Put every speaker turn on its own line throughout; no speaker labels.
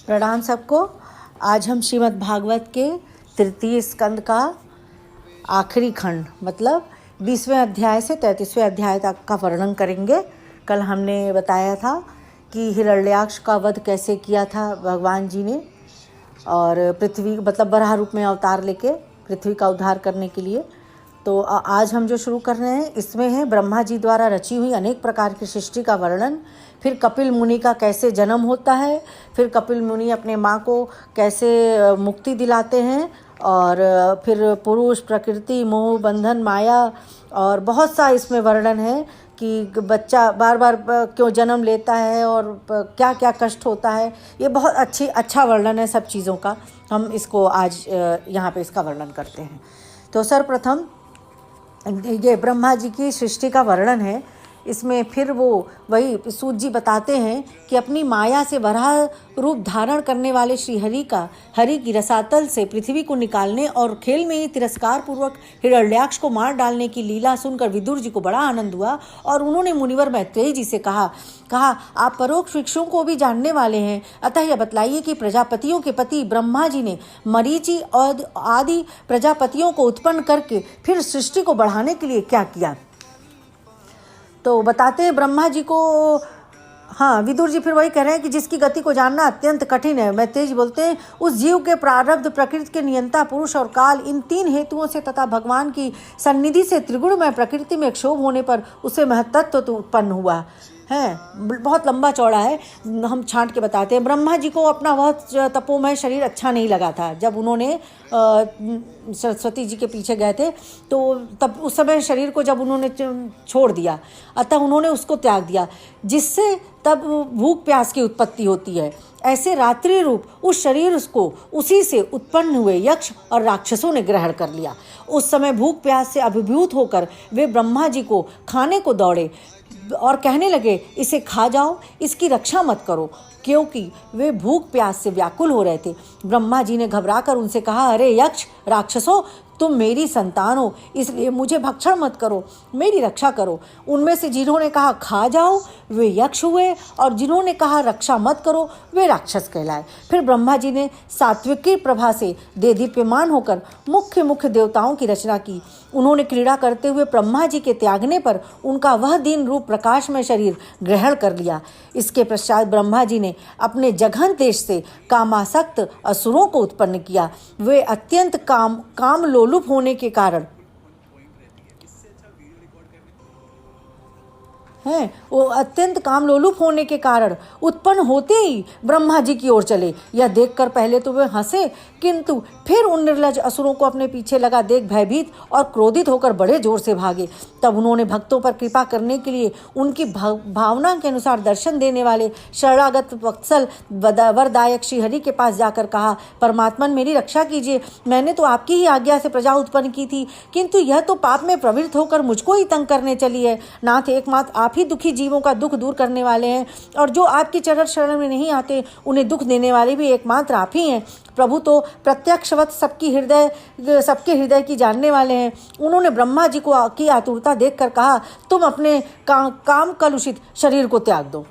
प्रणाम सबको। आज हम श्रीमद् भागवत के तृतीय स्कंद का आखिरी खंड मतलब 20वें अध्याय से 33वें अध्याय तक का वर्णन करेंगे। कल हमने बताया था कि हिरण्याक्ष का वध कैसे किया था भगवान जी ने, और पृथ्वी मतलब वराह रूप में अवतार लेके पृथ्वी का उद्धार करने के लिए। तो आज हम जो शुरू कर रहे हैं इसमें है ब्रह्मा जी द्वारा रची हुई अनेक प्रकार की सृष्टि का वर्णन, फिर कपिल मुनि का कैसे जन्म होता है, फिर कपिल मुनि अपने माँ को कैसे मुक्ति दिलाते हैं, और फिर पुरुष, प्रकृति, मोह, बंधन, माया और बहुत सा इसमें वर्णन है कि बच्चा बार बार क्यों जन्म लेता है और क्या क्या कष्ट होता है। ये बहुत अच्छा वर्णन है सब चीज़ों का। हम इसको आज यहाँ पे इसका वर्णन करते हैं। तो सर्वप्रथम ये ब्रह्मा जी की सृष्टि का वर्णन है। इसमें फिर वो वही सूत जी बताते हैं कि अपनी माया से वराह रूप धारण करने वाले श्री हरि की रसातल से पृथ्वी को निकालने और खेल में ही तिरस्कार पूर्वक हिरण्याक्ष को मार डालने की लीला सुनकर विदुर जी को बड़ा आनंद हुआ, और उन्होंने मुनिवर मैत्रेय जी से कहा आप परोक्ष वृक्षों को भी जानने वाले हैं, अतः यह बतलाइए कि प्रजापतियों के पति ब्रह्मा जी ने मरीचि और आदि प्रजापतियों को उत्पन्न करके फिर सृष्टि को बढ़ाने के लिए क्या किया। तो बताते हैं ब्रह्मा जी को, हाँ विदुर जी फिर वही कह रहे हैं कि जिसकी गति को जानना अत्यंत कठिन है। मैत्रेय जी बोलते हैं उस जीव के प्रारब्ध, प्रकृति के नियंता पुरुष और काल, इन तीन हेतुओं से तथा भगवान की सन्निधि से त्रिगुणमय प्रकृति में क्षोभ होने पर उसे महत्त्व तो उत्पन्न हुआ है। बहुत लंबा चौड़ा है, हम छांट के बताते हैं। ब्रह्मा जी को अपना वह तपोमय शरीर अच्छा नहीं लगा था। जब उन्होंने सरस्वती जी के पीछे गए थे तो तब उस समय शरीर को जब उन्होंने छोड़ दिया, अतः उन्होंने उसको त्याग दिया, जिससे तब भूख प्यास की उत्पत्ति होती है। ऐसे रात्रि रूप उस शरीर को उसी से उत्पन्न हुए यक्ष और राक्षसों ने ग्रहण कर लिया। उस समय भूख प्यास से अभिभूत होकर वे ब्रह्मा जी को खाने को दौड़े और कहने लगे इसे खा जाओ, इसकी रक्षा मत करो, क्योंकि वे भूख प्यास से व्याकुल हो रहे थे। ब्रह्मा जी ने घबराकर उनसे कहा, अरे यक्ष राक्षसों, तुम मेरी संतान हो, इसलिए मुझे भक्षण मत करो, मेरी रक्षा करो। उनमें से जिन्होंने कहा खा जाओ वे यक्ष हुए, और जिन्होंने कहा रक्षा मत करो वे राक्षस कहलाए। फिर ब्रह्मा जी ने सात्विकी प्रभा से देदीप्यमान होकर मुख्य देवताओं की रचना की। उन्होंने क्रीड़ा करते हुए ब्रह्मा जी के त्यागने पर उनका वह दीन रूप प्रकाश में शरीर ग्रहण कर लिया। इसके पश्चात ब्रह्मा जी ने अपने जघन देश से कामासक्त असुरों को उत्पन्न किया। वे अत्यंत काम लोलुप होने के कारण वो अत्यंत कामलोलुप होने के कारण उत्पन्न होते ही ब्रह्मा जी की ओर चले। यह देखकर पहले तो वे हंसे, किंतु फिर उन निर्लज असुरों को अपने पीछे लगा देख भयभीत और क्रोधित होकर बड़े जोर से भागे। तब उन्होंने भक्तों पर कृपा करने के लिए उनकी भावना के अनुसार दर्शन देने वाले शरणागत वत्सल वरदायक श्री हरि के पास जाकर कहा, परमात्मन मेरी रक्षा कीजिए, मैंने तो आपकी ही आज्ञा से प्रजा उत्पन्न की थी, किंतु यह तो पाप में प्रवृत्त होकर मुझको ही तंग करने चली है। नाथ, एकमात्र आप ही दुखी जीवों का दुख दूर करने वाले हैं, और जो आपकी चरण शरण में नहीं आते उन्हें दुख देने वाले भी एकमात्र आप ही हैं। प्रभु तो प्रत्यक्षवत सबके हृदय की जानने वाले हैं। उन्होंने ब्रह्मा जी को की आतुरता देखकर कहा, तुम अपने काम कलुषित शरीर को त्याग दो।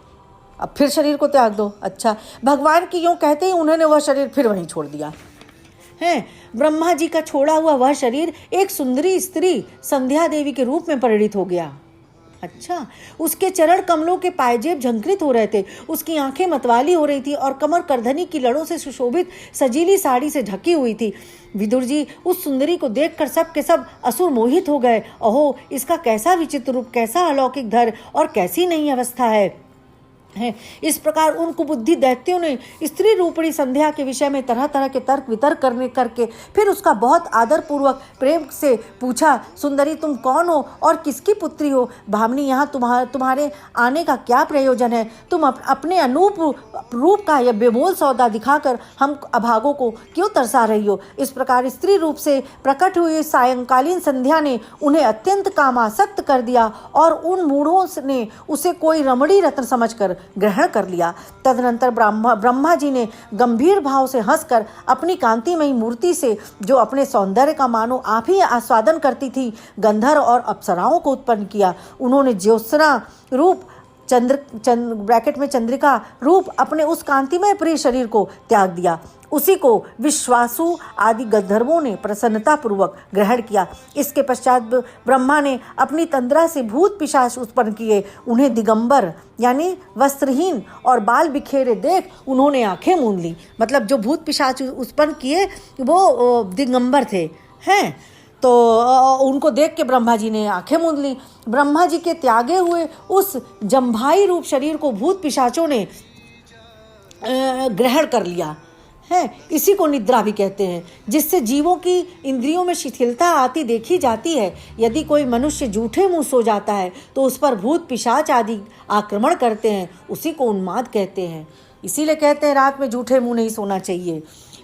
अब फिर शरीर को त्याग दो। अच्छा, भगवान की यूं कहते ही उन्होंने वह शरीर फिर वहीं छोड़ दिया है। ब्रह्मा जी का छोड़ा हुआ वह शरीर एक सुंदरी स्त्री संध्या देवी के रूप में परिणित हो गया। अच्छा, उसके चरण कमलों के पायजेब झंकृत हो रहे थे, उसकी आंखें मतवाली हो रही थी और कमर करधनी की लड़ों से सुशोभित सजीली साड़ी से ढकी हुई थी। विदुर जी उस सुंदरी को देखकर सब के सब असुर मोहित हो गए। अहो, इसका कैसा विचित्र रूप, कैसा अलौकिक धर और कैसी नई अवस्था है। इस प्रकार उन कुबुद्धि दैत्यों ने स्त्री रूपणी संध्या के विषय में तरह तरह के तर्क वितर्क करके फिर उसका बहुत आदर पूर्वक प्रेम से पूछा, सुंदरी तुम कौन हो और किसकी पुत्री हो? भामिनी, यहाँ तुम्हारे आने का क्या प्रयोजन है? तुम अपने अनूप रूप का यह बेमोल सौदा दिखाकर हम अभागों को क्यों तरसा रही हो? इस प्रकार स्त्री रूप से प्रकट हुई सायंकालीन संध्या ने उन्हें अत्यंत कामासक्त कर दिया, और उन मूढ़ों ने उसे कोई रमणी रत्न समझकर ग्रहण कर लिया। तदनंतर ब्रह्मा जी ने गंभीर भाव से हंसकर अपनी कांतिमयी मूर्ति से, जो अपने सौंदर्य का मानो आप ही आस्वादन करती थी, गंधर्व और अप्सराओं को उत्पन्न किया। उन्होंने ज्योत्सना रूप ब्रैकेट में चंद्रिका रूप अपने उस कांतिमय प्रिय शरीर को त्याग दिया। उसी को विश्वासु आदि गंधर्वों ने प्रसन्नतापूर्वक ग्रहण किया। इसके पश्चात ब्रह्मा ने अपनी तंद्रा से भूत पिशाच उत्पन्न किए। उन्हें दिगंबर यानी वस्त्रहीन और बाल बिखेरे देख उन्होंने आंखें मूंद ली। मतलब जो भूत पिशाच उत्पन्न किए वो दिगंबर थे हैं, तो उनको देख के ब्रह्मा जी ने आंखें मूंद ली। ब्रह्मा जी के त्यागे हुए उस जम्भाई रूप शरीर को भूत पिशाचों ने ग्रहण कर लिया है। इसी को निद्रा भी कहते हैं, जिससे जीवों की इंद्रियों में शिथिलता आती देखी जाती है। यदि कोई मनुष्य जूठे मुंह सो जाता है तो उस पर भूत पिशाच आदि आक्रमण करते हैं, उसी को उन्माद कहते हैं। इसीलिए कहते हैं रात में जूठे मुंह नहीं सोना चाहिए।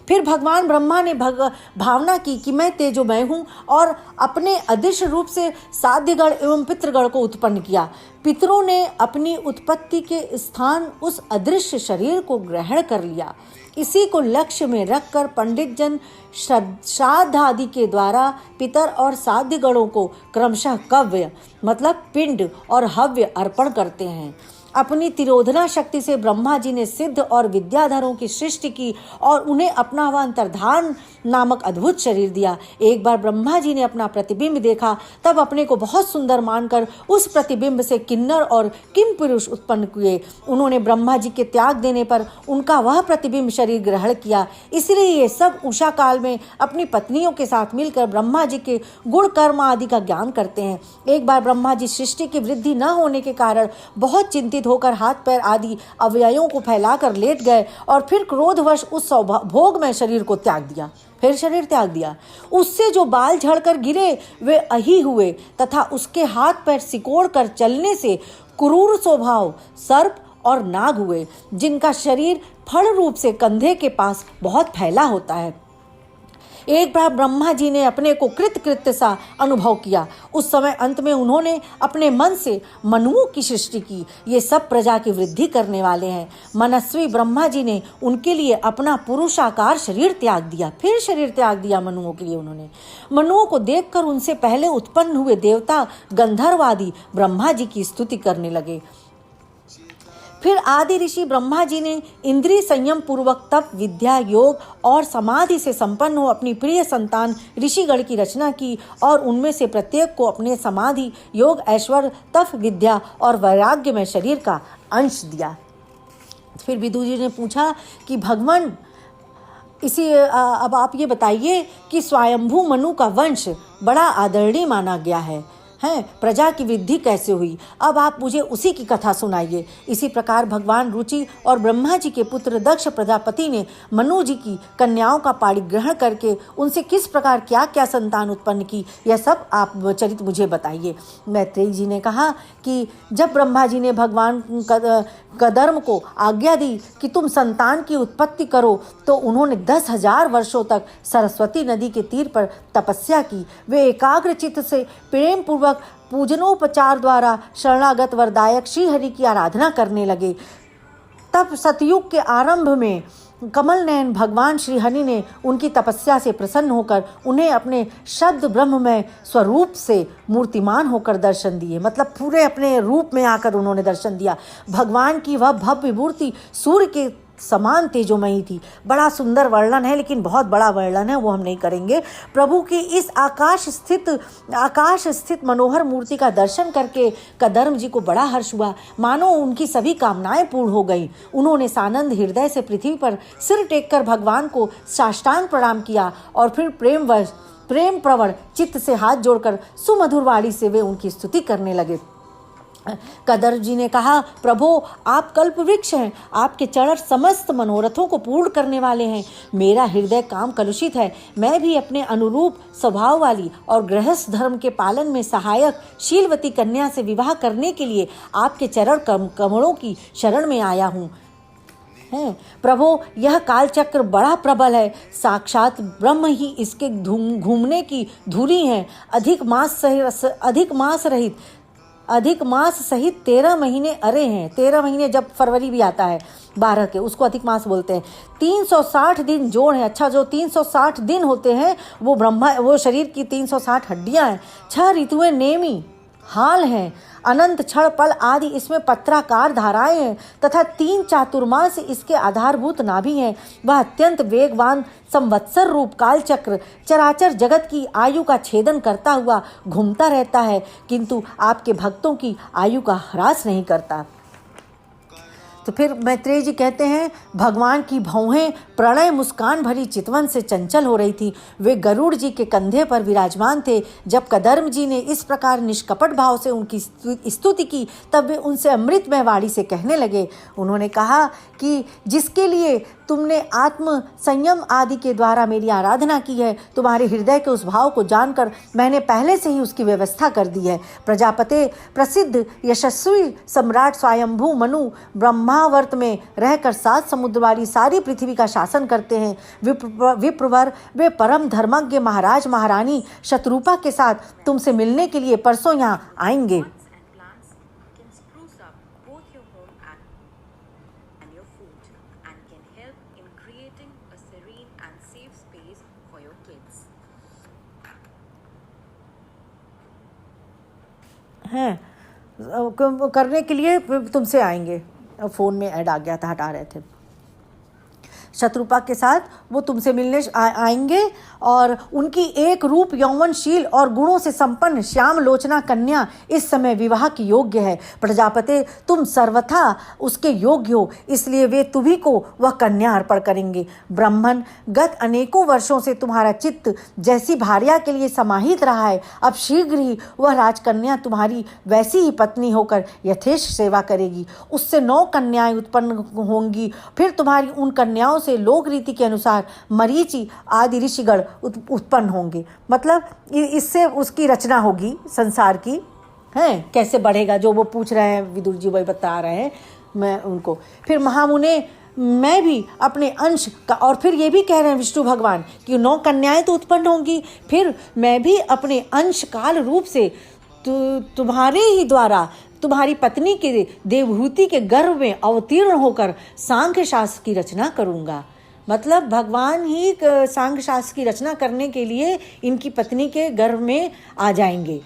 फिर भगवान ब्रह्मा ने भावना की कि मैं तेजोमय हूँ और अपने अदृश्य रूप से साध्यगण एवं पितृगण को उत्पन्न किया। पितरों ने अपनी उत्पत्ति के स्थान उस अदृश्य शरीर को ग्रहण कर लिया। इसी को लक्ष्य में रखकर पंडित जन श्राद्ध आदि के द्वारा पितर और साध्यगणों को क्रमशः कव्य मतलब पिंड और हव्य अर्पण करते हैं। अपनी तिरोधना शक्ति से ब्रह्मा जी ने सिद्ध और विद्याधरों की सृष्टि की और उन्हें अपना वह अंतर्धान नामक अद्भुत शरीर दिया। एक बार ब्रह्मा जी ने अपना प्रतिबिंब देखा, तब अपने को बहुत सुंदर मानकर उस प्रतिबिंब से किन्नर और किम पुरुष उत्पन्न किए। उन्होंने ब्रह्मा जी के त्याग देने पर उनका वह प्रतिबिंब शरीर ग्रहण किया। इसलिए ये सब उषा काल में अपनी पत्नियों के साथ मिलकर ब्रह्मा जी के गुण कर्म आदि का ज्ञान करते हैं। एक बार ब्रह्मा जी सृष्टि की वृद्धि न होने के कारण बहुत चिंतित होकर हाथ पैर आदि अवयवों को फैलाकर लेट गए और फिर क्रोधवश उस भोग में शरीर को त्याग दिया। फिर शरीर त्याग दिया। उससे जो बाल झड़कर गिरे वे अही हुए तथा उसके हाथ पैर सिकोड़ कर चलने से क्रूर स्वभाव सर्प और नाग हुए, जिनका शरीर फल रूप से कंधे के पास बहुत फैला होता है। एक बार ब्रह्मा जी ने अपने को कृत्य सा अनुभव किया। उस समय अंत में उन्होंने अपने मन से मनुओं की सृष्टि की। ये सब प्रजा की वृद्धि करने वाले हैं। मनस्वी ब्रह्मा जी ने उनके लिए अपना पुरुषाकार शरीर त्याग दिया। फिर शरीर त्याग दिया मनुओं के लिए। उन्होंने मनुओं को देखकर उनसे पहले उत्पन्न हुए देवता गंधर्व आदि ब्रह्मा जी की स्तुति करने लगे। फिर आदि ऋषि ब्रह्मा जी ने इंद्रिय संयम पूर्वक तप विद्या योग और समाधि से संपन्न हो अपनी प्रिय संतान ऋषिगण की रचना की और उनमें से प्रत्येक को अपने समाधि योग ऐश्वर्य तप विद्या और वैराग्य में शरीर का अंश दिया। फिर विदु जी ने पूछा कि भगवान अब आप ये बताइए कि स्वयंभू मनु का वंश बड़ा आदरणीय माना गया है, प्रजा की वृद्धि कैसे हुई? अब आप मुझे उसी की कथा सुनाइए। इसी प्रकार भगवान रुचि और ब्रह्मा जी के पुत्र दक्ष प्रजापति ने मनु जी की कन्याओं का पाणिग्रहण करके उनसे किस प्रकार क्या क्या संतान उत्पन्न की, यह सब आप चरित मुझे बताइए। मैत्रेयी जी ने कहा कि जब ब्रह्मा जी ने भगवान कदर्म को आज्ञा दी कि तुम संतान की उत्पत्ति करो, तो उन्होंने 10,000 वर्षों तक सरस्वती नदी के तीर पर तपस्या की। वे एकाग्र चित्त से प्रेम पूर्वक पूजनोपचार द्वारा शरणागत वरदायक श्री हरि की आराधना करने लगे। तब सतयुग के आरंभ में कमल नयन भगवान श्री हरि ने उनकी तपस्या से प्रसन्न होकर उन्हें अपने शब्द ब्रह्ममय स्वरूप से मूर्तिमान होकर दर्शन दिए। मतलब पूरे अपने रूप में आकर उन्होंने दर्शन दिया। भगवान की वह भव्य मूर्ति सूर्य के समान तेजोमयी थी। बड़ा सुंदर वर्णन है, लेकिन बहुत बड़ा वर्णन है, वो हम नहीं करेंगे। प्रभु की इस आकाश स्थित मनोहर मूर्ति का दर्शन करके कदर्म जी को बड़ा हर्ष हुआ, मानो उनकी सभी कामनाएं पूर्ण हो गईं। उन्होंने सानंद हृदय से पृथ्वी पर सिर टेककर भगवान को साष्टांग प्रणाम किया और फिर प्रेम प्रवण चित्त से हाथ जोड़कर सुमधुर वाणी से वे उनकी स्तुति करने लगे। कदर्म जी ने कहा, प्रभु आप कल्प वृक्ष हैं, आपके चरण समस्त मनोरथों को पूर्ण करने वाले हैं। मेरा हृदय काम कलुषित है। मैं भी अपने अनुरूप स्वभाव वाली और गृहस्थ धर्म के पालन में सहायक शीलवती कन्या से विवाह करने के लिए आपके चरण कमलों की शरण में आया हूँ। प्रभु यह कालचक्र बड़ा प्रबल है, साक्षात ब्रह्म ही इसके घूमने की धुरी है। अधिक मास सहित 13 महीने अरे हैं। 13 महीने जब फरवरी भी आता है 12 के, उसको अधिक मास बोलते हैं। 360 दिन जोड़ है। अच्छा, जो 360 दिन होते हैं वो शरीर की 360 हड्डियां हैं। 6 ऋतुएं नेमी हाल हैं, अनंत क्षण पल आदि इसमें पत्राकार धाराएं हैं तथा 3 चातुर्मास इसके आधारभूत नाभि हैं। वह अत्यंत वेगवान संवत्सर रूप कालचक्र चराचर जगत की आयु का छेदन करता हुआ घूमता रहता है, किंतु आपके भक्तों की आयु का ह्रास नहीं करता। तो फिर मैत्रेय जी कहते हैं, भगवान की भौहें प्रणय मुस्कान भरी चितवन से चंचल हो रही थी। वे गरुड़ जी के कंधे पर विराजमान थे। जब कदर्म जी ने इस प्रकार निष्कपट भाव से उनकी स्तुति की, तब वे उनसे अमृतमय वाणी से कहने लगे। उन्होंने कहा कि जिसके लिए तुमने आत्म संयम आदि के द्वारा मेरी आराधना की है, तुम्हारे हृदय के उस भाव को जानकर मैंने पहले से ही उसकी व्यवस्था कर दी है। प्रजापते प्रसिद्ध यशस्वी सम्राट स्वयंभू मनु ब्रह्मावर्त में रहकर 7 समुद्र वाली सारी पृथ्वी का शासन करते हैं। विप्रवर वे परम धर्मज्ञ महाराज महारानी शत्रुपा के साथ तुमसे मिलने के लिए परसों यहाँ आएंगे। हैं करने के लिए तुमसे आएंगे। फ़ोन में ऐड आ गया था, हटा रहे थे। शत्रुपा के साथ वो तुमसे मिलने आएंगे और उनकी एक रूप यौवनशील और गुणों से संपन्न श्याम लोचना कन्या इस समय विवाह की योग्य है। प्रजापते तुम सर्वथा उसके योग्य हो, इसलिए वे तुम्ही को वह कन्या अर्पण करेंगे। ब्राह्मण गत अनेकों वर्षों से तुम्हारा चित्त जैसी भार्या के लिए समाहित रहा है, अब शीघ्र ही वह राजकन्या तुम्हारी वैसी ही पत्नी होकर यथेष्ट सेवा करेगी। उससे 9 कन्याएं उत्पन्न होंगी। फिर तुम्हारी उन कन्याओं से लोक रीति के अनुसार मरीचि आदि ऋषिगण उत्पन्न होंगे। मतलब इससे उसकी रचना होगी संसार की, है कैसे बढ़ेगा, जो वो पूछ रहे हैं विदुर जी वही बता रहे हैं मैं उनको। फिर महामुने मैं भी अपने अंश का, और फिर ये भी कह रहे हैं विष्णु भगवान कि 9 कन्याएं तो उत्पन्न होंगी, फिर मैं भी अपने अंश काल रूप से तुम्हारे ही द्वारा तुम्हारी पत्नी के देवहूति के गर्भ में अवतीर्ण होकर सांख्य शास्त्र की रचना करूंगा। मतलब भगवान ही सांख्य शास्त्र की रचना करने के लिए इनकी पत्नी के गर्भ में आ जाएंगे,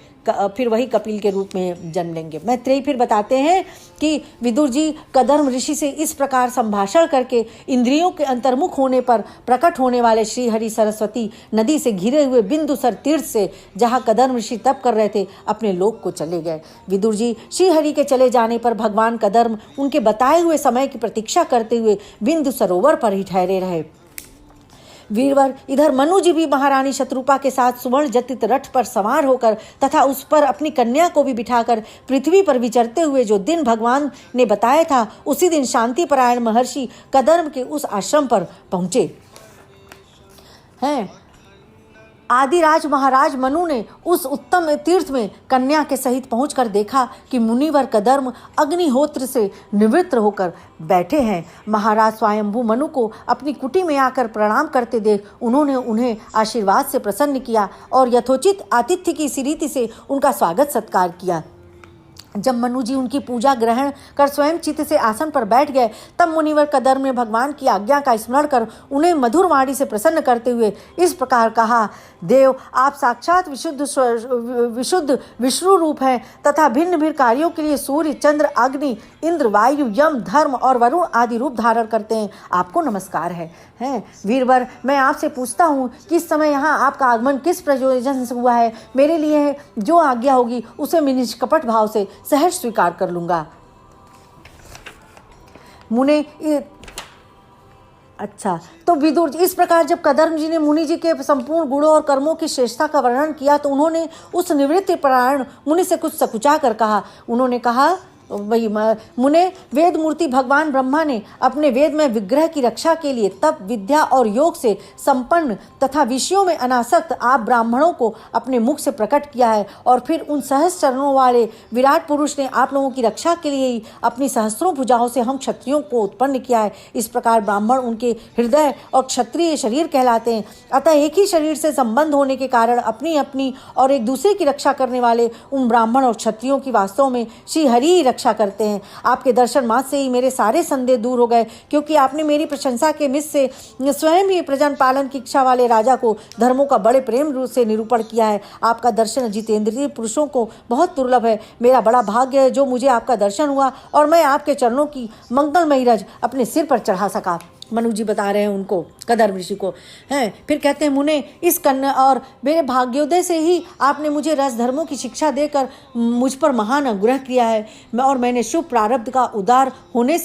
फिर वही कपिल के रूप में जन्म लेंगे। मैत्रेय फिर बताते हैं कि विदुर जी कदर्म ऋषि से इस प्रकार संभाषण करके इंद्रियों के अंतर्मुख होने पर प्रकट होने वाले श्री हरि सरस्वती नदी से घिरे हुए बिंदुसर तीर्थ से, जहाँ कदर्म ऋषि तप कर रहे थे, अपने लोक को चले गए। विदुर जी श्री हरि के चले जाने पर भगवान कदर्म उनके बताए हुए समय की प्रतीक्षा करते हुए बिंदु सरोवर पर ही ठहरे रहे। वीरवर इधर मनु जी भी महारानी शत्रुपा के साथ सुवर्ण जटित रथ पर सवार होकर तथा उस पर अपनी कन्या को भी बिठाकर पृथ्वी पर विचरते हुए जो दिन भगवान ने बताया था, उसी दिन शांतिपरायण महर्षि कदर्म के उस आश्रम पर पहुंचे हैं। आदिराज महाराज मनु ने उस उत्तम तीर्थ में कन्या के सहित पहुंचकर देखा कि मुनिवर कदर्म अग्निहोत्र से निवृत्त होकर बैठे हैं। महाराज स्वयंभू मनु को अपनी कुटी में आकर प्रणाम करते देख उन्होंने उन्हें आशीर्वाद से प्रसन्न किया और यथोचित आतिथ्य की इसी रीति से उनका स्वागत सत्कार किया। जब मनु जी उनकी पूजा ग्रहण कर स्वयं चित्त से आसन पर बैठ गए, तब मुनिवर कदर्म ने भगवान की आज्ञा का स्मरण कर उन्हें मधुर वाणी से प्रसन्न करते हुए इस प्रकार कहा, देव आप साक्षात विशुद्ध विष्णु रूप हैं तथा भिन्न भिन्न कार्यों के लिए सूर्य चंद्र अग्नि इंद्र वायु यम धर्म और वरुण आदि रूप धारण करते हैं। आपको नमस्कार है। वीरवर मैं आपसे पूछता हूँ कि इस समय यहाँ आपका आगमन किस प्रयोजन से हुआ है। मेरे लिए जो आज्ञा होगी उसे मैं निष्कपट भाव से सहर्ष स्वीकार कर लूंगा। मुने अच्छा, तो विदुर इस प्रकार जब कदर्म जी ने मुनि जी के संपूर्ण गुणों और कर्मों की श्रेष्ठता का वर्णन किया, तो उन्होंने उस निवृत्ति परायण मुनि से कुछ सकुचा कर कहा। उन्होंने कहा, वही मुने वेद मूर्ति भगवान ब्रह्मा ने अपने वेद में विग्रह की रक्षा के लिए तप विद्या और योग से संपन्न तथा विषयों में अनासक्त आप ब्राह्मणों को अपने मुख से प्रकट किया है, और फिर उन सहस्र चरणों वाले विराट पुरुष ने आप लोगों की रक्षा के लिए ही अपनी सहस्रों भुजाओं से हम क्षत्रियों को उत्पन्न किया है। इस प्रकार ब्राह्मण उनके हृदय और क्षत्रिय शरीर कहलाते हैं। अतः एक ही शरीर से संबंध होने के कारण अपनी अपनी और एक दूसरे की रक्षा करने वाले उन ब्राह्मण और क्षत्रियों की वास्तव में श्री हरि रक्षा करते हैं। आपके दर्शन मात्र से ही मेरे सारे संदेह दूर हो गए, क्योंकि आपने मेरी प्रशंसा के मिस से स्वयं ही प्रजन पालन की इच्छा वाले राजा को धर्मों का बड़े प्रेम रूप से निरूपण किया है। आपका दर्शन जितेंद्रिय पुरुषों को बहुत दुर्लभ है। मेरा बड़ा भाग्य है जो मुझे आपका दर्शन हुआ और मैं आपके चरणों की मंगलमयी रज अपने सिर पर चढ़ा सका। मनु जी बता रहे हैं उनको, कदर्म ऋषि को। हैं फिर कहते हैं, मुने इस कन्या और मेरे भाग्योदय से ही आपने मुझे रस धर्मों की शिक्षा देकर मुझ पर महान अनुग्रह किया है, और मैंने शुभ प्रारब्ध का उदय होने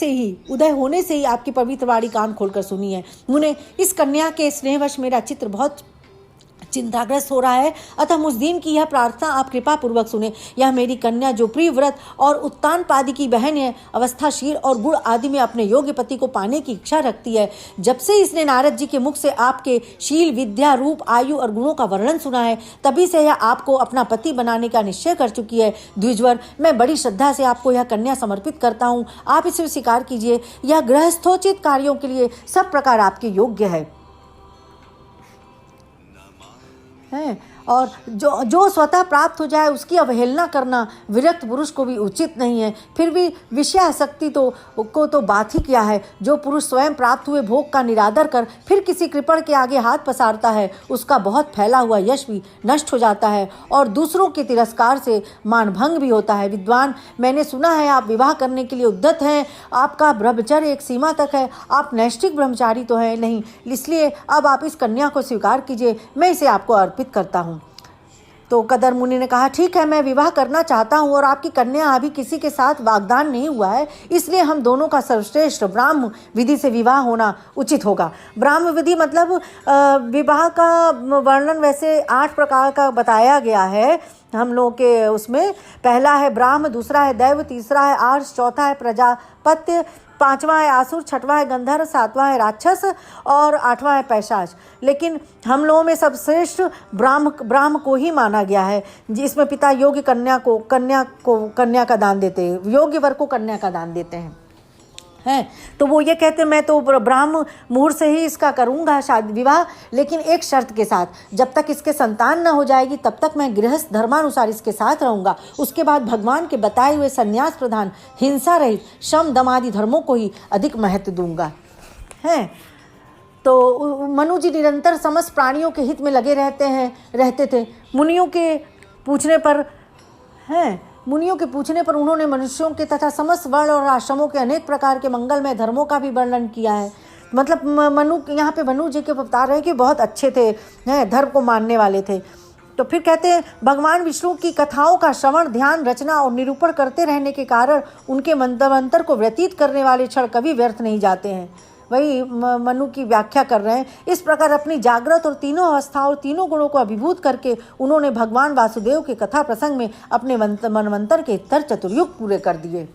से ही आपकी पवित्र वाणी कान खोलकर सुनी है। मुने इस कन्या के स्नेहवश मेरा चित्र बहुत चिंताग्रस्त हो रहा है, अतः मुझ दिन की यह प्रार्थना आप कृपा पूर्वक सुने। यह मेरी कन्या जो प्रिय व्रत और उत्तान पादी की बहन है, अवस्थाशील और गुण आदि में अपने योग्य पति को पाने की इच्छा रखती है। जब से इसने नारद जी के मुख से आपके शील, विद्या, रूप, आयु और गुणों का वर्णन सुना है, तभी से यह आपको अपना पति बनाने का निश्चय कर चुकी है। द्विजवर, मैं बड़ी श्रद्धा से आपको यह कन्या समर्पित करता हूँ, आप इसे स्वीकार कीजिए। यह गृहस्थोचित कार्यों के लिए सब प्रकार आपके योग्य है। और जो स्वतः प्राप्त हो जाए उसकी अवहेलना करना विरक्त पुरुष को भी उचित नहीं है। फिर भी विषयासक्ति को तो बात ही क्या है। जो पुरुष स्वयं प्राप्त हुए भोग का निरादर कर फिर किसी कृपण के आगे हाथ पसारता है, उसका बहुत फैला हुआ यश भी नष्ट हो जाता है और दूसरों के तिरस्कार से मानभंग भी होता है। विद्वान, मैंने सुना है आप विवाह करने के लिए उद्यत हैं। आपका ब्रह्मचर्य एक सीमा तक है, आप नैष्ठिक ब्रह्मचारी तो है नहीं, इसलिए अब आप इस कन्या को स्वीकार कीजिए, मैं इसे आपको अर्पित करता हूँ। तो कदर मुनि ने कहा, ठीक है, मैं विवाह करना चाहता हूँ और आपकी कन्या अभी किसी के साथ वाग्दान नहीं हुआ है, इसलिए हम दोनों का सर्वश्रेष्ठ ब्राह्म विधि से विवाह होना उचित होगा। ब्राह्म विधि मतलब विवाह का वर्णन वैसे 8 प्रकार का बताया गया है हम लोगों के उसमें। पहला है ब्राह्म, दूसरा है दैव, तीसरा है आर्ष, चौथा है प्रजापत्य, 5वां है आसुर, 6वां है गंधर्व, 7वां है राक्षस और 8वां है पैशाच। लेकिन हम लोगों में सबश्रेष्ठ ब्राह्म को ही माना गया है, जिसमें पिता योग्य कन्या का दान देते हैं, योग्य वर को कन्या का दान देते हैं। तो वो ये कहते हैं, मैं तो ब्राह्म मुहूर्त से ही इसका करूँगा शादी विवाह, लेकिन एक शर्त के साथ, जब तक इसके संतान न हो जाएगी तब तक मैं गृहस्थ धर्मानुसार इसके साथ रहूँगा। उसके बाद भगवान के बताए हुए संन्यास प्रधान, हिंसा रहित, शम दम आदि धर्मों को ही अधिक महत्व दूंगा। तो मनु जी निरंतर समस्त प्राणियों के हित में लगे रहते थे। मुनियों के पूछने पर उन्होंने मनुष्यों के तथा समस्त वर्ण और आश्रमों के अनेक प्रकार के मंगलमय धर्मों का भी वर्णन किया है। मतलब मनु जी के बता रहे हैं कि बहुत अच्छे थे, धर्म को मानने वाले थे। तो फिर कहते हैं, भगवान विष्णु की कथाओं का श्रवण, ध्यान, रचना और निरूपण करते रहने के कारण उनके मंत्र को व्यतीत करने वाले क्षण कभी व्यर्थ नहीं जाते हैं। वही मनु की व्याख्या कर रहे हैं। इस प्रकार अपनी जागृत और तीनों अवस्थाओं और तीनों गुणों को अभिभूत करके उन्होंने भगवान वासुदेव के कथा प्रसंग में अपने मनवंतर के 73 चतुर्युग पूरे कर दिए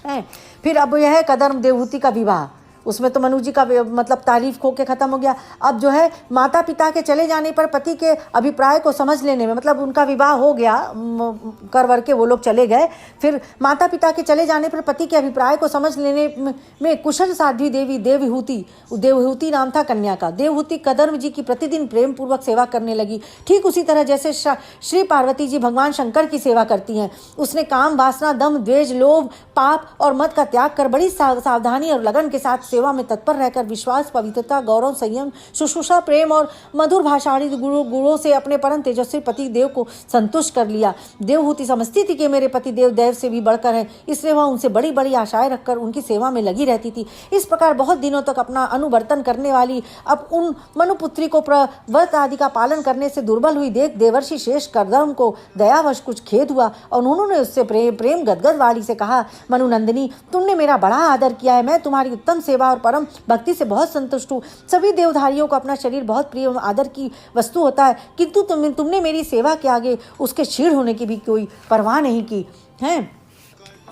हैं। फिर अब यह है कदर्म देवहूति का विवाह। उसमें तो मनु जी का मतलब तारीफ खो के ख़त्म हो गया। अब जो है माता पिता के चले जाने पर पति के अभिप्राय को समझ लेने में, मतलब उनका विवाह हो गया कर के वो लोग चले गए, फिर माता पिता के चले जाने पर पति के अभिप्राय को समझ लेने में कुशल साध्वी देवी देवहूति नाम था कन्या का। देवहूति कदर्म जी की प्रतिदिन प्रेम पूर्वक सेवा करने लगी, ठीक उसी तरह जैसे श्री पार्वती जी भगवान शंकर की सेवा करती हैं। उसने काम, वासना, दम, द्वेष, लोभ, पाप और मद का त्याग कर बड़ी सावधानी और लगन के साथ सेवा में तत्पर रहकर विश्वास, पवित्रता, गौरव, संयम, शुश्रूषा, प्रेम और मधुर भाषाणी गुणों से अपने परम तेजस्वी पति देव को संतुष्ट कर लिया। देवहूति समझती थी कि मेरे पति देव दैव से भी बढ़कर हैं, इसलिए वह उनसे बड़ी बड़ी आशाएं रखकर उनकी सेवा में लगी रहती थी। इस प्रकार बहुत दिनों तक अपना अनुवर्तन करने वाली अब उन मनुपुत्री को व्रत आदि का पालन करने से दुर्बल हुई देख देवर्षि शेष कदर्म को दयावश कुछ खेद हुआ और उन्होंने उससे प्रेम गदगद वाली से कहा, मनुनंदिनी, तुमने मेरा बड़ा आदर किया है, मैं तुम्हारी उत्तम सेवा और परम भक्ति से बहुत संतुष्ट हूँ। सभी देवधारियों को अपना शरीर बहुत प्रिय और आदर की वस्तु होता है, किंतु तुमने मेरी सेवा के आगे उसके क्षीण होने की भी कोई परवाह नहीं की है।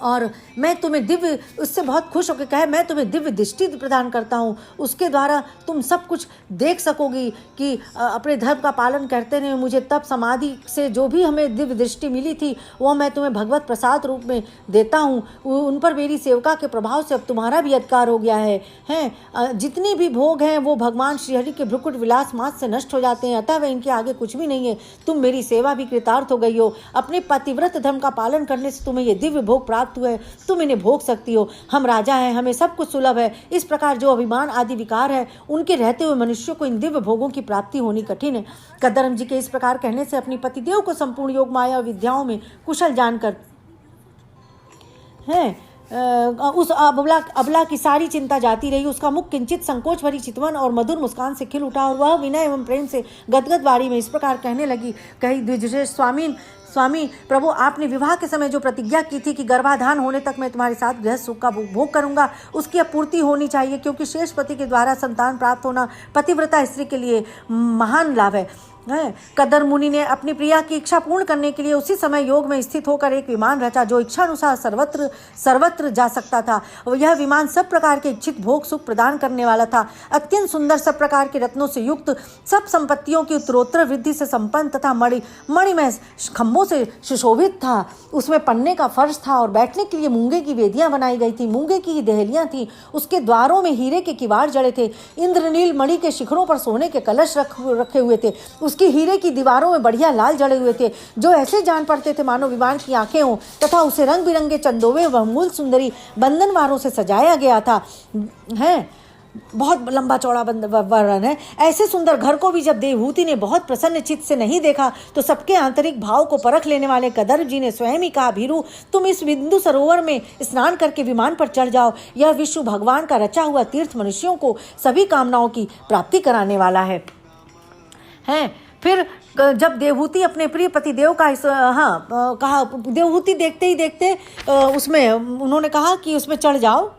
और मैं तुम्हें दिव्य, उससे बहुत खुश होकर कहे मैं तुम्हें दिव्य दृष्टि प्रदान करता हूँ, उसके द्वारा तुम सब कुछ देख सकोगी कि अपने धर्म का पालन करते रहे। मुझे तब समाधि से जो भी हमें दिव्य दृष्टि मिली थी वो मैं तुम्हें भगवत प्रसाद रूप में देता हूँ। उन पर मेरी सेवका के प्रभाव से अब तुम्हारा भी अधिकार हो गया है। जितनी भी भोग हैं वो भगवान श्रीहरि के भ्रुकुट विलास मात्र से नष्ट हो जाते हैं, अतः वह इनके आगे कुछ भी नहीं है। तुम मेरी सेवा भी कृतार्थ हो गई हो, अपने पतिव्रत धर्म का पालन करने से तुम्हें ये दिव्य भोग प्राप्त हुआ है, तुम इन्हें भोग सकती हो। हम राजा हैं, हमें सब कुछ सुलभ है। इस प्रकार जो अभिमान आदि विकार है उनके रहते हुए मनुष्य को इन दिव्य भोगों की प्राप्ति होनी कठिन है। कदर्म जी के इस प्रकार कहने से अपनी पतिदेव को संपूर्ण योग माया और विद्याओं में कुशल जानकर उस अबला की सारी चिंता जाती रही। उसका मुख किंचित संकोच भरी चितवन और मधुर मुस्कान से खिल उठा और वह विनय एवं प्रेम से गदगद वाणी में इस प्रकार कहने लगी, कही द्विजश्रेष्ठ स्वामी प्रभु, आपने विवाह के समय जो प्रतिज्ञा की थी कि गर्भाधान होने तक मैं तुम्हारे साथ गृहस्थ सुख का भोग करूंगा, उसकी अब पूर्ति होनी चाहिए, क्योंकि शेष पति के द्वारा संतान प्राप्त होना पतिव्रता स्त्री के लिए महान लाभ है। कदर मुनि ने अपनी प्रिया की इच्छा पूर्ण करने के लिए उसी समय योग में स्थित होकर एक विमान रचा जो इच्छानुसार सर्वत्र जा सकता था। यह विमान सब प्रकार के इच्छित भोग सुख प्रदान करने वाला था। अत्यंत सुंदर, सब प्रकार के रत्नों से युक्त, सब संपत्तियों की उत्तरोत्तर वृद्धि से संपन्न तथा मणिमय खंभों से सुशोभित था। उसमें पन्ने का फर्श था और बैठने के लिए मूंगे की वेदियां बनाई गई थी। मूंगे की ही देहलियां थी। उसके द्वारों में हीरे के किवाड़ जड़े थे। इंद्रनील मणि के शिखरों पर सोने के कलश रखे हुए थे। उसकी हीरे की दीवारों में बढ़िया लाल जड़े हुए थे, जो ऐसे जान पड़ते थे मानो विमान की आंखें हों, तथा उसे रंग बिरंगे चंदोवे व मूल सुंदरी बंधनवारों से सजाया गया था। बहुत लंबा चौड़ा वर्णन है। ऐसे सुंदर घर को भी जब देवहूति ने बहुत प्रसन्न चित्त से नहीं देखा तो सबके आंतरिक भाव को परख लेने वाले कदर्म जी ने स्वयं ही कहा, भीरू, तुम इस बिंदु सरोवर में स्नान करके विमान पर चढ़ जाओ। यह विश्व भगवान का रचा हुआ तीर्थ मनुष्यों को सभी कामनाओं की प्राप्ति कराने वाला है। फिर जब देवहूति अपने प्रिय पतिदेव का कहा, देवहूति देखते ही देखते उसमें उन्होंने कहा कि उसमें चढ़ जाओ।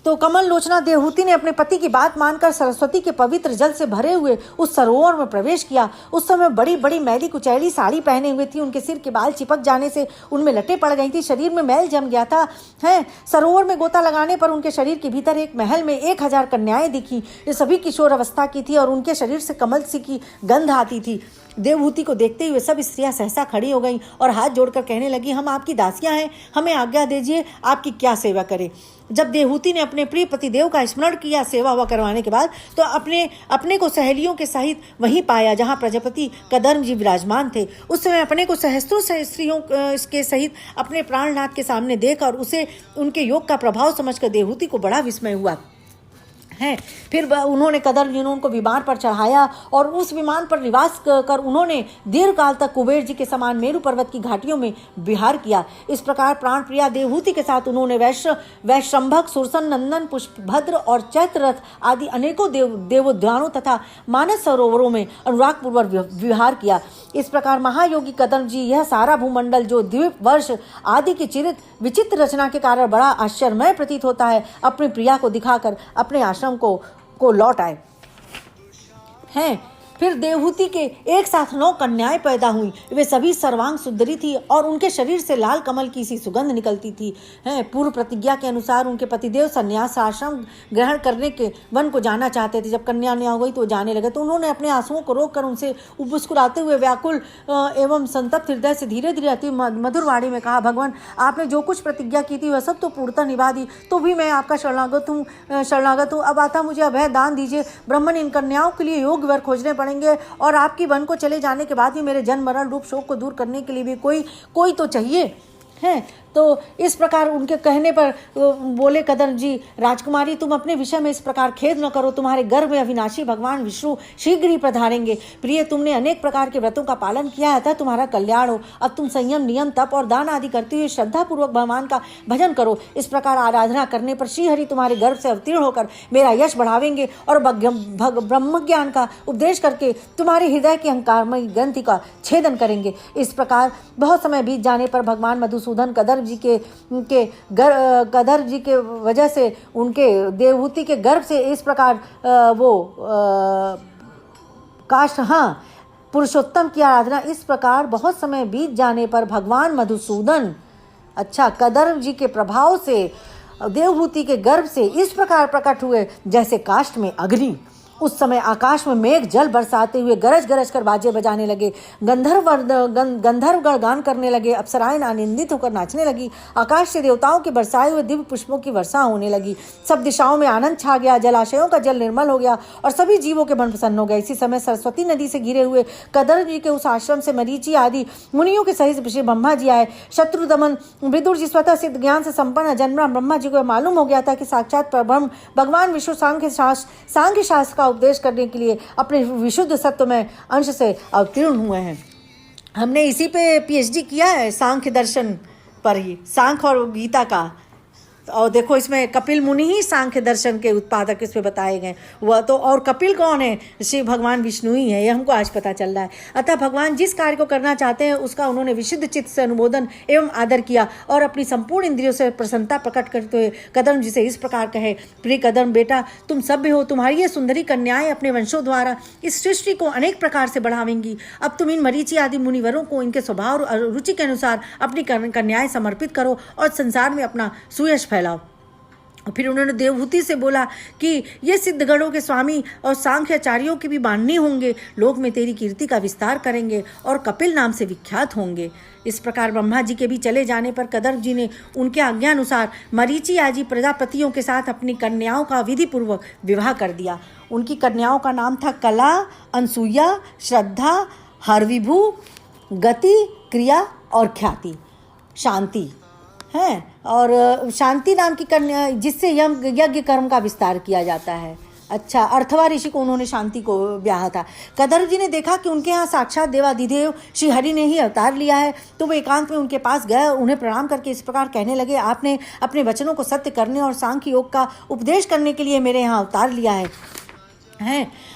तो कमल लोचना देवहूति ने अपने पति की बात मानकर सरस्वती के पवित्र जल से भरे हुए उस सरोवर में प्रवेश किया। उस समय बड़ी बड़ी मैली कुचैली साड़ी पहने हुए थी। उनके सिर के बाल चिपक जाने से उनमें लटें पड़ गई थी। शरीर में मैल जम गया था। सरोवर में गोता लगाने पर उनके शरीर के भीतर एक महल में 1000 कन्याएं दिखी। ये सभी किशोर अवस्था की थी और उनके शरीर से कमल सी की गंध आती थी। देवहूति को देखते हुए सब स्त्रियां सहसा खड़ी हो गईं और हाथ जोड़कर कहने लगी, हम आपकी दासियां हैं, हमें आज्ञा दीजिए, आपकी क्या सेवा करें। जब देवहूति ने अपने प्रिय पतिदेव का स्मरण किया सेवा हुआ करवाने के बाद, तो अपने को सहेलियों के सहित वहीं पाया जहां प्रजापति कदर्म जी विराजमान थे। उस समय अपने को सहस्त्रों स्त्रियों के सहित अपने प्राणनाथ के सामने देख और उसे उनके योग का प्रभाव समझकर देवहूति को बड़ा विस्मय हुआ। फिर उन्होंने कदर्म जी ने उनको विमान पर चढ़ाया और उस विमान पर निवास कर उन्होंने दीर्घ काल तक कुबेर जी के समान मेरु पर्वत की घाटियों में विहार किया। इस प्रकार प्राण प्रिया देवहूति के साथ उन्होंने वैश्रंभक, सुरसन नंदन, पुष्पभद्र और चैत्ररथ आदि अनेकों देवोद्यानों तथा मानस सरोवरों में अनुराग पूर्वक विहार किया। इस प्रकार महायोगी कदर्म जी यह सारा भूमंडल जो द्वीप वर्ष आदि की विचित्र रचना के कारण बड़ा आश्चर्यमय प्रतीत होता है, अपनी प्रिया को दिखाकर अपने आश्रम को लौट आए। फिर देवहूति के एक साथ 9 कन्याएं पैदा हुई। वे सभी सर्वांग सुंदरी थी और उनके शरीर से लाल कमल की सी सुगंध निकलती थी। पूर्व प्रतिज्ञा के अनुसार उनके पतिदेव संन्यास आश्रम ग्रहण करने के वन को जाना चाहते थे। जब कन्या नहीं हो गई तो जाने लगे, तो उन्होंने अपने आंसुओं को रोककर उनसे मुस्कुराते हुए व्याकुल एवं संतप्त हृदय से धीरे धीरे अति मधुर वाणी में कहा, भगवान, आपने जो कुछ प्रतिज्ञा की थी वह सब तो पूर्णतः निभा दी, तो भी मैं आपका शरणागत हूँ। अब आता मुझे अभय दान दीजिए। ब्रह्मन इन कन्याओं के लिए योग्य वर खोजने पड़ेंगे और आपकी वन को चले जाने के बाद भी मेरे जन्म मरण रूप शोक को दूर करने के लिए भी कोई तो चाहिए। तो इस प्रकार उनके कहने पर बोले कदर्म जी, राजकुमारी, तुम अपने विषय में इस प्रकार खेद न करो। तुम्हारे गर्भ में अविनाशी भगवान विष्णु शीघ्र ही पधारेंगे। प्रिय, तुमने अनेक प्रकार के व्रतों का पालन किया है, अतः तुम्हारा कल्याण हो। अब तुम संयम, नियम, तप और दान आदि करते हुए श्रद्धापूर्वक भगवान का भजन करो। इस प्रकार आराधना करने पर श्रीहरि तुम्हारे गर्भ से अवतीर्ण होकर मेरा यश बढ़ावेंगे और ब्रह्म ज्ञान का उपदेश करके तुम्हारे हृदय की अहंकारमयी ग्रंथि का छेदन करेंगे। इस प्रकार बहुत समय बीत जाने पर भगवान मधुसूदन कदर्म जी के वजह से उनके देवहूति के गर्भ से इस प्रकार पुरुषोत्तम की आराधना। इस प्रकार बहुत समय बीत जाने पर भगवान मधुसूदन अच्छा, कदर्व जी के प्रभाव से देवहूति के गर्भ से इस प्रकार प्रकट हुए जैसे काष्ठ में अग्नि। उस समय आकाश में मेघ जल बरसाते हुए गरज गरज कर बाजे बजाने लगे, गंधर्वगण गान करने लगे, अप्सराएं आनंदित होकर नाचने लगी, आकाश से देवताओं के बरसाए हुए दिव्य पुष्पों की वर्षा होने लगी, सब दिशाओं में आनंद छा गया, जलाशयों का जल निर्मल हो गया और सभी जीवों के मन प्रसन्न हो गए। इसी समय सरस्वती नदी से घिरे हुए कदर्व जी के उस आश्रम से मरीचि आदि मुनियों के सहित श्री ब्रह्मा जी आए। शत्रुदमन विदुर जी स्वतः सिद्ध ज्ञान से संपन्न जन्मा ब्रह्मा जी को मालूम हो गया था कि साक्षात परब्रह्म भगवान विष्णु सांख्य शास्त्र का उपदेश करने के लिए अपने विशुद्ध सत्व में अंश से अवतीर्ण हुए हैं। हमने इसी पे पीएचडी किया है, सांख्य दर्शन पर ही, सांख्य और गीता का। और देखो इसमें कपिल मुनि ही सांख्य दर्शन के उत्पादक इसमें बताए गए। वह तो, और कपिल कौन है? श्री भगवान विष्णु ही है, ये हमको आज पता चल रहा है। अतः भगवान जिस कार्य को करना चाहते हैं उसका उन्होंने विशुद्ध चित्त से अनुमोदन एवं आदर किया और अपनी संपूर्ण इंद्रियों से प्रसन्नता प्रकट करते हुए कदम जी से इस प्रकार कहे, प्रिय कदम बेटा, तुम सभ्य हो, तुम्हारी ये सुंदरी कन्याएं अपने वंशों द्वारा इस सृष्टि को अनेक प्रकार से बढ़ावेंगी। अब तुम इन मरीचि आदि मुनिवरों को इनके स्वभाव और रुचि के अनुसार अपनी कन्याएं समर्पित करो और संसार में अपना सुयश फैलाओ। फिर उन्होंने देवहूति से बोला कि ये सिद्धगणों के स्वामी और सांख्याचार्यों की भी माननी होंगे, लोक में तेरी कीर्ति का विस्तार करेंगे और कपिल नाम से विख्यात होंगे। इस प्रकार ब्रह्मा जी के भी चले जाने पर कदर्व जी ने उनके आज्ञा अनुसार मरीचि आदि प्रजापतियों के साथ अपनी कन्याओं का विधि पूर्वक विवाह कर दिया। उनकी कन्याओं का नाम था कला, अनसुईया, श्रद्धा, हरविभु, गति, क्रिया और ख्याति, शांति है। और शांति नाम की कन्या जिससे यज्ञ कर्म का विस्तार किया जाता है। अच्छा, अर्थवा ऋषि को उन्होंने शांति को ब्याहा था। कदर्व जी ने देखा कि उनके यहाँ साक्षात देवाधिदेव श्री हरि ने ही अवतार लिया है, तो वो एकांत में उनके पास गए, उन्हें प्रणाम करके इस प्रकार कहने लगे, आपने अपने वचनों को सत्य करने और सांख्य योग का उपदेश करने के लिए मेरे यहाँ अवतार लिया है।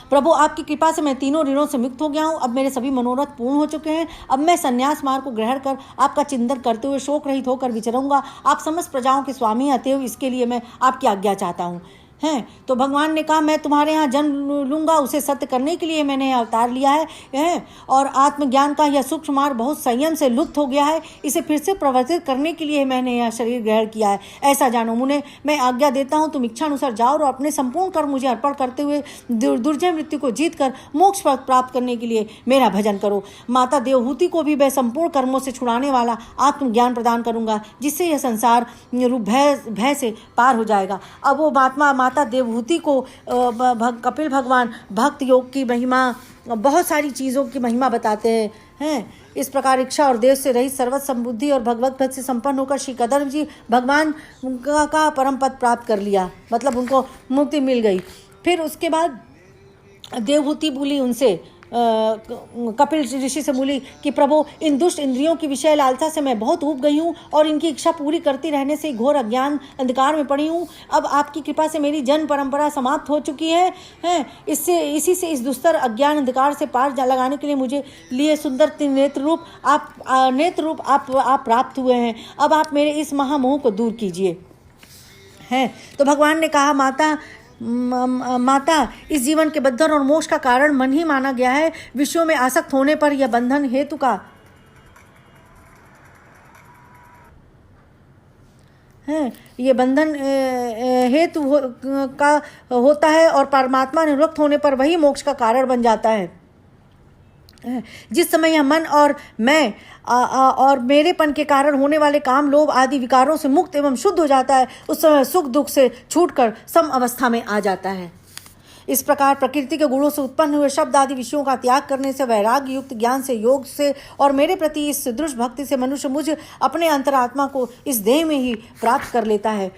प्रभु, आपकी कृपा से मैं तीनों ऋणों से मुक्त हो गया हूँ। अब मेरे सभी मनोरथ पूर्ण हो चुके हैं। अब मैं संन्यास मार्ग को ग्रहण कर आपका चिंतन करते हुए शोक रहित होकर विचरूंगा। आप समस्त प्रजाओं के स्वामी हैं, अतएव इसके लिए मैं आपकी आज्ञा चाहता हूँ। हैं तो भगवान ने कहा, मैं तुम्हारे यहाँ जन्म लूँगा, उसे सत्य करने के लिए मैंने अवतार लिया है। और आत्मज्ञान का यह सूक्ष्म मार्ग बहुत संयम से लुप्त हो गया है, इसे फिर से प्रवर्तित करने के लिए मैंने यह शरीर ग्रहण किया है। ऐसा जानो मुने, मैं आज्ञा देता हूँ, तुम इच्छा अनुसार जाओ और अपने संपूर्ण कर्म मुझे अर्पण करते हुए दुर्जय मृत्यु को जीत कर मोक्ष पद प्राप्त करने के लिए मेरा भजन करो। माता देवहूति को भी मैं संपूर्ण कर्मों से छुड़ाने वाला आत्मज्ञान प्रदान करूँगा, जिससे यह संसार रूप भय से पार हो जाएगा। अब वो माता देवहूति को कपिल भगवान भक्त योग की महिमा, बहुत सारी चीज़ों की महिमा बताते हैं। इस प्रकार इच्छा और देश से रहित सर्वत संबुद्धि और भगवत भक्त से संपन्न होकर श्री कदर्व जी भगवान का परम पद प्राप्त कर लिया, मतलब उनको मुक्ति मिल गई। फिर उसके बाद देवहूति बोली उनसे, कपिल ऋषि से बोली कि प्रभु, इन दुष्ट इंद्रियों की विषय लालसा से मैं बहुत ऊब गई हूँ और इनकी इच्छा पूरी करती रहने से घोर अज्ञान अंधकार में पड़ी हूँ। अब आपकी कृपा से मेरी जन्म परंपरा समाप्त हो चुकी है। इसी से इस दुस्तर अज्ञान अंधकार से पार लगाने के लिए मुझे लिए सुंदर नेत्र रूप आप प्राप्त हुए हैं। अब आप मेरे इस महामोह को दूर कीजिए। तो भगवान ने कहा, माता, इस जीवन के बंधन और मोक्ष का कारण मन ही माना गया है। विषयों में आसक्त होने पर यह बंधन हेतु का ये बंधन हेतु का होता है और परमात्मा निवृत्त होने पर वही मोक्ष का कारण बन जाता है। जिस समय यह मन और मैं और मेरेपन के कारण होने वाले काम, लोभ आदि विकारों से मुक्त एवं शुद्ध हो जाता है, उस समय सुख दुख से छूटकर सम अवस्था में आ जाता है। इस प्रकार प्रकृति के गुणों से उत्पन्न हुए शब्द आदि विषयों का त्याग करने से, वैराग्य युक्त ज्ञान से, योग से और मेरे प्रति इस दृढ़ भक्ति से मनुष्य मुझ अपने अंतरात्मा को इस देह में ही प्राप्त कर लेता है।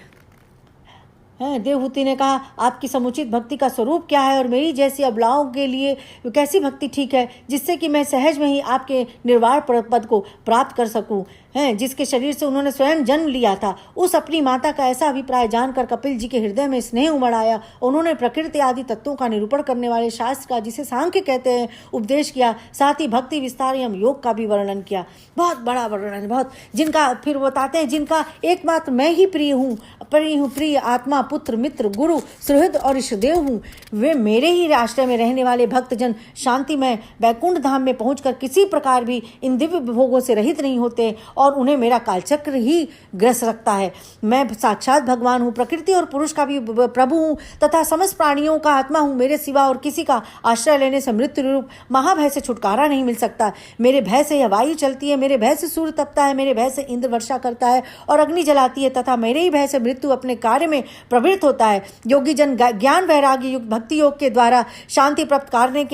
देवहूति ने कहा, आपकी समुचित भक्ति का स्वरूप क्या है और मेरी जैसी अबलाओं के लिए कैसी भक्ति ठीक है, जिससे कि मैं सहज में ही आपके निर्वाण पद को प्राप्त कर सकूं। जिसके शरीर से उन्होंने स्वयं जन्म लिया था, उस अपनी माता का ऐसा अभिप्राय जानकर कपिल जी के हृदय में स्नेह उमड़ आया। उन्होंने प्रकृति आदि तत्वों का निरूपण करने वाले शास्त्र का, जिसे सांख्य कहते हैं, उपदेश किया। साथ ही भक्ति विस्तार एवं योग का भी वर्णन किया। बहुत बड़ा वर्णन, बहुत, जिनका फिर बताते हैं, जिनका एकमात्र मैं ही प्रिय आत्मा, पुत्र, मित्र, गुरु, सुहृद और इष्टदेव हूँ। वे मेरे ही राष्ट्र में रहने वाले भक्तजन शांतिमय वैकुंठ धाम में पहुंचकर किसी प्रकार भी इन दिव्य भोगों से रहित नहीं होते और उन्हें मेरा कालचक्र ही ग्रस रखता है। मैं साक्षात भगवान हूँ, प्रकृति और पुरुष का भी प्रभु हूँ तथा समस्त प्राणियों का आत्मा हूँ। मेरे सिवा और किसी का आश्रय लेने से मृत्यु रूप महाभय से छुटकारा नहीं मिल सकता। मेरे भय से यह वायु चलती है, मेरे भय से सूर्य तपता है, मेरे भय से इंद्र वर्षा करता है और अग्नि जलाती है तथा मेरे ही भय से मृत्यु अपने कार्य में प्रवृत्त होता है। योगी जन ज्ञान वैराग्य युक्त भक्ति योग के द्वारा शांति प्राप्त करने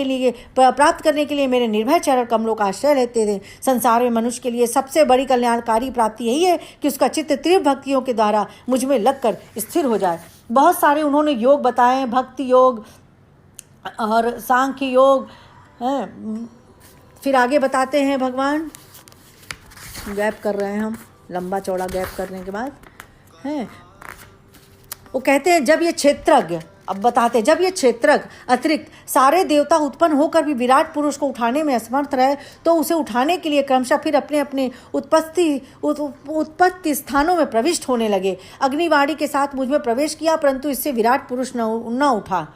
के लिए मेरे निर्भय चरण कमलों का आश्रय लेते थे। संसार में मनुष्य के लिए सबसे बड़ी कल्याणकारी प्राप्ति यही है कि उसका चित्त तीव्र भक्तियों के द्वारा मुझ में लगकर स्थिर हो जाए। बहुत सारे उन्होंने योग बताए, भक्ति योग और सांख्य योग हैं। फिर आगे बताते हैं भगवान, गैप कर रहे हैं हम, लंबा चौड़ा गैप करने के बाद हैं, वो कहते हैं जब ये क्षेत्रज्ञ, अब बताते हैं, जब ये क्षेत्रज्ञ अतिरिक्त सारे देवता उत्पन्न होकर भी विराट पुरुष को उठाने में असमर्थ रहे तो उसे उठाने के लिए क्रमशः फिर अपने अपने उत्पत्ति स्थानों में प्रविष्ट होने लगे। अग्निवाणी के साथ मुझ में प्रवेश किया परंतु इससे विराट पुरुष न उठा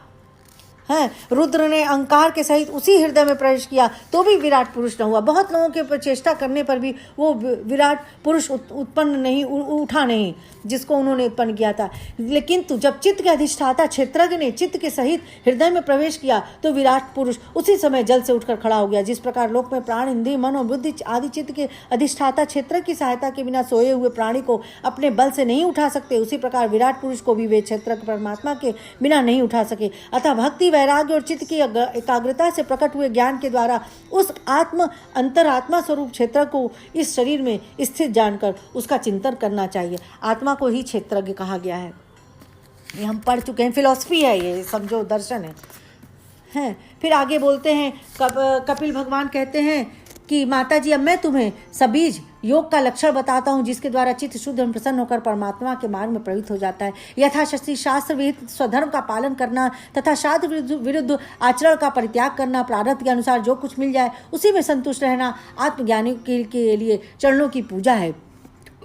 है। रुद्र ने अहंकार के सहित उसी हृदय में प्रवेश किया तो भी विराट पुरुष न हुआ। बहुत लोगों के चेष्टा करने पर भी वो विराट पुरुष उत्पन्न नहीं उठा नहीं जिसको उन्होंने उत्पन्न किया था। लेकिन जब चित्त के अधिष्ठाता क्षेत्रज्ञ ने चित्त के सहित हृदय में प्रवेश किया तो विराट पुरुष उसी समय जल से उठकर खड़ा हो गया। जिस प्रकार लोक में प्राण, इंद्रिय, मन और बुद्धि आदि चित्त के अधिष्ठाता क्षेत्र की सहायता के बिना सोए हुए प्राणी को अपने बल से नहीं उठा सकते, उसी प्रकार विराट पुरुष को भी वे क्षेत्र परमात्मा के बिना नहीं उठा सके। अतः भक्ति, वैराग्य और चित्त की एकाग्रता से प्रकट हुए ज्ञान के द्वारा उस अंतरात्मा स्वरूप क्षेत्र को इस शरीर में स्थित जानकर उसका चिंतन करना चाहिए। आत्मा को ही क्षेत्रज्ञ कहा गया है। ये हम पढ़ चुके हैं, फिलॉसफी है ये, समझो दर्शन है। फिर आगे बोलते हैं, कपिल भगवान कहते हैं कि माता जी अब मैं तुम्हें सबीज योग का लक्षण बताता हूँ जिसके द्वारा चित्त शुद्ध एवं प्रसन्न होकर परमात्मा के मार्ग में प्रवृत्त हो जाता है। यथाशक्ति शास्त्र विहित स्वधर्म का पालन करना तथा शास्त्र विरुद्ध आचरण का परित्याग करना, प्रारब्ध के अनुसार जो कुछ मिल जाए उसी में संतुष्ट रहना आत्मज्ञानी के लिए चरणों की पूजा है।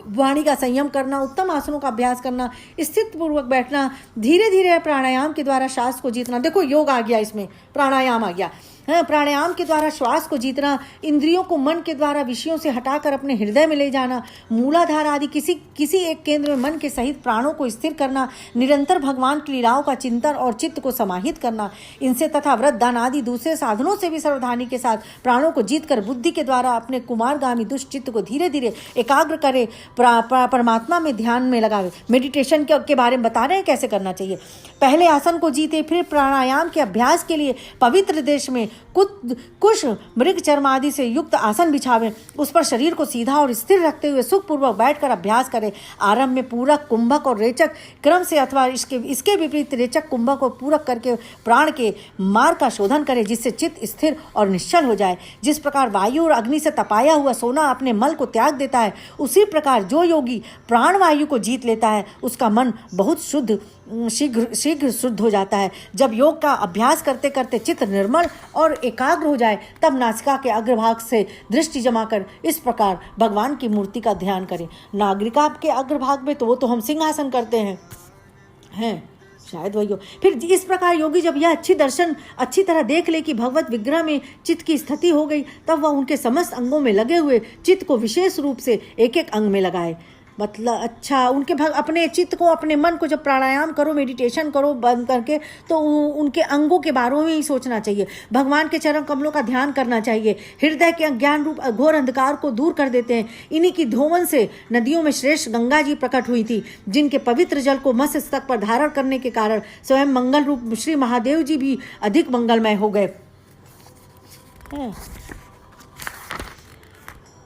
वाणी का संयम करना, उत्तम आसनों का अभ्यास करना, स्थित पूर्वक बैठना, धीरे धीरे प्राणायाम के द्वारा श्वास को जीतना। देखो योग आ गया, इसमें प्राणायाम आ गया। प्राणायाम के द्वारा श्वास को जीतना, इंद्रियों को मन के द्वारा विषयों से हटाकर अपने हृदय में ले जाना, मूलाधार आदि किसी एक केंद्र में मन के सहित प्राणों को स्थिर करना, निरंतर भगवान की लीलाओं का चिंतन और चित्त को समाहित करना, इनसे तथा व्रत, दान आदि दूसरे साधनों से भी सावधानी के साथ प्राणों को जीतकर बुद्धि के द्वारा अपने कुमारगामी दुष्ट चित्त को धीरे धीरे एकाग्र करे, परमात्मा में ध्यान में लगावे। मेडिटेशन के बारे में बता रहे हैं कैसे करना चाहिए। पहले आसन को जीते, फिर प्राणायाम के अभ्यास के लिए पवित्र देश में कुश, मृग चर्म आदि से युक्त आसन बिछावें। उस पर शरीर को सीधा और स्थिर रखते हुए सुखपूर्वक बैठकर अभ्यास करें। आरंभ में पूरक, कुंभक और रेचक क्रम से अथवा इसके विपरीत रेचक, कुंभक को पूरक करके प्राण के मार्ग का शोधन करें जिससे चित्त स्थिर और निश्चल हो जाए। जिस प्रकार वायु और अग्नि से तपाया हुआ सोना अपने मल को त्याग देता है, उसी प्रकार जो योगी प्राण वायु को जीत लेता है उसका मन बहुत शीघ्र शुद्ध हो जाता है। जब योग का अभ्यास करते करते चित्त निर्मल और एकाग्र हो जाए तब नासिका के अग्रभाग से दृष्टि जमाकर इस प्रकार भगवान की मूर्ति का ध्यान करें। नागरिका के अग्रभाग में तो वो तो हम सिंहासन करते हैं शायद वही हो। फिर इस प्रकार योगी जब यह अच्छी तरह देख ले कि भगवत विग्रह में चित्त की स्थिति हो गई तब वह उनके समस्त अंगों में लगे हुए चित्त को विशेष रूप से एक एक अंग में लगाए। मतलब अच्छा, उनके अपने चित्त को, अपने मन को जब प्राणायाम करो, मेडिटेशन करो बंद करके, तो उनके अंगों के बारे में ही सोचना चाहिए। भगवान के चरण कमलों का ध्यान करना चाहिए। हृदय के अज्ञान रूप घोर अंधकार को दूर कर देते हैं। इन्हीं की धोवन से नदियों में श्रेष्ठ गंगा जी प्रकट हुई थी, जिनके पवित्र जल को मस्तक पर धारण करने के कारण स्वयं मंगल रूप श्री महादेव जी भी अधिक मंगलमय हो गए।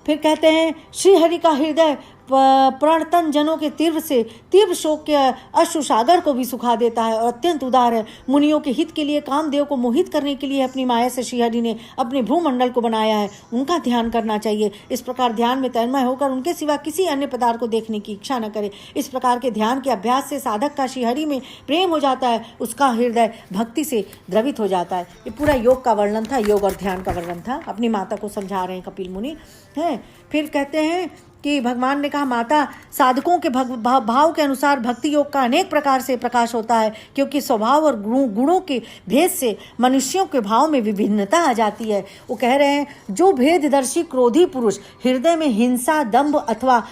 फिर कहते हैं श्री हरि का हृदय प्रणतन जनों के तीव्र शोक के अश्रु सागर को भी सुखा देता है और अत्यंत उदार है। मुनियों के हित के लिए, कामदेव को मोहित करने के लिए अपनी माया से श्रीहरि ने अपने भ्रूमंडल को बनाया है। उनका ध्यान करना चाहिए। इस प्रकार ध्यान में तन्मय होकर उनके सिवा किसी अन्य पदार्थ को देखने की इच्छा न करे। इस प्रकार के ध्यान के अभ्यास से साधक का श्रीहरि में प्रेम हो जाता है, उसका हृदय भक्ति से द्रवित हो जाता है। ये पूरा योग का वर्णन था, योग और ध्यान का वर्णन था। अपनी माता को समझा रहे हैं कपिल मुनि हैं। फिर कहते हैं कि भगवान ने कहा, माता साधकों के भाव के अनुसार भक्ति योग का अनेक प्रकार से प्रकाश होता है, क्योंकि स्वभाव और गुणों के भेद से मनुष्यों के भाव में विभिन्नता आ जाती है। वो कह रहे हैं, जो भेददर्शी क्रोधी पुरुष हृदय में हिंसा, दंभ अथवा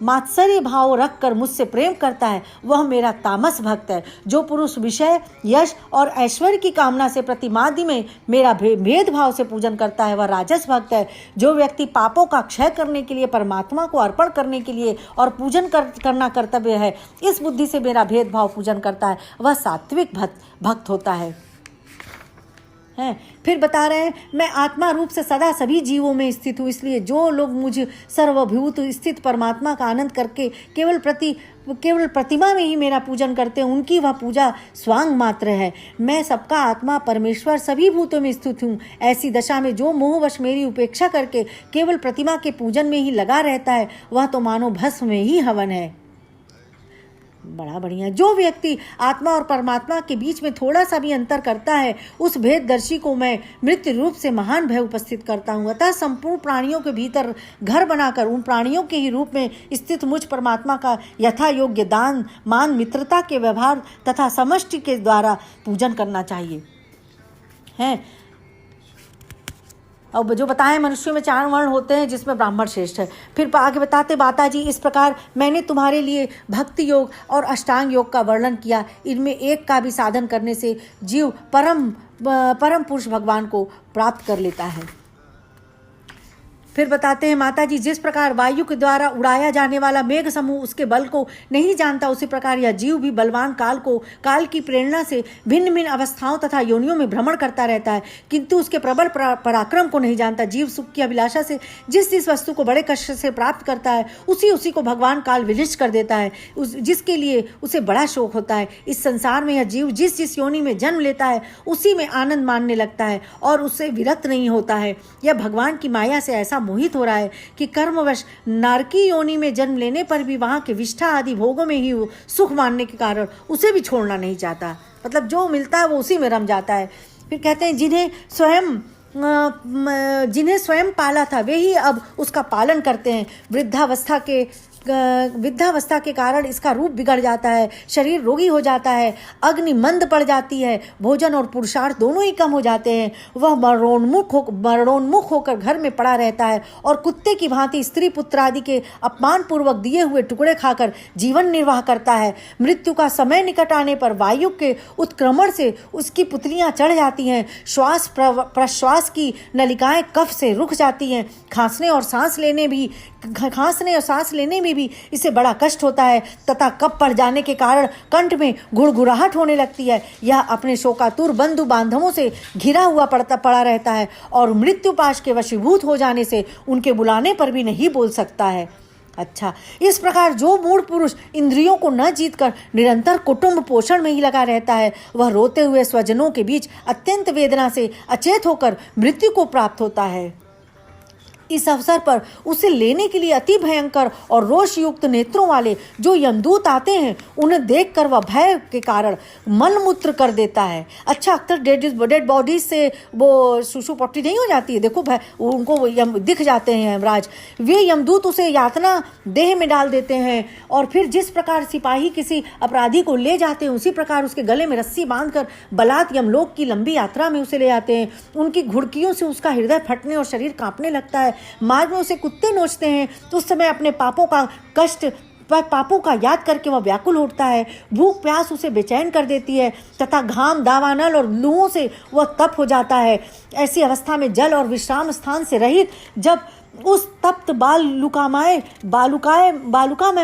मात्सर्य भाव रखकर मुझसे प्रेम करता है, वह मेरा तामस भक्त है। जो पुरुष विषय, यश और ऐश्वर्य की कामना से प्रतिमादि में मेरा भेदभाव से पूजन करता है, वह राजस भक्त है। जो व्यक्ति पापों का क्षय करने के लिए परमात्मा को अर्पण करने के लिए और पूजन करना कर्तव्य है, इस बुद्धि से मेरा भेदभाव पूजन करता है, वह सात्विक भक्त होता है। फिर बता रहे हैं, मैं आत्मा रूप से सदा सभी जीवों में स्थित हूँ, इसलिए जो लोग मुझ सर्वभूत स्थित परमात्मा का आनंद करके केवल प्रतिमा में ही मेरा पूजन करते हैं, उनकी वह पूजा स्वांग मात्र है। मैं सबका आत्मा परमेश्वर सभी भूतों में स्थित हूँ। ऐसी दशा में जो मोहवश मेरी उपेक्षा करके केवल प्रतिमा के पूजन में ही लगा रहता है, वह तो मानो भस्म में ही हवन है। बड़ा बढ़िया। जो व्यक्ति आत्मा और परमात्मा के बीच में थोड़ा सा भी अंतर करता है, उस भेददर्शी को मैं मृत्यु रूप से महान भय उपस्थित करता हूँ। अतः संपूर्ण प्राणियों के भीतर घर बनाकर उन प्राणियों के ही रूप में स्थित मुझ परमात्मा का यथा योग्य दान, मान, मित्रता के व्यवहार तथा समष्टि के द्वारा पूजन करना चाहिए। अब जो बताएं, मनुष्यों में 4 वर्ण होते हैं, जिसमें ब्राह्मण श्रेष्ठ है। फिर आगे बताते, माता जी, इस प्रकार मैंने तुम्हारे लिए भक्ति योग और अष्टांग योग का वर्णन किया। इनमें एक का भी साधन करने से जीव परम पुरुष भगवान को प्राप्त कर लेता है। फिर बताते हैं, माता जी, जिस प्रकार वायु के द्वारा उड़ाया जाने वाला मेघ समूह उसके बल को नहीं जानता, उसी प्रकार यह जीव भी बलवान काल की प्रेरणा से भिन्न भिन्न अवस्थाओं तथा योनियों में भ्रमण करता रहता है, किंतु उसके प्रबल पराक्रम को नहीं जानता। जीव सुख की अभिलाषा से जिस वस्तु को बड़े कष्ट से प्राप्त करता है, उसी को भगवान काल विनिष्ट कर देता है, जिसके लिए उसे बड़ा शोक होता है। इस संसार में यह जीव जिस योनि में जन्म लेता है, उसी में आनंद मानने लगता है और उससे विरक्त नहीं होता है। यह भगवान की माया से ऐसा मोहित हो रहा है कि कर्मवश नारकी योनि में जन्म लेने पर भी वहां के विष्ठा आदि भोगों में ही सुख मानने के कारण उसे भी छोड़ना नहीं चाहता। मतलब जो मिलता है वो उसी में रम जाता है। फिर कहते हैं, जिन्हें स्वयं पाला था वे ही अब उसका पालन करते हैं। वृद्धावस्था के कारण इसका रूप बिगड़ जाता है, शरीर रोगी हो जाता है, अग्नि मंद पड़ जाती है, भोजन और पुरुषार्थ दोनों ही कम हो जाते हैं। वह मरणोन्मुख होकर घर में पड़ा रहता है और कुत्ते की भांति स्त्री पुत्र आदि के अपमान पूर्वक दिए हुए टुकड़े खाकर जीवन निर्वाह करता है। मृत्यु का समय निकट आने पर वायु के उत्क्रमण से उसकी पुतलियां चढ़ जाती हैं, श्वास प्रश्वास की नलिकाएं कफ से रुक जाती हैं, खांसने और सांस लेने में भी इसे बड़ा कष्ट होता है तथा कफ पड़ जाने के कारण कंठ में गुड़गुड़ाहट होने लगती है। यह अपने शोकातुर बंधु बांधवों से घिरा हुआ पड़ा रहता है और मृत्युपाश के वशीभूत हो जाने से उनके बुलाने पर भी नहीं बोल सकता है। अच्छा, इस प्रकार जो मूढ़ पुरुष इंद्रियों को न जीतकर निरंतर कुटुंब पोषण में ही लगा रहता है, वह रोते हुए स्वजनों के बीच अत्यंत वेदना से अचेत होकर मृत्यु को प्राप्त होता है। इस अवसर पर उसे लेने के लिए अति भयंकर और रोष युक्त नेत्रों वाले जो यमदूत आते हैं, उन्हें देखकर वह भय के कारण मलमूत्र कर देता है। अच्छा, अक्सर डेड बॉडीज से वो सुसु पट्टी नहीं हो जाती है, देखो उनको दिख जाते हैं यमराज। वे यमदूत उसे यातना देह में डाल देते हैं और फिर जिस प्रकार सिपाही किसी अपराधी को ले जाते हैं, उसी प्रकार उसके गले में रस्सी बांधकर बलात् यमलोक की लंबी यात्रा में उसे ले जाते हैं। उनकी घुड़कियों से उसका हृदय फटने और शरीर कांपने लगता है। मार्ग में उसे कुत्ते नोचते हैं तो उस समय अपने पापों का याद करके वह व्याकुल उठता है। भूख प्यास उसे बेचैन कर देती है तथा घाम, दावानल और लूओं से वह तप हो जाता है। ऐसी अवस्था में जल और विश्राम स्थान से रहित जब उस तप्त बालुकामय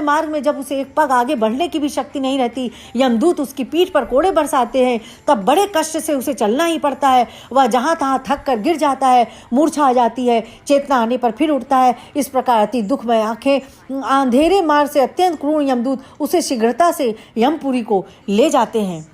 मार्ग में जब उसे एक पग आगे बढ़ने की भी शक्ति नहीं रहती, यमदूत उसकी पीठ पर कोड़े बरसाते हैं, तब बड़े कष्ट से उसे चलना ही पड़ता है। वह जहाँ तहाँ थक कर गिर जाता है, मूर्छा आ जाती है, चेतना आने पर फिर उठता है। इस प्रकार अति दुखमय आंखें अंधेरे मार्ग से अत्यंत क्रूर यमदूत उसे शीघ्रता से यमपुरी को ले जाते हैं।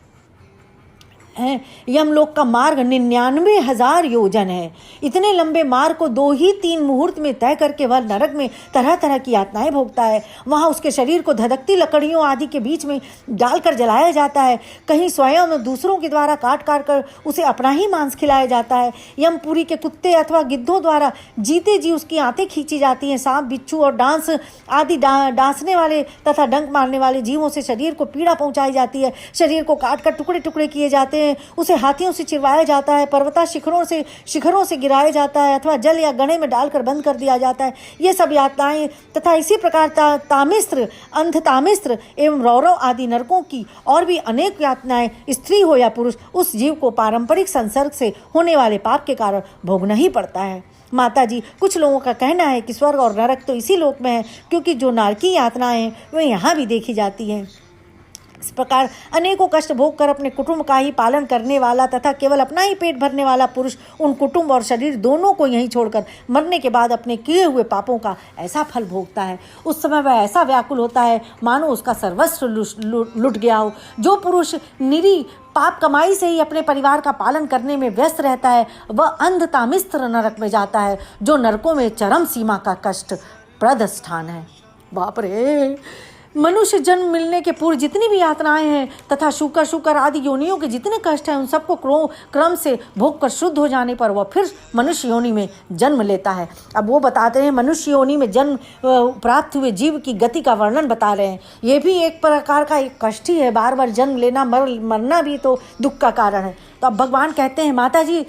है। यमलोक का मार्ग 99,000 योजन है। इतने लंबे मार्ग को 2 ही 3 मुहूर्त में तय करके वह नरक में तरह तरह की यातनाएं भोगता है। वहाँ उसके शरीर को धधकती लकड़ियों आदि के बीच में डालकर जलाया जाता है, कहीं स्वयं दूसरों के द्वारा काट काट कर उसे अपना ही मांस खिलाया जाता है। यमपुरी के कुत्ते अथवा गिद्धों द्वारा जीते जी उसकी आंतें खींची जाती हैं। सांप, बिच्छू और डांस आदि डांसने वाले तथा डंक मारने वाले जीवों से शरीर को पीड़ा पहुंचाई जाती है। शरीर को काट कर टुकड़े टुकड़े किए जाते हैं। उसे हाथियों से चिरवाया जाता है, पर्वता शिखरों से गिराया जाता है अथवा जल या गड्ढे में डालकर बंद कर दिया जाता है। ये सब यातनाएं तथा इसी प्रकार तामिस्त्र, अंधतामिस्त्र एवं रौरव आदि नरकों की और भी अनेक यातनाएं स्त्री हो या पुरुष उस जीव को पारंपरिक संसर्ग से होने वाले पाप के कारण भोगना ही पड़ता है। माता जी, कुछ लोगों का कहना है कि स्वर्ग और नरक तो इसी लोक में है, क्योंकि जो नारकी यातनाएं हैं वे यहाँ भी देखी जाती हैं। इस प्रकार अनेकों कष्ट भोग कर अपने कुटुंब का ही पालन करने वाला तथा केवल अपना ही पेट भरने वाला पुरुष उन कुटुंब और शरीर दोनों को यहीं छोड़कर मरने के बाद अपने किए हुए पापों का ऐसा फल भोगता है। उस समय वह ऐसा व्याकुल होता है मानो उसका सर्वस्व लुट गया हो। जो पुरुष निरी पाप कमाई से ही अपने परिवार का पालन करने में व्यस्त रहता है वह अंधतामिस्त्र नरक में जाता है, जो नरकों में चरम सीमा का कष्ट प्रद स्थान है। बाप रे! मनुष्य जन्म मिलने के पूर्व जितनी भी यातनाएं हैं तथा शुकर आदि योनियों के जितने कष्ट हैं उन सबको क्रम से भोग कर शुद्ध हो जाने पर वह फिर मनुष्य योनि में जन्म लेता है। अब वो बताते हैं मनुष्य योनि में जन्म प्राप्त हुए जीव की गति का वर्णन बता रहे हैं। ये भी एक प्रकार का एक कष्ट ही है। बार बार जन्म लेना, मरना भी तो दुख का कारण है। तो अब भगवान कहते हैं, माता जी,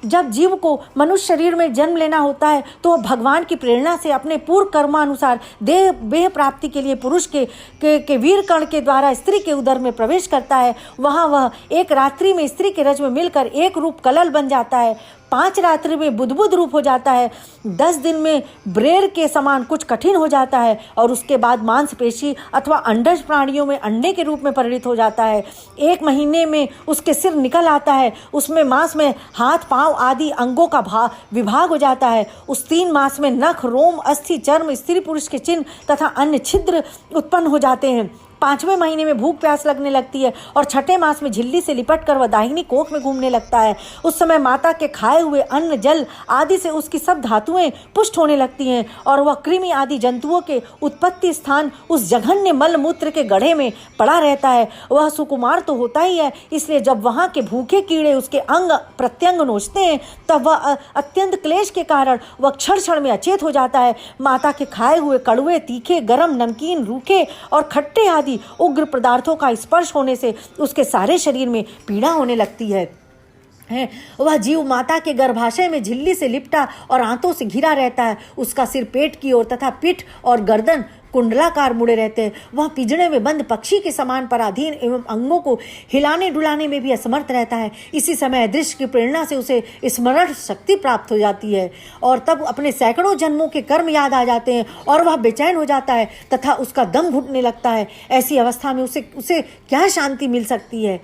जब जीव को मनुष्य शरीर में जन्म लेना होता है तो वह भगवान की प्रेरणा से अपने पूर्व कर्मानुसार देह प्राप्ति के लिए पुरुष के वीर कण के द्वारा स्त्री के उदर में प्रवेश करता है। वहाँ वह एक रात्रि में स्त्री के रज में मिलकर एक रूप कलल बन जाता है, 5 रात्रि में बुद्बुद रूप हो जाता है, 10 दिन में ब्रेर के समान कुछ कठिन हो जाता है और उसके बाद मांसपेशी अथवा अंडज प्राणियों में अंडे के रूप में परिणित हो जाता है। 1 महीने में उसके सिर निकल आता है, उसमें मांस में हाथ पांव आदि अंगों का विभाग हो जाता है। उस 3 मास में नख, रोम, अस्थि, चर्म, स्त्री पुरुष के चिन्ह तथा अन्य छिद्र उत्पन्न हो जाते हैं। 5वें महीने में भूख प्यास लगने लगती है और 6ठे मास में झिल्ली से लिपट कर वह दाहिनी कोख में घूमने लगता है। उस समय माता के खाए हुए अन्न, जल आदि से उसकी सब धातुएं पुष्ट होने लगती हैं और वह कृमि आदि जंतुओं के उत्पत्ति स्थान उस जघन्य मल मूत्र के गड्ढे में पड़ा रहता है। वह सुकुमार तो होता ही है, इसलिए जब वहाँ के भूखे कीड़े उसके अंग प्रत्यंग नोचते हैं तब वह अत्यंत क्लेश के कारण वह क्षण क्षण में अचेत हो जाता है। माता के खाए हुए कड़वे, तीखे, गरम, नमकीन, रूखे और खट्टे आदि उग्र पदार्थों का स्पर्श होने से उसके सारे शरीर में पीड़ा होने लगती है। वह जीव माता के गर्भाशय में झिल्ली से लिपटा और आंतों से घिरा रहता है। उसका सिर पेट की ओर तथा पीठ और गर्दन कुंडलाकार मुड़े रहते हैं। वह पिंजड़े में बंद पक्षी के समान पराधीन एवं अंगों को हिलाने डुलाने में भी असमर्थ रहता है। इसी समय दृश्य की प्रेरणा से उसे स्मरण शक्ति प्राप्त हो जाती है और तब अपने सैकड़ों जन्मों के कर्म याद आ जाते हैं और वह बेचैन हो जाता है तथा उसका दम घुटने लगता है। ऐसी अवस्था में उसे क्या शांति मिल सकती है?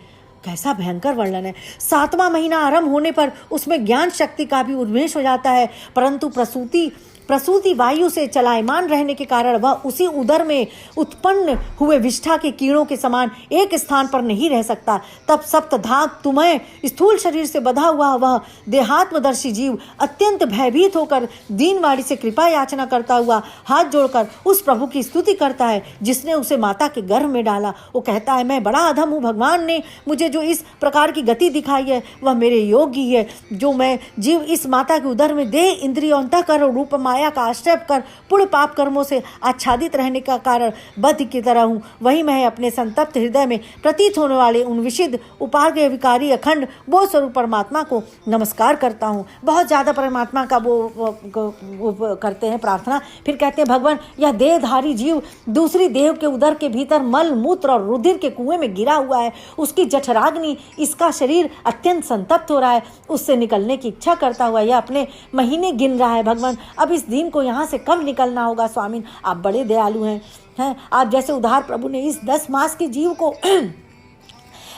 कैसा भयंकर वर्णन है। 7वां महीना आरंभ होने पर उसमें ज्ञान शक्ति का भी उन्मेष हो जाता है, परंतु प्रसूति वायु से चलायमान रहने के कारण वह उसी उदर में उत्पन्न हुए विष्ठा के कीड़ों के समान एक स्थान पर नहीं रह सकता। तब सप्तधात तुम्हें स्थूल शरीर से बधा हुआ वह देहात्मदर्शी जीव अत्यंत भयभीत होकर दीनवाणी से कृपा याचना करता हुआ हाथ जोड़कर उस प्रभु की स्तुति करता है जिसने उसे माता के गर्भ में डाला। वो कहता है, मैं बड़ा अधम हूँ, भगवान ने मुझे जो इस प्रकार की गति दिखाई है वह मेरे योग्य ही है। जो मैं जीव इस माता के उदर में देह, इंद्रिय, अंतःकरण, रूप, माया का आश्रय कर पुण्य पाप कर्मों से आच्छादित रहने का कारण बद्ध की तरह हूँ, वही मैं अपने संतप्त हृदय में प्रतीत होने वाले उन विशिष्ट उपार्य विकारी अखंड बोध स्वरूप परमात्मा को नमस्कार करता हूँ। बहुत ज़्यादा परमात्मा का वो करते हैं प्रार्थना। फिर कहते हैं, भगवान, यह देहधारी जीव दूसरी देह के उदर के भीतर मल, मूत्र और रुधिर के कुएं में गिरा हुआ है। उसकी जठराग्नि इसका शरीर अत्यंत संतप्त हो रहा है। उससे निकलने की इच्छा करता हुआ यह अपने महीने गिन रहा है। भगवान, अब इस दिन को यहाँ से कब निकलना होगा? स्वामी, आप बड़े दयालु हैं। आप जैसे उदार प्रभु ने इस 10 मास के जीव को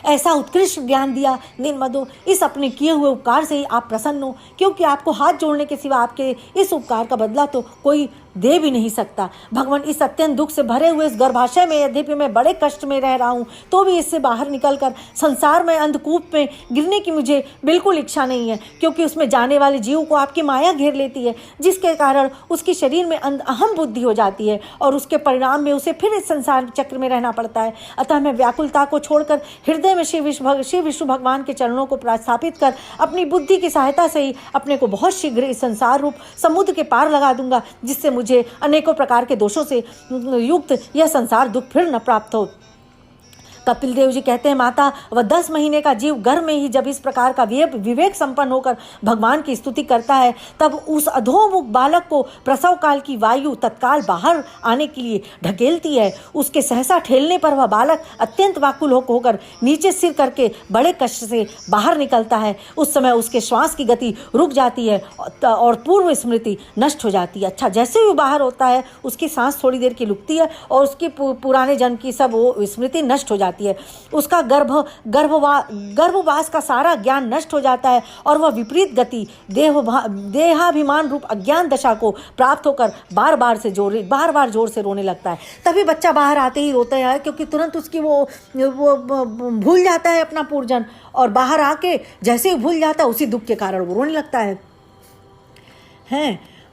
ऐसा उत्कृष्ट ज्ञान दिया, निर्मदो, इस अपने किए हुए उपकार से ही आप प्रसन्न हो, क्योंकि आपको हाथ जोड़ने के सिवा आपके इस उपकार का बदला तो कोई दे भी नहीं सकता। भगवान, इस अत्यंत दुख से भरे हुए इस गर्भाशय में यद्यपि मैं बड़े कष्ट में रह रहा हूँ, तो भी इससे बाहर निकलकर संसार में अंधकूप में गिरने की मुझे बिल्कुल इच्छा नहीं है, क्योंकि उसमें जाने वाले जीव को आपकी माया घेर लेती है, जिसके कारण उसके शरीर में अहम बुद्धि हो जाती है और उसके परिणाम में उसे फिर इस संसार चक्र में रहना पड़ता है। अतः मैं व्याकुलता को छोड़कर हृदय में श्री विष्णु भगवान के चरणों को स्थापित कर अपनी बुद्धि की सहायता से ही अपने को बहुत शीघ्र इस संसार रूप समुद्र के पार लगा दूंगा, जिससे मुझे अनेकों प्रकार के दोषों से युक्त यह संसार दुख फिर न प्राप्त हो। कपिल देव जी कहते हैं, माता, वह 10 महीने का जीव गर्भ में ही जब इस प्रकार का विवेक संपन्न होकर भगवान की स्तुति करता है, तब उस अधोमुख बालक को प्रसव काल की वायु तत्काल बाहर आने के लिए ढकेलती है। उसके सहसा ठेलने पर वह बालक अत्यंत व्याकुल होकर नीचे सिर करके बड़े कष्ट से बाहर निकलता है। उस समय उसके श्वास की गति रुक जाती है और पूर्व स्मृति नष्ट हो जाती है। अच्छा, जैसे ही बाहर होता है उसकी सांस थोड़ी देर की रुकती है और उसकी पुराने जन्म की सब वो स्मृति नष्ट हो जाती है। उसका गर्भवास का सारा ज्ञान नष्ट हो जाता है और वह विपरीत गति देहाभिमान रूप अज्ञान दशा को प्राप्त होकर बार बार जोर से रोने लगता है। तभी बच्चा बाहर आते ही रोता है, क्योंकि तुरंत उसकी वो भूल जाता है अपना पूर्वजन्म, और बाहर आके जैसे ही भूल जाता है उसी दुख के कारण वो रोने लगता है।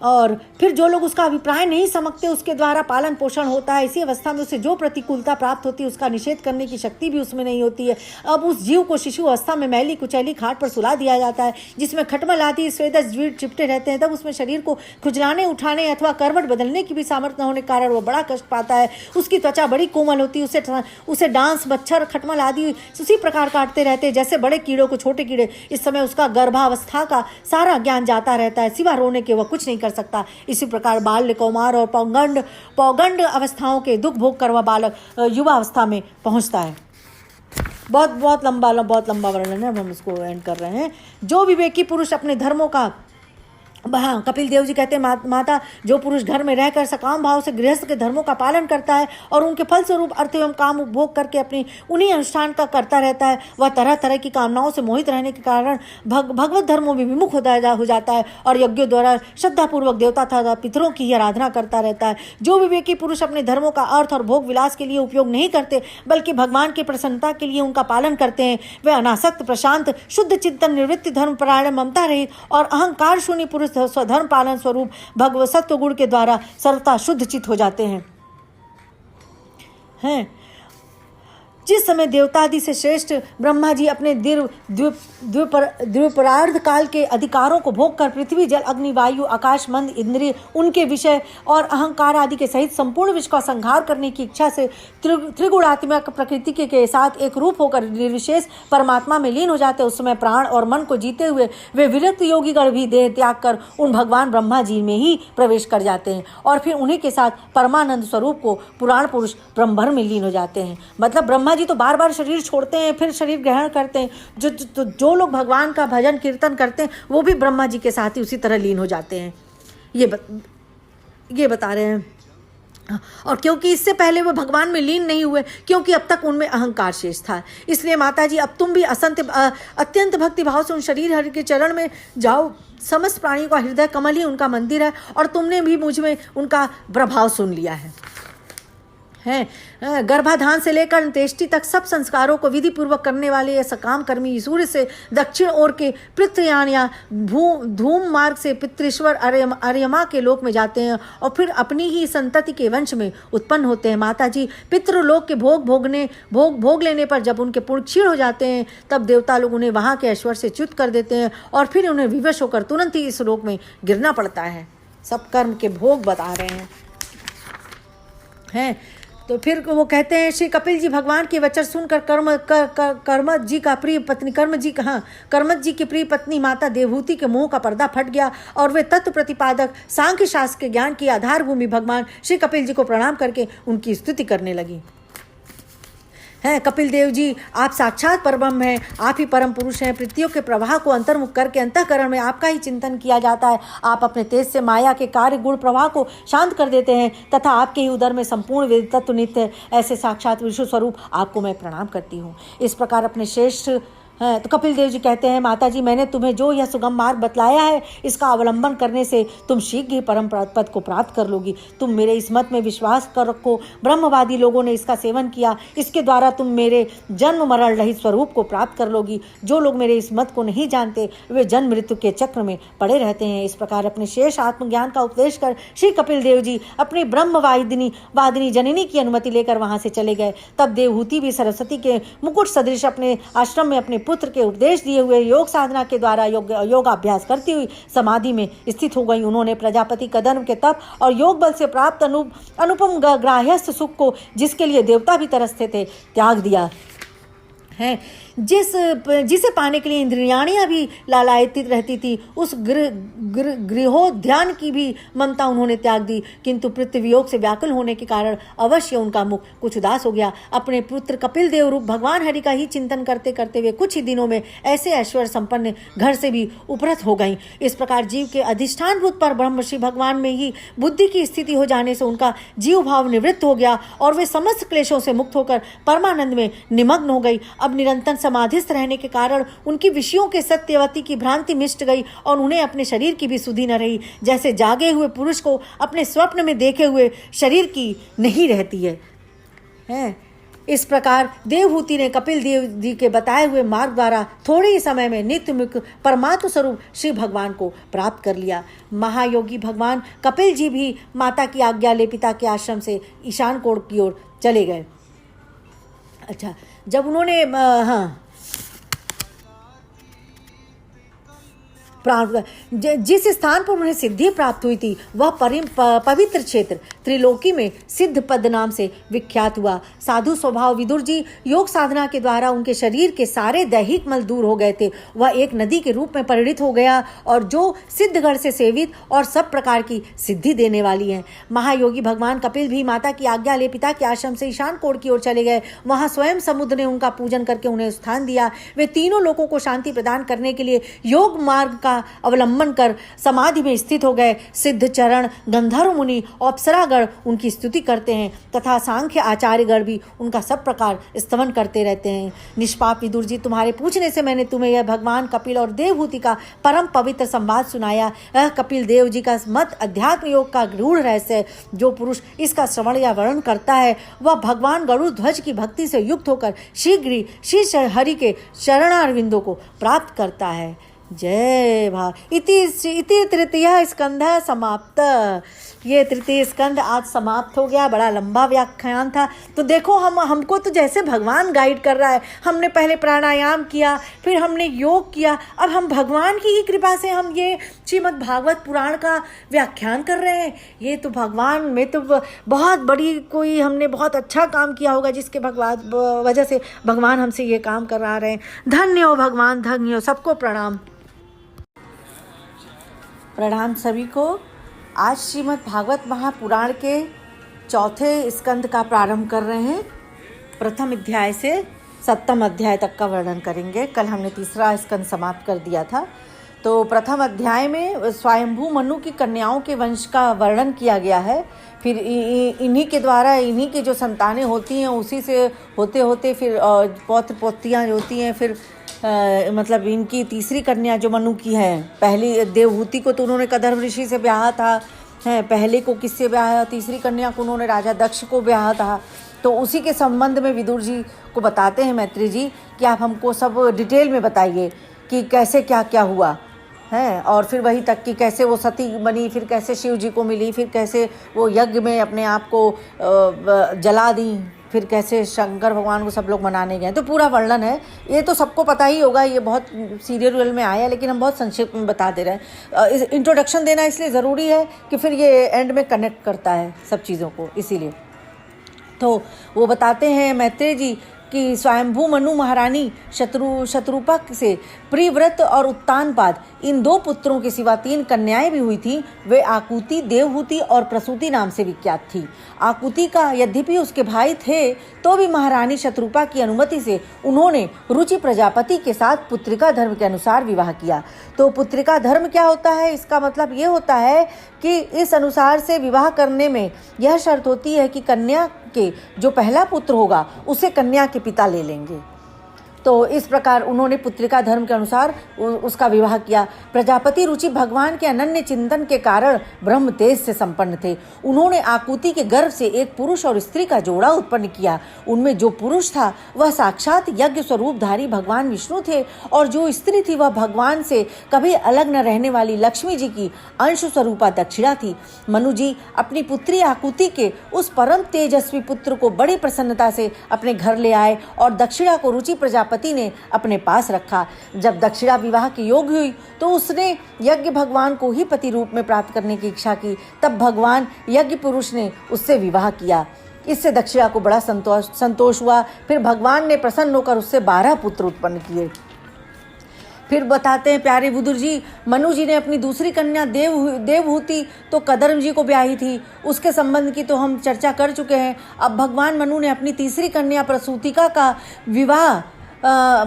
और फिर जो लोग उसका अभिप्राय नहीं समझते उसके द्वारा पालन पोषण होता है। इसी अवस्था में उसे जो प्रतिकूलता प्राप्त होती है उसका निषेध करने की शक्ति भी उसमें नहीं होती है। अब उस जीव को शिशु अवस्था में मैली कुचैली खाट पर सुला दिया जाता है, जिसमें खटमल आदि स्वेदस जीव चिपटे रहते हैं। तब उसमें शरीर को खुजलाने उठाने अथवा करवट बदलने की भी सामर्थ्य न होने के कारण वह बड़ा कष्ट पाता है। उसकी त्वचा बड़ी कोमल होती है, उसे डांस, मच्छर, खटमल आदि उसी प्रकार काटते रहते हैं जैसे बड़े कीड़ों को छोटे कीड़े। इस समय उसका गर्भावस्था का सारा ज्ञान जाता रहता है, सिवा रोने के वह कुछ नहीं कर सकता। इसी प्रकार बाल्य, कौमार और पौगंड अवस्थाओं के दुख भोग कर वह बालक युवा अवस्था में पहुंचता है। बहुत लंबा वर्णन है, हम उसको एंड कर रहे हैं। जो विवेकी पुरुष अपने धर्मों का, हाँ, कपिल देव जी कहते हैं, माता, जो पुरुष घर में रहकर सकाम भाव से गृहस्थ के धर्मों का पालन करता है और उनके फल स्वरूप अर्थ एवं काम उपभोग करके अपनी उन्हीं अनुष्ठान का करता रहता है, वह तरह तरह की कामनाओं से मोहित रहने के कारण भगवत धर्मों में विमुख हो जाता है और यज्ञों द्वारा श्रद्धापूर्वक देवता तथा पितरों की ही आराधना करता रहता है। जो विवेकी पुरुष अपने धर्मों का अर्थ और भोग विलास के लिए उपयोग नहीं करते, बल्कि भगवान की प्रसन्नता के लिए उनका पालन करते हैं, वे अनासक्त, प्रशांत, शुद्ध चिंतन, निवृत्ति, धर्म परायण, ममता रहित और अहंकार शून्य पुरुष स्वधर्म पालन स्वरूप भगवत सत्व गुण के द्वारा सर्वथा शुद्ध चित्त हो जाते हैं। जिस समय देवतादि से श्रेष्ठ ब्रह्मा जी अपने द्विपरार्ध काल के अधिकारों को भोग कर पृथ्वी, जल, अग्नि, वायु, आकाश, मंद, इंद्रिय, उनके विषय और अहंकार आदि के सहित संपूर्ण विश्व का संहार करने की इच्छा से त्रिगुणात्मक प्रकृति के साथ एक रूप होकर निर्विशेष परमात्मा में लीन हो जाते हैं, उस समय प्राण और मन को जीते हुए वे विरक्त योगीगण भी देह त्याग कर उन भगवान ब्रह्मा जी में ही प्रवेश कर जाते हैं और फिर उन्हीं के साथ परमानंद स्वरूप को पुराण पुरुष ब्रह्मभर में लीन हो जाते हैं। मतलब ब्रह्मा जी तो बार बार शरीर छोड़ते हैं, फिर शरीर ग्रहण करते हैं। जो लोग भगवान का भजन कीर्तन करते हैं वो भी ब्रह्मा जी के साथ ही उसी तरह लीन हो जाते हैं, ये बता रहे हैं। और क्योंकि इससे पहले वो भगवान में लीन नहीं हुए, क्योंकि अब तक उनमें अहंकार शेष था, इसलिए माता जी अब तुम भी अत्यंत भक्ति भाव से उन शरीर हरि के चरण में जाओ। समस्त प्राणियों का हृदय कमल ही उनका मंदिर है और तुमने भी मुझ में उनका प्रभाव सुन लिया है। गर्भाधान से लेकर अंत्येष्टि तक सब संस्कारों को विधि पूर्वक करने वाले ये सकाम कर्मी सूर्य से दक्षिण ओर के पितृयान या धूम मार्ग से पितृश्वर अर्यमा के लोक में जाते हैं और फिर अपनी ही संतति के वंश में उत्पन्न होते हैं। माता जी, पितृलोक के भोग लेने पर जब उनके पुण्य क्षीण हो जाते हैं, तब देवता लोग उन्हें वहाँ के ऐश्वर्य से च्युत कर देते हैं और फिर उन्हें विवश होकर तुरंत ही इस लोक में गिरना पड़ता है। सब कर्म के भोग बता रहे हैं। तो फिर वो कहते हैं, श्री कपिल जी भगवान के वचन सुनकर कर्मत जी की प्रिय पत्नी माता देवहूति के मुंह का पर्दा फट गया और वे तत्व प्रतिपादक सांख्य शास्त्र के ज्ञान की आधार भूमि भगवान श्री कपिल जी को प्रणाम करके उनकी स्तुति करने लगी। कपिल देव जी, आप साक्षात परब्रह्म हैं, आप ही परम पुरुष हैं। पृथ्वियों के प्रवाह को अंतर्मुख करके अंतःकरण में आपका ही चिंतन किया जाता है। आप अपने तेज से माया के कार्य गुण प्रवाह को शांत कर देते हैं तथा आपके ही उदर में संपूर्ण वेद तत्व नित्य है। ऐसे साक्षात विश्व स्वरूप आपको मैं प्रणाम करती हूँ। इस प्रकार अपने श्रेष्ठ है। तो कपिल देव जी कहते हैं, माता जी मैंने तुम्हें जो यह सुगम मार्ग बतलाया है इसका अवलंबन करने से तुम शीघ्र ही परम पद को प्राप्त कर लोगी। तुम मेरे इस मत में विश्वास कर रखो। ब्रह्मवादी लोगों ने इसका सेवन किया, इसके द्वारा तुम मेरे जन्म मरण रहित स्वरूप को प्राप्त कर लोगी। जो लोग मेरे इस मत को नहीं जानते वे जन्म मृत्यु के चक्र में पड़े रहते हैं। इस प्रकार अपने शेष आत्मज्ञान का उपदेश कर श्री कपिल देव जी अपनी ब्रह्मवादिनी जननी की अनुमति लेकर वहां से चले गए। तब देवहूति भी सरस्वती के मुकुट सदृश अपने आश्रम में अपने पुत्र के उपदेश दिए हुए योग साधना के द्वारा योगाभ्यास करती हुई समाधि में स्थित हो गई। उन्होंने प्रजापति कदर्म के तप और योग बल से प्राप्त अनुपम ग्राह्यस्थ सुख को, जिसके लिए देवता भी तरसते थे, त्याग दिया है। जिसे पाने के लिए इंद्रियाणियां भी लालायित रहती थी, उस गृहोद्यान की भी ममता उन्होंने त्याग दी। किंतु पृथ्वीयोग से व्याकुल होने के कारण अवश्य उनका मुख कुछ उदास हो गया। अपने पुत्र कपिल देव रूप भगवान हरि का ही चिंतन करते करते वे कुछ ही दिनों में ऐसे ऐश्वर्य संपन्न घर से भी उपरत हो गईं। इस प्रकार जीव के अधिष्ठानभूत पर ब्रह्म श्री भगवान में ही बुद्धि की स्थिति हो जाने से उनका जीव भाव निवृत्त हो गया और वे समस्त क्लेशों से मुक्त होकर परमानंद में निमग्न हो गई। अब निरंतर समाधिस्थ रहने के कारण उनकी विषयों के सत्यवती की भ्रांति मिट गई और उन्हें अपने शरीर की भी सुधि न रही। जैसे जागे हुए पुरुष को अपने स्वप्न में देखे हुए शरीर की नहीं रहती है। इस प्रकार देवहूति ने कपिल देव जी के बताए हुए मार्ग द्वारा थोड़े ही समय में नित्य मुक्त परमात्म स्वरूप श्री भगवान को प्राप्त कर लिया। महायोगी भगवान कपिल जी भी माता की आज्ञा ले पिता के आश्रम से ईशान कोण की ओर चले गए। अच्छा, जब उन्होंने जिस स्थान पर उन्हें सिद्धि प्राप्त हुई थी वह पवित्र क्षेत्र त्रिलोकी में सिद्ध पद नाम से विख्यात हुआ। साधु स्वभाव विदुर जी योग साधना के द्वारा उनके शरीर के सारे दैहिक मल दूर हो गए थे। वह एक नदी के रूप में परिणित हो गया और जो सिद्धगढ़ से सेवित और सब प्रकार की सिद्धि देने वाली है। महायोगी भगवान कपिल भी माता की आज्ञा ले पिता के आश्रम से ईशान कोण की ओर चले गए। वहां स्वयं समुद्र ने उनका पूजन करके उन्हें स्थान दिया। वे तीनों लोगों को शांति प्रदान करने के लिए योग मार्ग का अवलंबन कर समाधि में स्थित हो गए। सिद्ध चरण गंधर्व मुनि अप्सरागण उनकी स्तुति करते हैं तथा सांख्य आचार्यगण भी उनका सब प्रकार स्तवन करते रहते हैं। निष्पाप विदुर जी, तुम्हारे पूछने से मैंने तुम्हें यह भगवान कपिल और देवहूति का परम पवित्र संवाद सुनाया। यह कपिल देव जी का मत अध्यात्म योग का गूढ़ रहस्य। जो पुरुष इसका श्रवण या वर्णन करता है वह भगवान गरुड़ ध्वज की भक्ति से युक्त होकर शीघ्र ही श्री हरि के चरणारविंदों को प्राप्त करता है। जय भा इति तृतीय स्कंध समाप्त। ये तृतीय स्कंध आज समाप्त हो गया। बड़ा लंबा व्याख्यान था। तो देखो हमको तो जैसे भगवान गाइड कर रहा है। हमने पहले प्राणायाम किया, फिर हमने योग किया, अब हम भगवान की ही कृपा से हम ये श्रीमद् भागवत पुराण का व्याख्यान कर रहे हैं। ये तो भगवान में तो बहुत बड़ी कोई हमने बहुत अच्छा काम किया होगा जिसके वजह से भगवान हमसे ये काम करा रहे हैं। धन्य हो भगवान, धन्य हो। सबको प्रणाम। प्रणाम सभी को। आज श्रीमद् भागवत महापुराण के चौथे स्कंद का प्रारंभ कर रहे हैं। प्रथम अध्याय से सप्तम अध्याय तक का वर्णन करेंगे। कल हमने तीसरा स्कंद समाप्त कर दिया था। तो प्रथम अध्याय में स्वयंभू मनु की कन्याओं के वंश का वर्णन किया गया है। फिर इन्हीं के द्वारा इन्हीं की जो संतानें होती हैं उसी से होते होते फिर पौत्र पोतियाँ होती हैं। फिर मतलब इनकी तीसरी कन्या जो मनु की है, पहली देवहूति को तो उन्होंने कदर्भ ऋषि से ब्याहा था, है पहले को किससे ब्याहा, तीसरी कन्या को उन्होंने राजा दक्ष को ब्याहा था। तो उसी के संबंध में विदुर जी को बताते हैं मैत्री जी कि आप हमको सब डिटेल में बताइए कि कैसे क्या क्या हुआ है। और फिर वही तक कि कैसे वो सती बनी, फिर कैसे शिव जी को मिली, फिर कैसे वो यज्ञ में अपने आप को जला दी, फिर कैसे शंकर भगवान को सब लोग मनाने गए। तो पूरा वर्णन है। ये तो सबको पता ही होगा, ये बहुत सीरियल में आया, लेकिन हम बहुत संक्षिप्त में बता दे रहे हैं। इंट्रोडक्शन देना इसलिए ज़रूरी है कि फिर ये एंड में कनेक्ट करता है सब चीज़ों को, इसीलिए। तो वो बताते हैं मैत्रेय जी कि स्वयंभू मनु महारानी शत्रुपा से प्रिव्रत और उत्तानपाद इन दो पुत्रों के सिवा 3 कन्याएं भी हुई थीं। वे आकुति, देवहूति और प्रसूति नाम से विख्यात थी। आकुति का यद्यपि उसके भाई थे तो भी महारानी शत्रुपा की अनुमति से उन्होंने रुचि प्रजापति के साथ पुत्रिका धर्म के अनुसार विवाह किया। तो पुत्रिका धर्म क्या होता है? इसका मतलब ये होता है कि इस अनुसार से विवाह करने में यह शर्त होती है कि कन्या के जो पहला पुत्र होगा उसे कन्या के पिता ले लेंगे। तो इस प्रकार उन्होंने पुत्रिका धर्म के अनुसार उसका विवाह किया। प्रजापति रुचि भगवान के अनन्य चिंतन के कारण ब्रह्म तेज से संपन्न थे। उन्होंने आकुति के गर्भ से एक पुरुष और स्त्री का जोड़ा उत्पन्न किया। उनमें जो पुरुष था वह साक्षात यज्ञ स्वरूपधारी भगवान विष्णु थे और जो स्त्री थी वह भगवान से कभी अलग न रहने वाली लक्ष्मी जी की अंश स्वरूपा दक्षिणा थी। मनु जी अपनी पुत्री आकुति के उस परम तेजस्वी पुत्र को बड़ी प्रसन्नता से अपने घर ले आए और दक्षिणा को रुचि प्रजापति ने अपने पास रखा। जब दक्षिणा विवाह की योग्य हुई तो उसने यज्ञ भगवान को ही पति रूप में प्राप्त करने की इच्छा की। तब भगवान यज्ञ पुरुष ने उससे विवाह किया। इससे दक्षिणा को बड़ा संतोष हुआ। फिर भगवान ने प्रसन्न होकर उससे 12 पुत्र उत्पन्न किए। फिर बताते हैं प्यारे बुजुर्ग जी, मनु जी ने अपनी दूसरी कन्या देवहूति तो कदर्म जी को ब्याही थी। उसके संबंध की तो हम चर्चा कर चुके हैं। अब भगवान मनु ने अपनी तीसरी कन्या प्रसूतिका का विवाह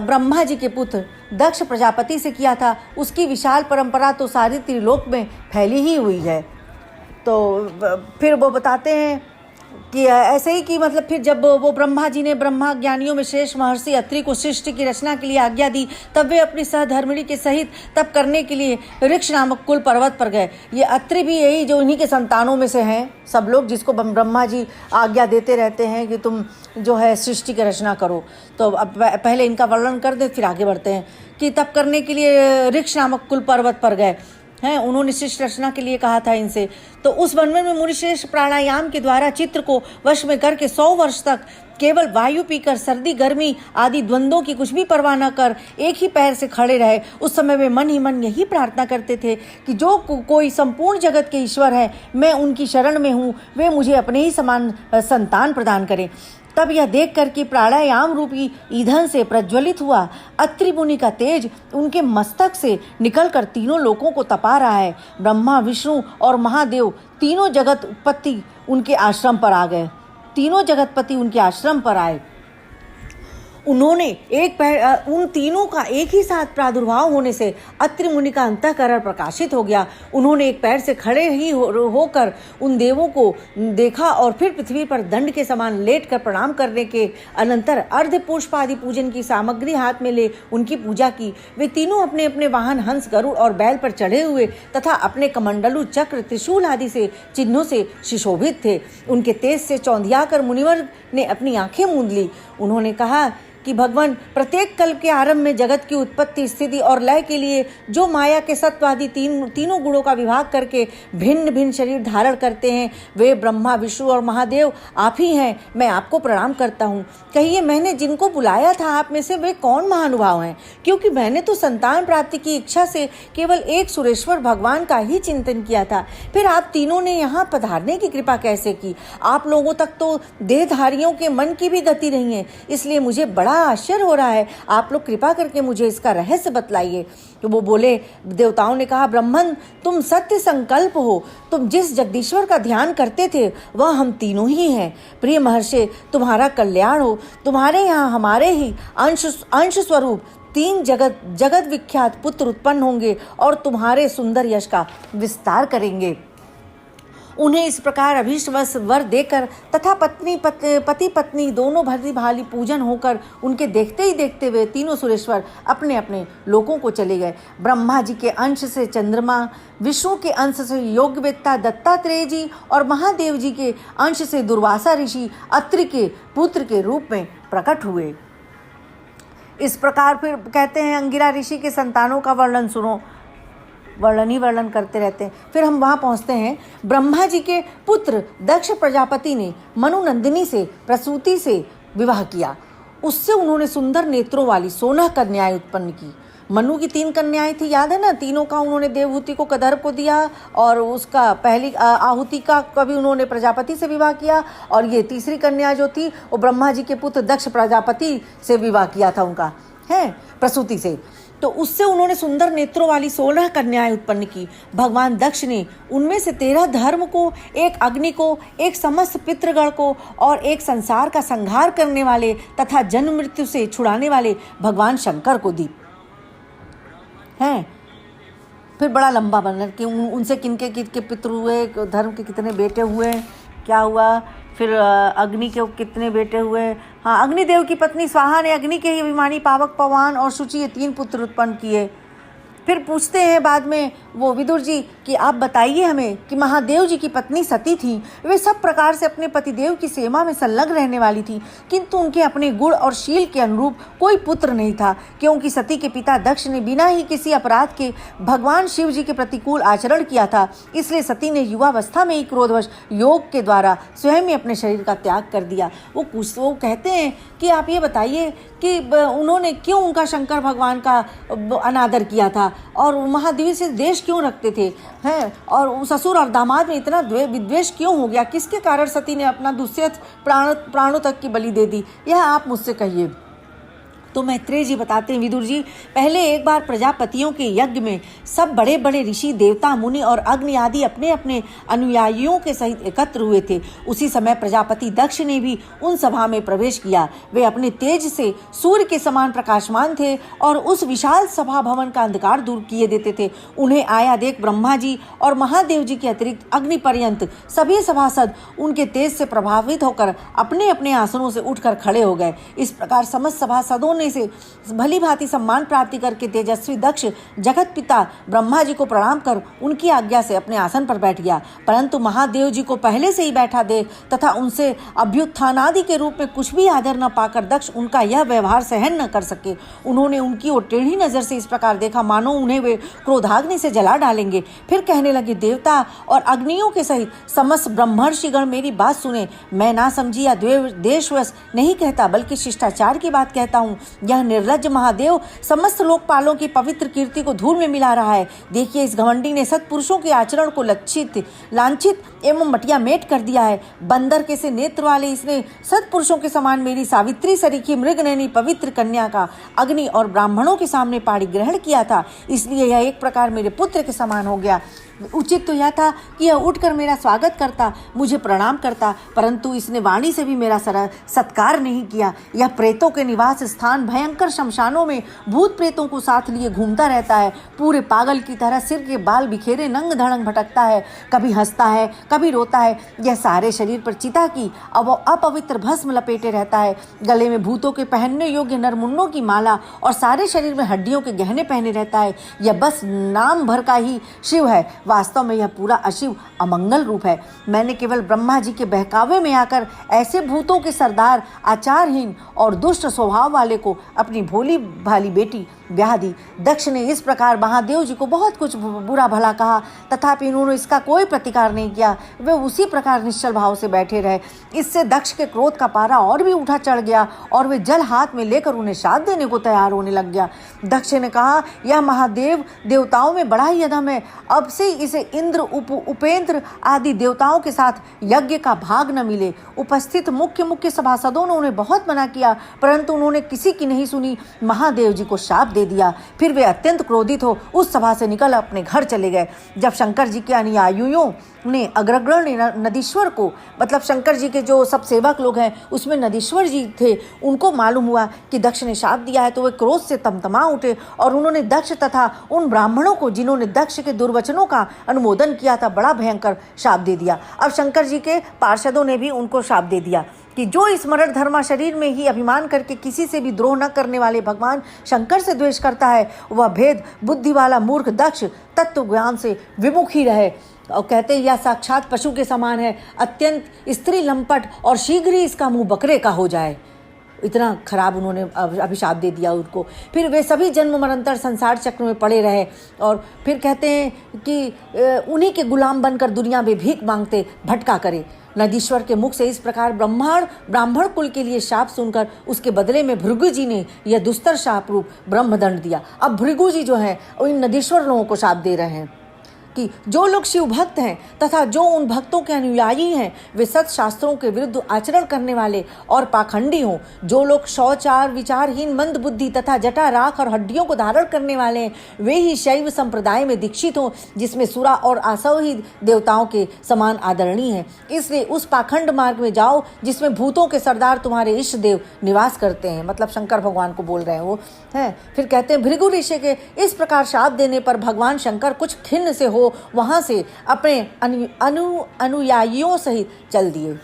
ब्रह्मा जी के पुत्र दक्ष प्रजापति से किया था। उसकी विशाल परंपरा तो सारी त्रिलोक में फैली ही हुई है। तो फिर वो बताते हैं कि ऐसे ही कि मतलब फिर जब वो ब्रह्मा जी ने ब्रह्मा ज्ञानियों में श्रेष्ठ महर्षि अत्रि को सृष्टि की रचना के लिए आज्ञा दी, तब वे अपनी सहधर्मिणी के सहित तप करने के लिए ऋक्ष नामक कुल पर्वत पर गए। ये अत्रि भी यही जो इन्हीं के संतानों में से हैं सब लोग, जिसको ब्रह्मा जी आज्ञा देते रहते हैं कि तुम जो है सृष्टि की रचना करो। तो अब पहले इनका वर्णन कर दे फिर आगे बढ़ते हैं कि तप करने के लिए ऋक्ष नामक कुल पर्वत पर गए हैं। उन्होंने सृष्टि रचना के लिए कहा था इनसे। तो उस वन में मुनिश्रेष्ठ प्राणायाम के द्वारा चित्र को वश में करके 100 वर्ष तक केवल वायु पीकर सर्दी गर्मी आदि द्वंद्वों की कुछ भी परवाह न कर एक ही पैर से खड़े रहे। उस समय वे मन ही मन यही प्रार्थना करते थे कि जो कोई संपूर्ण जगत के ईश्वर है, मैं उनकी शरण में हूँ, वे मुझे अपने ही समान संतान प्रदान करें। तब यह देखकर कि प्राणायाम रूपी ईंधन से प्रज्वलित हुआ अत्रि मुनि का तेज उनके मस्तक से निकलकर तीनों लोकों को तपा रहा है। ब्रह्मा विष्णु और महादेव तीनों जगतपति उनके आश्रम पर आ गए। तीनों जगतपति उनके आश्रम पर आए। उन्होंने उन तीनों का एक ही साथ प्रादुर्भाव होने से अत्रि मुनि का अंतःकरण प्रकाशित हो गया। उन्होंने एक पैर से खड़े ही होकर उन देवों को देखा और फिर पृथ्वी पर दंड के समान लेटकर प्रणाम करने के अनंतर अर्ध पुष्प आदि पूजन की सामग्री हाथ में ले उनकी पूजा की। वे तीनों अपने अपने वाहन हंस गरुड़ और बैल पर चढ़े हुए तथा अपने कमंडलू चक्र त्रिशूल आदि से चिन्हों से सुशोभित थे। उनके तेज से चौंधियाकर मुनिवर ने अपनी आंखें मूंद ली। उन्होंने कहा कि भगवान प्रत्येक कल्प के आरंभ में जगत की उत्पत्ति स्थिति और लय के लिए जो माया के सत्वादि तीनों गुणों का विभाग करके भिन्न भिन्न शरीर धारण करते हैं, वे ब्रह्मा विष्णु और महादेव आप ही हैं। मैं आपको प्रणाम करता हूँ। कहिए मैंने जिनको बुलाया था आप में से वे कौन महानुभाव हैं? क्योंकि मैंने तो संतान प्राप्ति की इच्छा से केवल एक सुरेश्वर भगवान का ही चिंतन किया था। फिर आप तीनों ने यहाँ पधारने की कृपा कैसे की? आप लोगों तक तो देहधारियों के मन की भी गति नहीं है, इसलिए मुझे बड़ा आश्चर्य हो रहा है। आप लोग कृपा करके मुझे इसका रहस्य बतलाइए। तो वो बोले, देवताओं ने कहा, ब्रह्मन तुम सत्य संकल्प हो। तुम जिस जगदीश्वर का ध्यान करते थे वह हम तीनों ही हैं। प्रिय महर्षि, तुम्हारा कल्याण हो। तुम्हारे यहाँ हमारे ही अंश स्वरूप 3 जगत विख्यात पुत्र उत्पन्न होंगे और तुम्हारे सुंदर यश का विस्तार करेंगे। उन्हें इस प्रकार अभीष्टवश वर देकर तथा पति पत्नी दोनों भली भाली पूजन होकर उनके देखते ही देखते हुए तीनों सुरेश्वर अपने अपने लोकों को चले गए। ब्रह्मा जी के अंश से चंद्रमा, विष्णु के अंश से योगवेत्ता दत्तात्रेय जी और महादेव जी के अंश से दुर्वासा ऋषि अत्रि के पुत्र के रूप में प्रकट हुए। इस प्रकार फिर कहते हैं अंगिरा ऋषि के संतानों का वर्णन सुनो। वर्णन करते रहते हैं। फिर हम वहाँ पहुँचते हैं। ब्रह्मा जी के पुत्र दक्ष प्रजापति ने मनुनंदिनी से प्रसूति से विवाह किया। उससे उन्होंने सुंदर नेत्रों वाली 16 कन्याएं उत्पन्न की। मनु की 3 कन्याएं थी, याद है ना? तीनों का उन्होंने देवहूति को कदर्प को दिया और उसका पहली आहुति का कभी उन्होंने प्रजापति से विवाह किया और ये तीसरी कन्या जो थी वो ब्रह्मा जी के पुत्र दक्ष प्रजापति से विवाह किया था उनका, है प्रसूति से। तो उससे उन्होंने सुंदर नेत्रों वाली 16 कन्याएं उत्पन्न की। भगवान दक्ष ने उनमें से 13 धर्म को, एक अग्नि को, एक समस्त पितृगण को और एक संसार का संहार करने वाले तथा जन्म मृत्यु से छुड़ाने वाले भगवान शंकर को दी हैं। फिर बड़ा लंबा वर्णन कि उनसे किनके पितृ हुए, धर्म के कितने बेटे हुए, क्या हुआ फिर? अग्नि के कितने बेटे हुए? हाँ, अग्निदेव की पत्नी स्वाहा ने अग्नि के ही अभिमानी पावक, पवन और शुचि ये 3 पुत्र उत्पन्न किए। फिर पूछते हैं बाद में वो विदुर जी कि आप बताइए हमें कि महादेव जी की पत्नी सती थी, वे सब प्रकार से अपने पतिदेव की सेवा में संलग्न रहने वाली थी, किंतु उनके अपने गुण और शील के अनुरूप कोई पुत्र नहीं था, क्योंकि सती के पिता दक्ष ने बिना ही किसी अपराध के भगवान शिव जी के प्रतिकूल आचरण किया था। इसलिए सती ने युवावस्था में ही क्रोधवश योग के द्वारा स्वयं ही अपने शरीर का त्याग कर दिया। वो कहते हैं कि आप ये बताइए कि उन्होंने क्यों उनका शंकर भगवान का अनादर किया था और महादेव से द्वेष क्यों रखते थे, हैं? और ससुर और दामाद में इतना विद्वेष क्यों हो गया? किसके कारण सती ने अपना दूसरे प्राणों तक की बलि दे दी? यह आप मुझसे कहिए। तो मैत्रेय जी बताते हैं, विदुर जी, पहले एक बार प्रजापतियों के यज्ञ में सब बड़े बड़े ऋषि, देवता, मुनि और अग्नि आदि अपने अपने अनुयायियों के सहित एकत्र हुए थे। उसी समय प्रजापति दक्ष ने भी उन सभा में प्रवेश किया। वे अपने तेज से सूर्य के समान प्रकाशमान थे और उस विशाल सभा भवन का अंधकार दूर किए देते थे। उन्हें आया देख ब्रह्मा जी और महादेव जी के अतिरिक्त अग्नि पर्यंत सभी सभासद उनके तेज से प्रभावित होकर अपने अपने आसनों से उठकर खड़े हो गए। इस प्रकार समस्त सभासदों ने से भली भांति सम्मान प्राप्ति करके तेजस्वी दक्ष जगत पिता ब्रह्मा जी को प्रणाम कर उनकी आज्ञा से अपने आसन पर बैठ गया। परंतु महादेव जी को पहले से ही बैठा देख तथा उनसे अभ्युत्थानादि के रूप में कुछ भी आदर न पाकर दक्ष उनका यह व्यवहार सहन न कर सके। उन्होंने उनकी ओर टेढ़ी नजर से इस प्रकार देखा मानो उन्हें वे क्रोधाग्नि से जला डालेंगे। फिर कहने लगे, देवता और अग्नियों के सहित समस्त ब्रह्मर्षिगण मेरी बात सुने। मैं ना समझी या देशवश नहीं कहता, बल्कि शिष्टाचार की बात कहता हूँ। यह निर्लज्ज महादेव समस्त लोकपालों की पवित्र कीर्ति को धूल में मिला रहा है। देखिए, इस घमंडी ने सत्पुरुषों के आचरण को लांछित एवं मटिया मेट कर दिया है। बंदर के से नेत्र वाले इसने सत्पुरुषों के समान मेरी सावित्री सरीखी मृगनयनी पवित्र कन्या का अग्नि और ब्राह्मणों के सामने पाणी ग्रहण किया था, इसलिए यह एक प्रकार मेरे पुत्र के समान हो गया। उचित तो यह था कि यह उठकर मेरा स्वागत करता, मुझे प्रणाम करता, परंतु इसने वाणी से भी मेरा सत्कार नहीं किया। यह प्रेतों के निवास स्थान भयंकर शमशानों में भूत प्रेतों को साथ लिए घूमता रहता है। पूरे पागल की तरह सिर के बाल बिखेरे नंग धड़ंग भटकता है, कभी हंसता है, कभी रोता है। यह सारे शरीर पर चिता की अपवित्र भस्म लपेटे रहता है। गले में भूतों के पहनने योग्य नरमुन्नों की माला और सारे शरीर में हड्डियों के गहने पहने रहता है। यह बस नाम भर का ही शिव है, वास्तव में यह पूरा अशिव अमंगल रूप है। मैंने केवल ब्रह्मा जी के बहकावे में आकर ऐसे भूतों के सरदार, आचारहीन और दुष्ट स्वभाव वाले को अपनी भोली भाली बेटी ब्याह दी। दक्ष ने इस प्रकार महादेव जी को बहुत कुछ बुरा भला कहा, तथापि उन्होंने इसका कोई प्रतिकार नहीं किया। वे उसी प्रकार निश्चल भाव से बैठे रहे। इससे दक्ष के क्रोध का पारा और भी उठा चढ़ गया और वे जल हाथ में लेकर उन्हें श्राप देने को तैयार होने लग गया। दक्ष ने कहा, यह महादेव देवताओं में बड़ा ही अधम है। अब से इसे इंद्र, उपेंद्र आदि देवताओं के साथ यज्ञ का भाग न मिले। उपस्थित मुख्य सभासदों ने उन्हें बहुत मना किया, परंतु उन्होंने किसी की नहीं सुनी। महादेव जी को शाप दे दिया। फिर वे अत्यंत क्रोधित हो उस सभा से निकल अपने घर चले गए। जब शंकर जी के अनुयायियों ने अग्रगण्य नदीश्वर को, मतलब शंकर जी के जो सब सेवक लोग हैं उसमें नदीश्वर जी थे, उनको मालूम हुआ कि दक्ष ने शाप दिया है, तो वे क्रोध से तमतमा उठे और उन्होंने दक्ष तथा उन ब्राह्मणों को जिन्होंने दक्ष के दुर्वचनों का अनुमोदन किया था बड़ा भयंकर शाप दे दिया। अब शंकर जी के पार्षदों ने भी उनको शाप दे दिया कि जो इस मरण धर्मा शरीर में ही अभिमान करके किसी से भी द्रोह न करने वाले भगवान शंकर से द्वेष करता है, वह भेद बुद्धि वाला मूर्ख दक्ष तत्व ज्ञान से विमुख ही रहे। और कहते हैं यह साक्षात पशु के समान है, अत्यंत स्त्री लंपट और शीघ्र ही इसका मुंह बकरे का हो जाए। इतना खराब उन्होंने अभिशाप दे दिया उनको। फिर वे सभी जन्म मरणतर संसार चक्र में पड़े रहे और फिर कहते हैं कि उन्हीं के गुलाम बनकर दुनिया में भीख मांगते भटका करे। नदीश्वर के मुख से इस प्रकार ब्राह्मण कुल के लिए शाप सुनकर उसके बदले में भृगु जी ने यह दुस्तर शाप रूप ब्रह्मदंड दिया। अब भृगु जी जो हैं इन नदीश्वर लोगों को शाप दे रहे हैं कि जो लोग शिव भक्त हैं तथा जो उन भक्तों के अनुयायी हैं वे सत शास्त्रों के विरुद्ध आचरण करने वाले और पाखंडी हों। जो लोग शौचार विचारहीन मंद बुद्धि तथा जटा राख और हड्डियों को धारण करने वाले हैं वे ही शैव संप्रदाय में दीक्षित हों, जिसमें सुरा और आसव ही देवताओं के समान आदरणीय हैं। इसलिए उस पाखंड मार्ग में जाओ जिसमें भूतों के सरदार तुम्हारे इष्ट देव निवास करते हैं, मतलब शंकर भगवान को बोल रहे हैं वो हैं। फिर कहते हैं भृगु ऋषि के इस प्रकार शाप देने पर भगवान शंकर कुछ खिन्न से हो वो वहाँ से अपने अनुयायियों सहित चल दिए।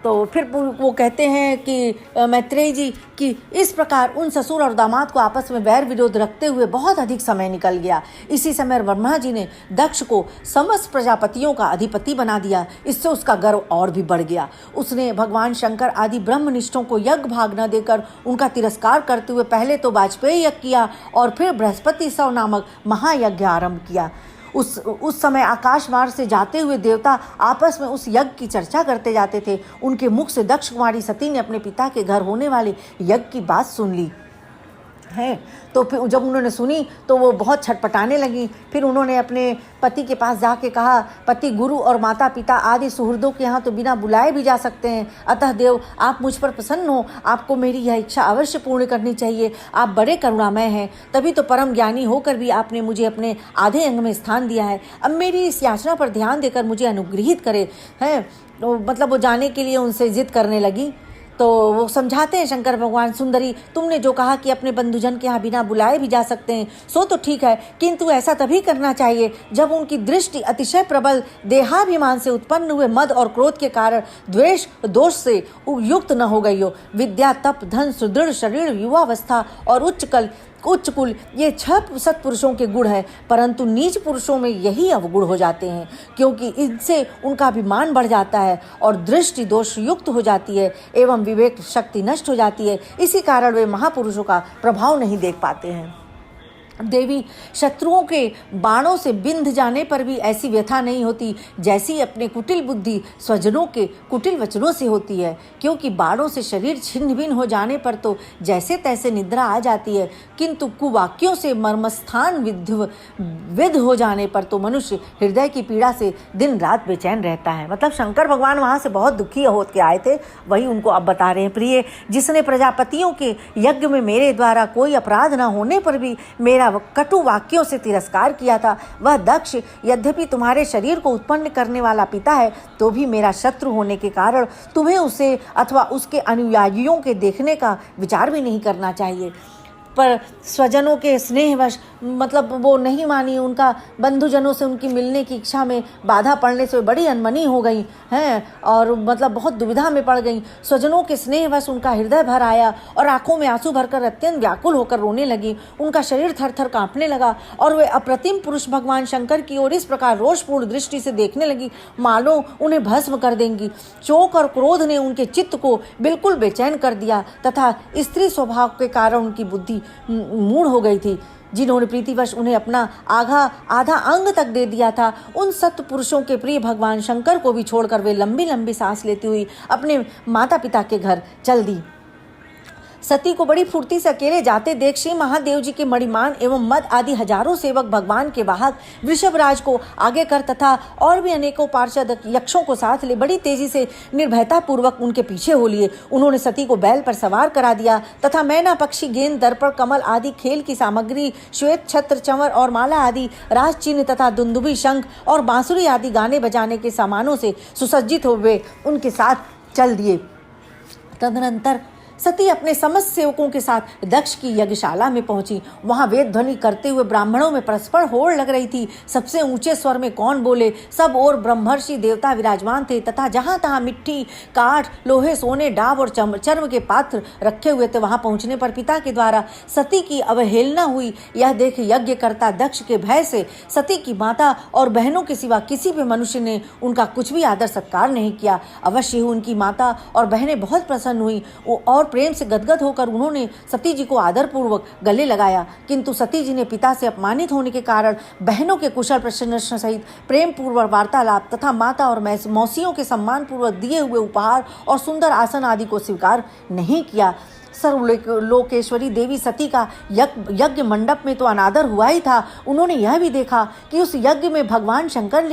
तो फिर वो कहते हैं कि मैत्रेयी जी कि इस प्रकार उन ससुर और दामाद को आपस में वैर विरोध रखते हुए बहुत अधिक समय निकल गया। इसी समय ब्रह्मा जी ने दक्ष को समस्त प्रजापतियों का अधिपति बना दिया। इससे उसका गर्व और भी बढ़ गया। उसने भगवान शंकर आदि ब्रह्मनिष्ठों को यज्ञ भाग न देकर उनका तिरस्कार करते हुए पहले तो वाजपेयी यज्ञ किया और फिर बृहस्पति सौ नामक महायज्ञ आरंभ किया। उस समय आकाश मार्ग से जाते हुए देवता आपस में उस यज्ञ की चर्चा करते जाते थे। उनके मुख से दक्ष कुमारी सती ने अपने पिता के घर होने वाले यज्ञ की बात सुन ली है। तो फिर जब उन्होंने सुनी तो वो बहुत छटपटाने लगी। फिर उन्होंने अपने पति के पास जाके कहा, पति गुरु और माता पिता आदि सुहृदों के यहाँ तो बिना बुलाए भी जा सकते हैं, अतः देव आप मुझ पर प्रसन्न हो, आपको मेरी यह इच्छा अवश्य पूर्ण करनी चाहिए। आप बड़े करुणामय हैं, तभी तो परम ज्ञानी होकर भी आपने मुझे अपने आधे अंग में स्थान दिया है। अब मेरी इस याचना पर ध्यान देकर मुझे अनुग्रहित करे हैं। तो मतलब वो जाने के लिए उनसे जिद करने लगी। तो वो समझाते हैं शंकर भगवान, सुंदरी तुमने जो कहा कि अपने बंधुजन के यहाँ बिना बुलाए भी जा सकते हैं सो तो ठीक है, किंतु ऐसा तभी करना चाहिए जब उनकी दृष्टि अतिशय प्रबल देहाभिमान से उत्पन्न हुए मद और क्रोध के कारण द्वेष दोष से युक्त न हो गई हो। विद्या, तप, धन, सुदृढ़ शरीर, युवावस्था और उच्च कुल ये 6 सत्पुरुषों के गुण हैं, परंतु नीच पुरुषों में यही अवगुण हो जाते हैं, क्योंकि इनसे उनका अभिमान बढ़ जाता है और दृष्टि दोष युक्त हो जाती है एवं विवेक शक्ति नष्ट हो जाती है। इसी कारण वे महापुरुषों का प्रभाव नहीं देख पाते हैं। देवी, शत्रुओं के बाणों से बिंध जाने पर भी ऐसी व्यथा नहीं होती जैसी अपने कुटिल बुद्धि स्वजनों के कुटिल वचनों से होती है, क्योंकि बाणों से शरीर छिन्न भिन्न हो जाने पर तो जैसे तैसे निद्रा आ जाती है, किंतु कुवाक्यों से मर्मस्थान विद्ध हो जाने पर तो मनुष्य हृदय की पीड़ा से दिन रात बेचैन रहता है। मतलब शंकर भगवान वहाँ से बहुत दुखी होत के आए थे, वही उनको अब बता रहे हैं। प्रिय, जिसने प्रजापतियों के यज्ञ में मेरे द्वारा कोई अपराध न होने पर भी मेरा कटु वाक्यों से तिरस्कार किया था, वह दक्ष यद्यपि तुम्हारे शरीर को उत्पन्न करने वाला पिता है, तो भी मेरा शत्रु होने के कारण तुम्हें उसे अथवा उसके अनुयायियों के देखने का विचार भी नहीं करना चाहिए। पर स्वजनों के स्नेहवश मतलब वो नहीं मानी, उनका बंधुजनों से उनकी मिलने की इच्छा में बाधा पड़ने से बड़ी अनमनी हो गई हैं और मतलब बहुत दुविधा में पड़ गई। स्वजनों के स्नेहवश उनका हृदय भर आया और आंखों में आंसू भरकर अत्यंत व्याकुल होकर रोने लगी। उनका शरीर थर थर कांपने लगा और वे अप्रतिम पुरुष भगवान शंकर की ओर इस प्रकार रोषपूर्ण दृष्टि से देखने लगी मानो उन्हें भस्म कर देंगी। शोक और क्रोध ने उनके चित्त को बिल्कुल बेचैन कर दिया तथा स्त्री स्वभाव के कारण उनकी बुद्धि मूढ़ हो गई थी। जिन्होंने प्रीतिवश उन्हें अपना आधा अंग तक दे दिया था, उन सत्य पुरुषों के प्रिय भगवान शंकर को भी छोड़कर वे लंबी लंबी सांस लेती हुई अपने माता पिता के घर चल दी। सती को बड़ी फुर्ती से अकेले जाते देख श्री महादेव जी के मणिमान एवं मद आदि हजारों सेवक भगवान के वाहक वृषभराज को आगे कर तथा और भी अनेकों पार्षद यक्षों को साथ ले बड़ी तेजी से निर्भयता पूर्वक उनके पीछे हो लिए। उन्होंने सती को बैल पर सवार करा दिया तथा मैना, पक्षी, गेंद, दर्पण, कमल आदि खेल की सामग्री, श्वेत छत्र, चंवर और माला आदि राज चिन्ह तथा दुंदुभी, शंख और बांसुरी आदि गाने बजाने के सामानों से सुसज्जित हुए उनके साथ चल दिए। तदनंतर सती अपने समस्त सेवकों के साथ दक्ष की यज्ञशाला में पहुंची। वहां वेद ध्वनि करते हुए ब्राह्मणों में परस्पर होड़ लग रही थी। सबसे ऊंचे स्वर में कौन बोले, सब और ब्रह्मर्षि देवता विराजमान थे तथा जहां तहां मिट्टी, काठ, लोहे, सोने, डाब और चर्म के पात्र रखे हुए थे। वहां पहुंचने पर पिता के द्वारा सती की अवहेलना हुई यह देख यज्ञकर्ता दक्ष के भय से सती की माता और बहनों के सिवा किसी भी मनुष्य ने उनका कुछ भी आदर सत्कार नहीं किया। अवश्य ही उनकी माता और बहनें बहुत प्रसन्न हुई और प्रेम से गदगद होकर उन्होंने सती जी को आदरपूर्वक गले लगाया, किंतु सती जी ने पिता से अपमानित होने के कारण बहनों के कुशल प्रश्न सहित प्रेम पूर्वक वार्तालाप तथा माता और मौसियों के सम्मान पूर्वक दिए हुए उपहार और सुंदर आसन आदि को स्वीकार नहीं किया। सर्वलोकेश्वरी देवी सती का यज्ञ मंडप में तो अनादर हुआ ही था। उन्होंने यह भी देखा कि उस यज्ञ में भगवान शंकर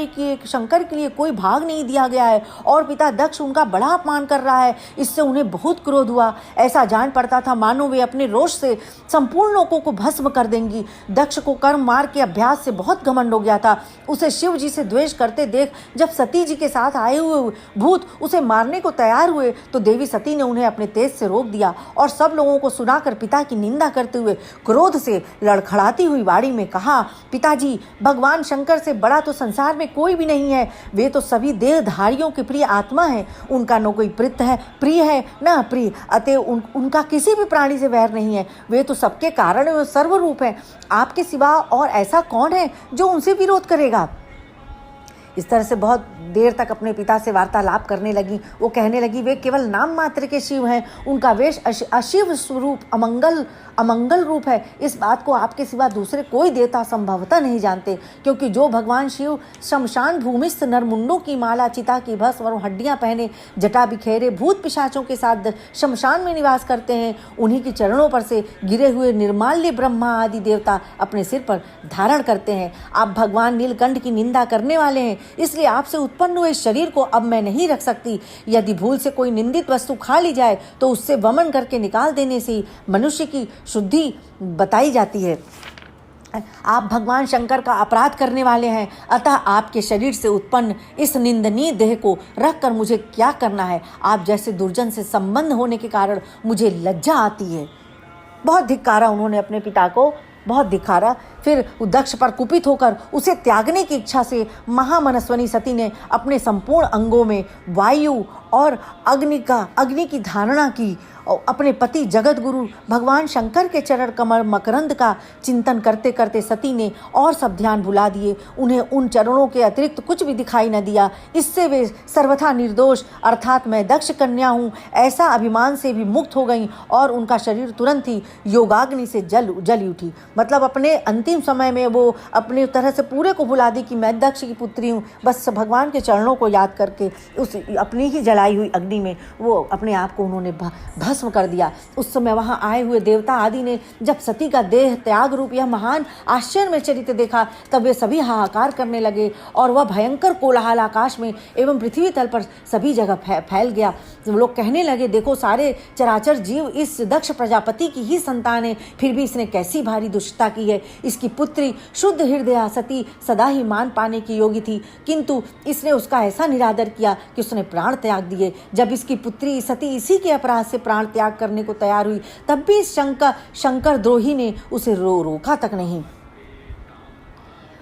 के लिए कोई भाग नहीं दिया गया है और पिता दक्ष उनका बड़ा अपमान कर रहा है। इससे उन्हें बहुत क्रोध हुआ। ऐसा जान पड़ता था मानो वे अपने रोष से संपूर्ण लोगों को भस्म कर देंगी। दक्ष को कर्म मार के अभ्यास से बहुत घमंड हो गया था। उसे शिव जी से द्वेष करते देख जब सती जी के साथ आए हुए भूत उसे मारने को तैयार हुए तो देवी सती ने उन्हें अपने तेज से रोक दिया और और सब लोगों को सुनाकर पिता की निंदा करते हुए क्रोध से लड़खड़ाती हुई वाणी में कहा, पिताजी, भगवान शंकर से बड़ा तो संसार में कोई भी नहीं है। वे तो सभी देहधारियों के प्रिय आत्मा है। उनका न कोई प्रिय है न अप्रिय, अतः उनका किसी भी प्राणी से वैर नहीं है। वे तो सबके कारण एवं सर्वरूप है। आपके सिवा और ऐसा कौन है जो उनसे विरोध करेगा। इस तरह से बहुत देर तक अपने पिता से वार्तालाप करने लगी। वो कहने लगी, वे केवल नाम मात्र के शिव हैं। उनका वेश अशिव स्वरूप अमंगल रूप है। इस बात को आपके सिवा दूसरे कोई देवता संभवतः नहीं जानते, क्योंकि जो भगवान शिव शमशान भूमिस्थ नरमुंडों की माला, चिता की भस्म और हड्डियां पहने, जटा बिखेरे भूत पिशाचों के साथ शमशान में निवास करते हैं, उन्हीं के चरणों पर से गिरे हुए निर्माल्य ब्रह्मा आदि देवता अपने सिर पर धारण करते हैं। आप भगवान नीलकंठ की निंदा करने वाले हैं, इसलिए आपसे उत्पन्न हुए शरीर को अब मैं नहीं रख सकती। यदि भूल से कोई निंदित वस्तु खा ली जाए तो उससे वमन करके निकाल देने से मनुष्य की शुद्धि बताई जाती है। आप भगवान शंकर का अपराध करने वाले हैं, अतः आपके शरीर से उत्पन्न इस निंदनीय देह को रखकर मुझे क्या करना है। आप जैसे दुर्जन से संबंध होने के कारण मुझे लज्जा आती है। बहुत धिक्कारा उन्होंने अपने पिता को, बहुत धिक्कारा। फिर दक्ष पर कुपित होकर उसे त्यागने की इच्छा से महामनस्वनी सती ने अपने संपूर्ण अंगों में वायु और अग्नि की धारणा की। और अपने पति जगत गुरु भगवान शंकर के चरण कमल मकरंद का चिंतन करते करते सती ने और सब ध्यान भुला दिए। उन्हें उन चरणों के अतिरिक्त कुछ भी दिखाई न दिया। इससे वे सर्वथा निर्दोष, अर्थात मैं दक्ष कन्या हूँ, ऐसा अभिमान से भी मुक्त हो गईं और उनका शरीर तुरंत ही योगाग्नि से जल उठी। मतलब अपने अंतिम समय में वो अपनी तरह से पूरे को भुला दी कि मैं दक्ष की पुत्री हूँ। बस भगवान के चरणों को याद करके उस अपनी ही जलाई हुई अग्नि में वो अपने आप को उन्होंने भस्म कर दिया। उस समय वहां आए हुए देवता आदि ने जब सती का देह त्याग रूप यह महान आश्चर्य में चरित्र देखा, तब वे सभी हाहाकार करने लगे और वह भयंकर कोलाहल आकाश में एवं पृथ्वी तल पर सभी जगह फैल गया। लोग कहने लगे, देखो, सारे चराचर जीव इस दक्ष प्रजापति की ही संतान है, फिर भी इसने कैसी भारी दुष्टता की है। इसकी पुत्री शुद्ध हृदया सती सदा ही मान पाने की योग्य थी, किंतु इसने उसका ऐसा निरादर किया कि उसने प्राण त्याग दिए। जब इसकी पुत्री सती इसी के अपराध से प्राण त्याग करने को तैयार हुई, तब भी शंकर द्रोही ने उसे रोका तक नहीं।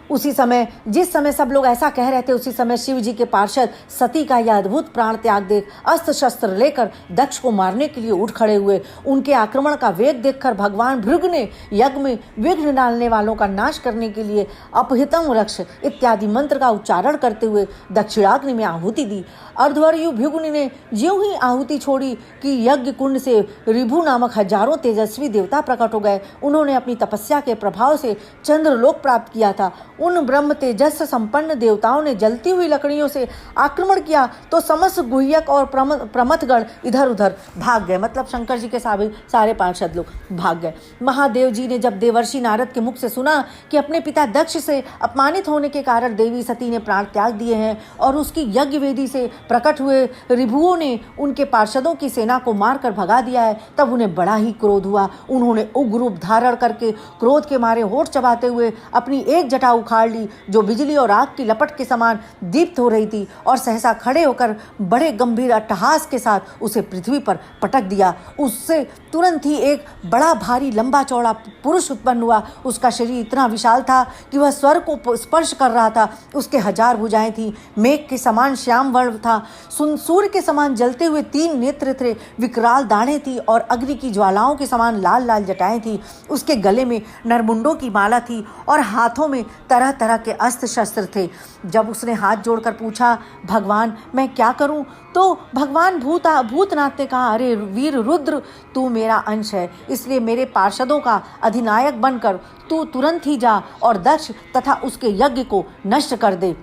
उसी समय, जिस समय सब लोग ऐसा कह रहे थे, उसी समय शिव जी के पार्षद सती का यह अद्भुत प्राण त्याग देख अस्त्र शस्त्र लेकर दक्ष को मारने के लिए उठ खड़े हुए। उनके आक्रमण का वेग देखकर भगवान भृगु ने यज्ञ में विघ्न डालने वालों का नाश करने के लिए अपहितम रक्ष इत्यादि मंत्र का उच्चारण करते हुए दक्षिणाग्नि में आहुति दी। अर्धवर्यु भृगु ने ज्यों ही आहुति छोड़ी कि यज्ञ कुंड से ऋभु नामक हजारों तेजस्वी देवता प्रकट हो गए। उन्होंने अपनी तपस्या के प्रभाव से चंद्रलोक प्राप्त किया था। उन ब्रह्म तेजस संपन्न देवताओं ने जलती हुई लकड़ियों से आक्रमण किया तो समस्त गुह्यक और प्रमथगण इधर उधर भाग गए। मतलब शंकर जी के सारे पार्षद लोग भाग गए। महादेव जी ने जब देवर्षि नारद के मुख से सुना कि अपने पिता दक्ष से अपमानित होने के कारण देवी सती ने प्राण त्याग दिए हैं और उसकी यज्ञ वेदी से प्रकट हुए ऋभुओं ने उनके पार्षदों की सेना को मारकर भगा दिया है, तब उन्हें बड़ा ही क्रोध हुआ। उन्होंने उग्र रूप धारण करके क्रोध के मारे होठ चबाते हुए अपनी एक जटा उखाड़ ली, जो बिजली और आग की लपट के समान दीप्त हो रही थी, और सहसा खड़े होकर बड़े गंभीर अट्टहास के साथ उसे पृथ्वी पर पटक दिया। उससे तुरंत ही एक बड़ा भारी लंबा चौड़ा पुरुष उत्पन्न हुआ। उसका शरीर इतना विशाल था कि वह स्वर्ग को स्पर्श कर रहा था। उसके 1000 भुजाएं थी, मेघ के समान श्याम वर्ण था, सूर्य के समान जलते हुए 3 नेत्र थे, विकराल दाढ़ें थी और अग्नि की ज्वालाओं के समान लाल लाल जटाएं थी। उसके गले में नरमुंडों की माला थी और हाथों में तरह तरह के अस्त्र शस्त्र थे। जब उसने हाथ जोड़कर पूछा, भगवान मैं क्या करूं, तो भगवान भूतनाथ ने कहा, अरे वीर रुद्र, तू मेरा अंश है, इसलिए मेरे पार्षदों का अधिनायक बनकर तू तुरंत ही जा और दक्ष तथा उसके यज्ञ को नष्ट कर दे।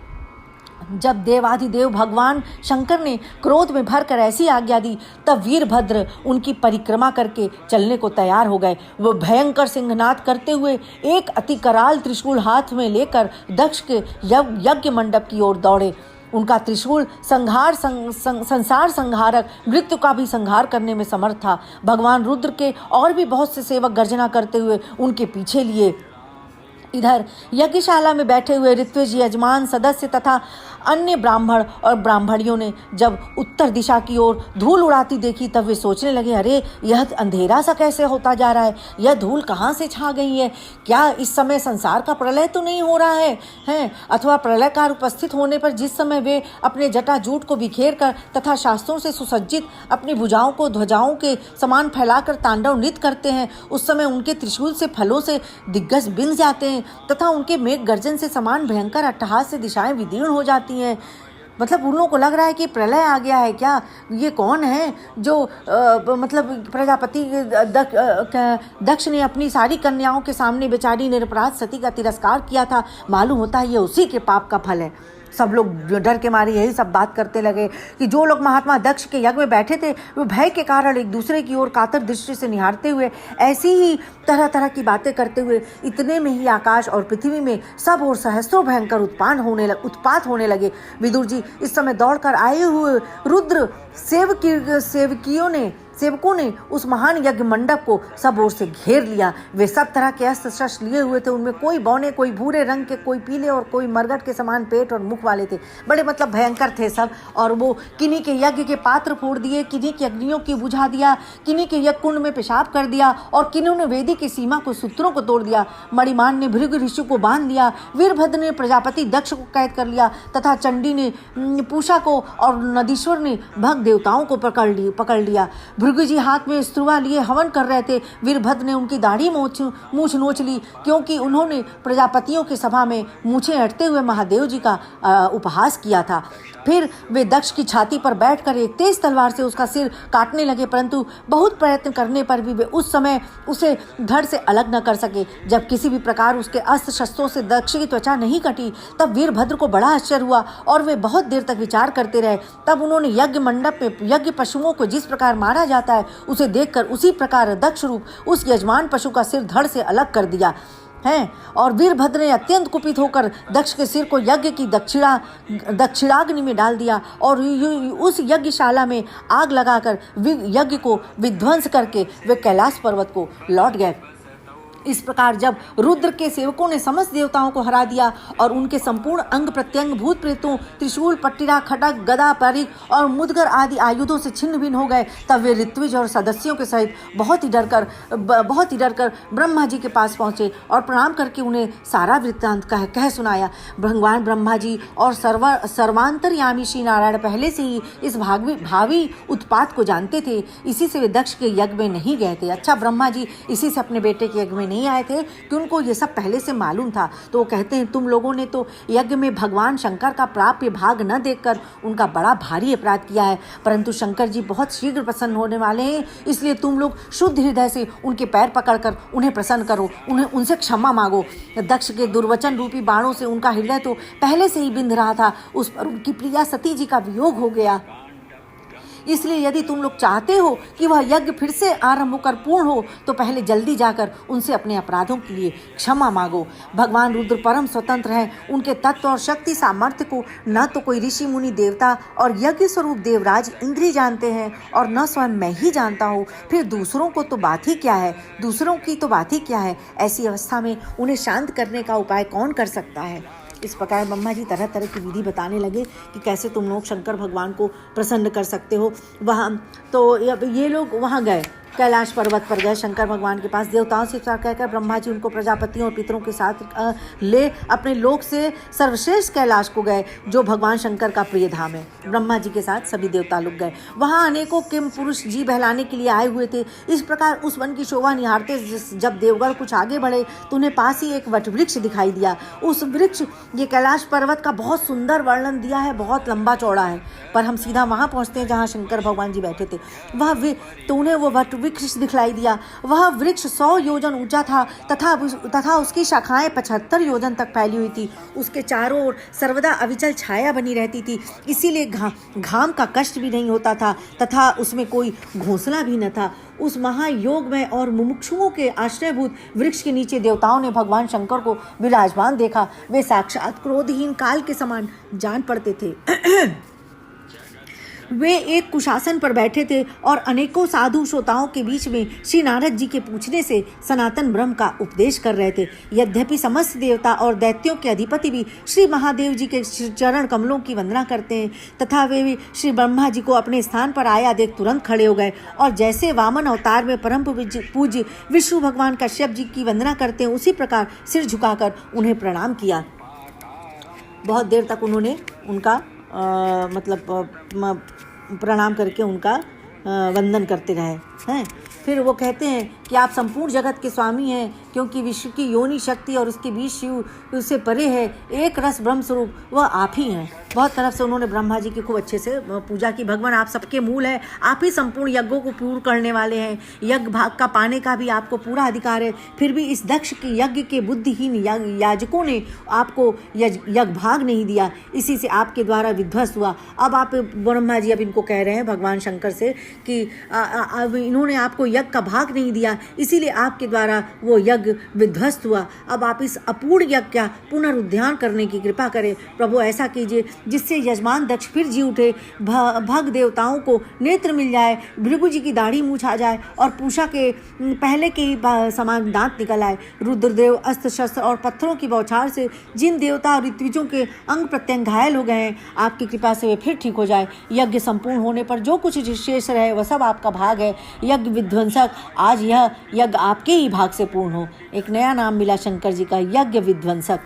जब देवाधिदेव भगवान शंकर ने क्रोध में भरकर ऐसी आज्ञा दी, तब वीरभद्र उनकी परिक्रमा करके चलने को तैयार हो गए। वो भयंकर सिंहनाद करते हुए एक अति कराल त्रिशूल हाथ में लेकर दक्ष के यज्ञ मंडप की ओर दौड़े। उनका त्रिशूल संसार संहारक, मृत्यु का भी संहार करने में समर्थ था। भगवान रुद्र के और भी बहुत से सेवक गर्जना करते हुए उनके पीछे लिए। इधर यज्ञशाला में बैठे हुए ऋत्विज यजमान सदस्य तथा अन्य ब्राह्मण और ब्राह्मणियों ने जब उत्तर दिशा की ओर धूल उड़ाती देखी तब वे सोचने लगे, अरे यह अंधेरा सा कैसे होता जा रहा है, यह धूल कहाँ से छा गई है, क्या इस समय संसार का प्रलय तो नहीं हो रहा है अथवा प्रलय काल उपस्थित होने पर जिस समय वे अपने जटाजूट को बिखेर कर तथा शास्त्रों से सुसज्जित अपनी भुजाओं को ध्वजाओं के समान फैलाकर तांडव नृत्य करते हैं, उस समय उनके त्रिशूल से फलों से दिग्गज बिंद जाते हैं तथा उनके मेघ गर्जन से समान भयंकर अट्टहास से दिशाएं विदीर्ण हो जाती हैं। मतलब उन लोगों को लग रहा है कि प्रलय आ गया है क्या, ये कौन है जो मतलब प्रजापति दक्ष ने अपनी सारी कन्याओं के सामने बेचारी निरपराध सती का तिरस्कार किया था, मालूम होता है ये उसी के पाप का फल है। सब लोग डर के मारे यही सब बात करते लगे कि जो लोग महात्मा दक्ष के यज्ञ में बैठे थे वे भय के कारण एक दूसरे की ओर कातर दृष्टि से निहारते हुए ऐसी ही तरह तरह की बातें करते हुए इतने में ही आकाश और पृथ्वी में सब और सहस्त्रों भयंकर उत्पात होने लगे। विदुर जी इस समय दौड़कर आए हुए रुद्र सेवकों ने उस महान यज्ञ मंडप को सब ओर से घेर लिया। वे सब तरह के अस्त्र शस्त्र लिए हुए थे, उनमें कोई बौने, कोई भूरे रंग के, कोई पीले और कोई मरगट के समान पेट और मुख वाले थे। बड़े मतलब भयंकर थे सब। और वो किन्हीं के यज्ञ के पात्र फोड़ दिए, किन्हीं के अग्नियों की बुझा दिया, किन्हीं के यज्ञ कुंड में पेशाब कर दिया और किन्हीं ने वेदी की सीमा को सूत्रों को तोड़ दिया। मणिमान ने भृगु ऋषि को बांध लिया, वीरभद्र ने प्रजापति दक्ष को कैद कर लिया तथा चंडी ने पूषा को और नदीश्वर ने भक्त देवताओं को पकड़ लिया। भृगु जी हाथ में स्त्रुवा लिए हवन कर रहे थे। वीरभद्र ने उनकी दाढ़ी मूछ नोच ली, क्योंकि उन्होंने प्रजापतियों की सभा में मूछें अटते हुए महादेव जी का उपहास किया था। फिर वे दक्ष की छाती पर बैठकर एक तेज तलवार से उसका सिर काटने लगे, परंतु बहुत प्रयत्न करने पर भी वे उस समय उसे धड़ से अलग न कर सके। जब किसी भी प्रकार उसके अस्त्र शस्त्रों से दक्ष की त्वचा नहीं कटी तब वीरभद्र को बड़ा आश्चर्य हुआ और वे बहुत देर तक विचार करते रहे। तब उन्होंने यज्ञ मंडप में यज्ञ पशुओं को जिस प्रकार मारा जाता है उसे देखकर उसी प्रकार दक्ष रूप उस यजमान पशु का सिर धड़ से अलग कर दिया है। और वीरभद्र ने अत्यंत कुपित होकर दक्ष के सिर को यज्ञ की दक्षिणाग्नि में डाल दिया और उस यज्ञशाला में आग लगाकर यज्ञ को विध्वंस करके वे कैलाश पर्वत को लौट गए। इस प्रकार जब रुद्र के सेवकों ने समस्त देवताओं को हरा दिया और उनके संपूर्ण अंग प्रत्यंग भूत प्रेतों, त्रिशूल, पट्टिरा, खड़ग, गदा, परिघ और मुदगर आदि आयुधों से छिन्न भिन्न हो गए, तब वे ऋत्विज और सदस्यों के सहित बहुत ही डरकर ब्रह्मा जी के पास पहुंचे और प्रणाम करके उन्हें सारा वृत्तांत कह सुनाया। भगवान ब्रह्मा जी और सर्वांतरयामी श्री नारायण पहले से ही इस भावी उत्पात को जानते थे, इसी से वे दक्ष के यज्ञ में नहीं गए थे। अच्छा, ब्रह्मा जी इसी से अपने बेटे के यज्ञ में नहीं आए थे कि उनको ये सब पहले से मालूम था। तो वो कहते हैं, तुम लोगों ने तो यज्ञ में भगवान शंकर का प्राप्य भाग न देखकर उनका बड़ा भारी अपराध किया है, परंतु शंकर जी बहुत शीघ्र प्रसन्न होने वाले हैं, इसलिए तुम लोग शुद्ध हृदय से उनके पैर पकड़कर उन्हें प्रसन्न करो, उनसे क्षमा मांगो। दक्ष के दुर्वचन रूपी बाणों से उनका हृदय तो पहले से ही बिंध रहा था, उस पर उनकी प्रिया सती जी का वियोग हो गया। इसलिए यदि तुम लोग चाहते हो कि वह यज्ञ फिर से आरंभ होकर पूर्ण हो तो पहले जल्दी जाकर उनसे अपने अपराधों के लिए क्षमा मांगो। भगवान रुद्र परम स्वतंत्र हैं, उनके तत्व और शक्ति सामर्थ्य को न तो कोई ऋषि मुनि देवता और यज्ञ स्वरूप देवराज इंद्री जानते हैं और न स्वयं मैं ही जानता हूँ, फिर दूसरों की तो बात ही क्या है। ऐसी अवस्था में उन्हें शांत करने का उपाय कौन कर सकता है। इस प्रकार ब्रह्मा जी तरह तरह की विधि बताने लगे कि कैसे तुम लोग शंकर भगवान को प्रसन्न कर सकते हो। वहाँ तो ये लोग वहाँ गए, कैलाश पर्वत पर गए शंकर भगवान के पास। देवताओं से कहकर ब्रह्मा जी उनको प्रजापतियों और पितरों के साथ ले अपने लोक से सर्वश्रेष्ठ कैलाश को गए, जो भगवान शंकर का प्रिय धाम है। ब्रह्मा जी के साथ सभी देवता लोग गए। वहाँ अनेकों किम पुरुष जी बहलाने के लिए आए हुए थे। इस प्रकार उस वन की शोभा निहारते जब देवगण कुछ आगे बढ़े तो उन्हें पास ही एक वट वृक्ष दिखाई दिया। उस वृक्ष, ये कैलाश पर्वत का बहुत सुंदर वर्णन दिया है, बहुत लंबा चौड़ा है, पर हम सीधा वहाँ पहुँचते हैं जहाँ शंकर भगवान जी बैठे थे। तो उन्हें वो वट वृक्ष दिखलाई दिया। वह वृक्ष 100 योजन ऊंचा था तथा उसकी शाखाएं 75 योजन तक फैली हुई थी। उसके चारों ओर सर्वदा अविचल छाया बनी रहती थी, इसीलिए घाम का कष्ट भी नहीं होता था तथा उसमें कोई घोंसला भी न था। उस महायोग में और मुमुक्षुओं के आश्रयभूत वृक्ष के नीचे देवताओं ने भगवान शंकर को विराजमान देखा। वे साक्षात क्रोधहीन काल के समान जान पड़ते थे। वे एक कुशासन पर बैठे थे और अनेकों साधु श्रोताओं के बीच में श्री नारद जी के पूछने से सनातन ब्रह्म का उपदेश कर रहे थे। यद्यपि समस्त देवता और दैत्यों के अधिपति भी श्री महादेव जी के चरण कमलों की वंदना करते हैं, तथा वे भी श्री ब्रह्मा जी को अपने स्थान पर आया देख तुरंत खड़े हो गए और जैसे वामन अवतार में परम पूज्य विष्णु भगवान कश्यप जी की वंदना करते हैं, उसी प्रकार सिर झुकाकर उन्हें प्रणाम किया। बहुत देर तक उन्होंने उनका प्रणाम करके उनका वंदन करते रहे हैं। फिर वो कहते हैं कि आप संपूर्ण जगत के स्वामी हैं, क्योंकि विश्व की योनि शक्ति और उसके बीच शिव उससे परे है, एक रस ब्रह्म स्वरूप वह आप ही हैं। बहुत तरफ से उन्होंने ब्रह्मा जी की खूब अच्छे से पूजा की। भगवान आप सबके मूल हैं, आप ही संपूर्ण यज्ञों को पूर्ण करने वाले हैं, यज्ञ भाग का पाने का भी आपको पूरा अधिकार है। फिर भी इस दक्ष के यज्ञ के बुद्धिहीन याजकों ने आपको यज्ञ भाग नहीं दिया, इसी से आपके द्वारा विध्वस्त हुआ। अब आप ब्रह्मा जी अब इनको कह रहे हैं भगवान शंकर से कि इन्होंने आपको यज्ञ का भाग नहीं दिया, इसीलिए आपके द्वारा वो यज्ञ विध्वस्त हुआ। अब आप इस अपूर्ण यज्ञ का पुनरुद्धार करने की कृपा करें प्रभु, ऐसा कीजिए जिससे यजमान दक्ष फिर जी उठे, भग देवताओं को नेत्र मिल जाए, भृगु जी की दाढ़ी मूछ आ जाए और पूषा के पहले के ही समान दांत निकल आए। रुद्रदेव अस्त्र शस्त्र और पत्थरों की बौछार से जिन देवता और ऋत्विजों के अंग प्रत्यंग घायल हो गए हैं, आपकी कृपा से वे फिर ठीक हो जाए। यज्ञ संपूर्ण होने पर जो कुछ शेष रहे वह सब आपका भाग है। यज्ञ विध्वंसक, आज यह यज्ञ आपके ही भाग से पूर्ण हो। एक नया नाम मिला शंकर जी का, यज्ञ विध्वंसक।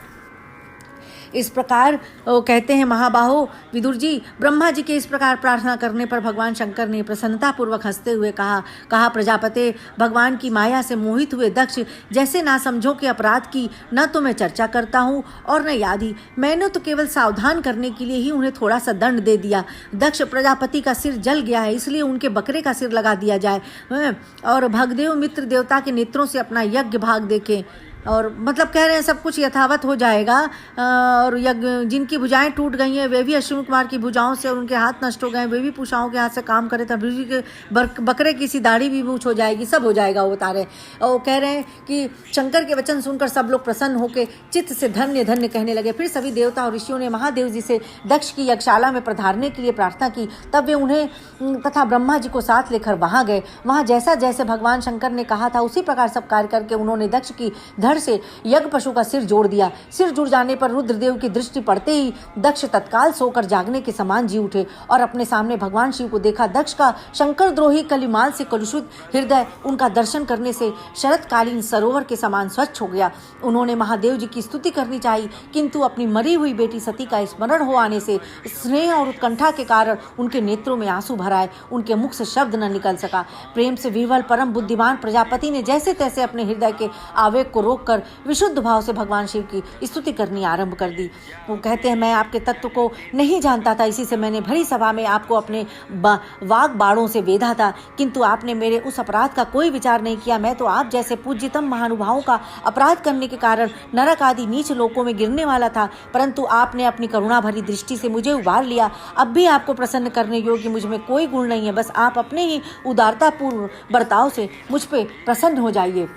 इस प्रकार कहते हैं महाबाहो विदुर जी, ब्रह्मा जी के इस प्रकार प्रार्थना करने पर भगवान शंकर ने प्रसन्नतापूर्वक हंसते हुए कहा प्रजापते, भगवान की माया से मोहित हुए दक्ष जैसे ना समझो के अपराध की न तो मैं चर्चा करता हूँ और न याद ही, मैंने तो केवल सावधान करने के लिए ही उन्हें थोड़ा सा दंड दे दिया। दक्ष प्रजापति का सिर जल गया है, इसलिए उनके बकरे का सिर लगा दिया जाए और भगदेव मित्र देवता के नेत्रों से अपना यज्ञ भाग देखें। और मतलब कह रहे हैं सब कुछ यथावत हो जाएगा। और यज्ञ जिनकी भुजाएं टूट गई हैं वे भी अश्विनी कुमार की भुजाओं से, और उनके हाथ नष्ट हो गए वे भी पूषाओं के हाथ से काम करे, तब ऋषि के बकरे की सी दाढ़ी भी मूछ हो जाएगी, सब हो जाएगा। वो बता रहे और वो कह रहे हैं कि शंकर के वचन सुनकर सब लोग प्रसन्न होकर चित्त से धन्य धन्य कहने लगे। फिर सभी देवता और ऋषियों ने महादेव जी से दक्ष की यज्ञशाला में पधारने के लिए प्रार्थना की। तब वे उन्हें तथा ब्रह्मा जी को साथ लेकर वहां गए। वहां जैसा जैसे भगवान शंकर ने कहा था उसी प्रकार सब कार्य करके उन्होंने दक्ष की धड़ से यज्ञ पशु का सिर जोड़ दिया। सिर जुड़ जाने पर रुद्रदेव की दृष्टि पड़ते ही दक्ष तत्काल सोकर जागने के समान जी उठे और अपने सामने भगवान शिव को देखा। दक्ष का शंकर द्रोही कलिमाल से कलुषित हृदय उनका दर्शन करने से शरतकालीन सरोवर के समान स्वच्छ हो गया। उन्होंने महादेव जी की स्तुति करनी चाहिए, किंतु अपनी मरी हुई बेटी सती का स्मरण हो आने से स्नेह और उत्कंठा के कारण उनके नेत्रों में आंसू भर आए, उनके मुख से शब्द न निकल सका। प्रेम से विह्वल परम बुद्धिमान प्रजापति ने जैसे तैसे अपने हृदय के आवेग को रोककर विशुद्ध भाव से भगवान शिव की स्तुति करनी आरंभ कर दी। वो कहते हैं मैं आपके तत्व को नहीं जानता था, इसी से मैंने भरी सभा में आपको अपने वाग बाणों से वेधा था, किंतु आपने मेरे उस अपराध का कोई विचार नहीं किया। मैं तो आप जैसे पूज्यतम महानुभावों का अपराध करने के कारण नरक आदि नीच लोकों में गिरने वाला था, परंतु आपने अपनी करुणा भरी दृष्टि से मुझे उबार लिया। अब भी आपको प्रसन्न करने योग्य मुझ में कोई गुण नहीं है, बस आप अपने ही उदारतापूर्ण बर्ताव से मुझ पे प्रसन्न हो जाइए।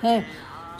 है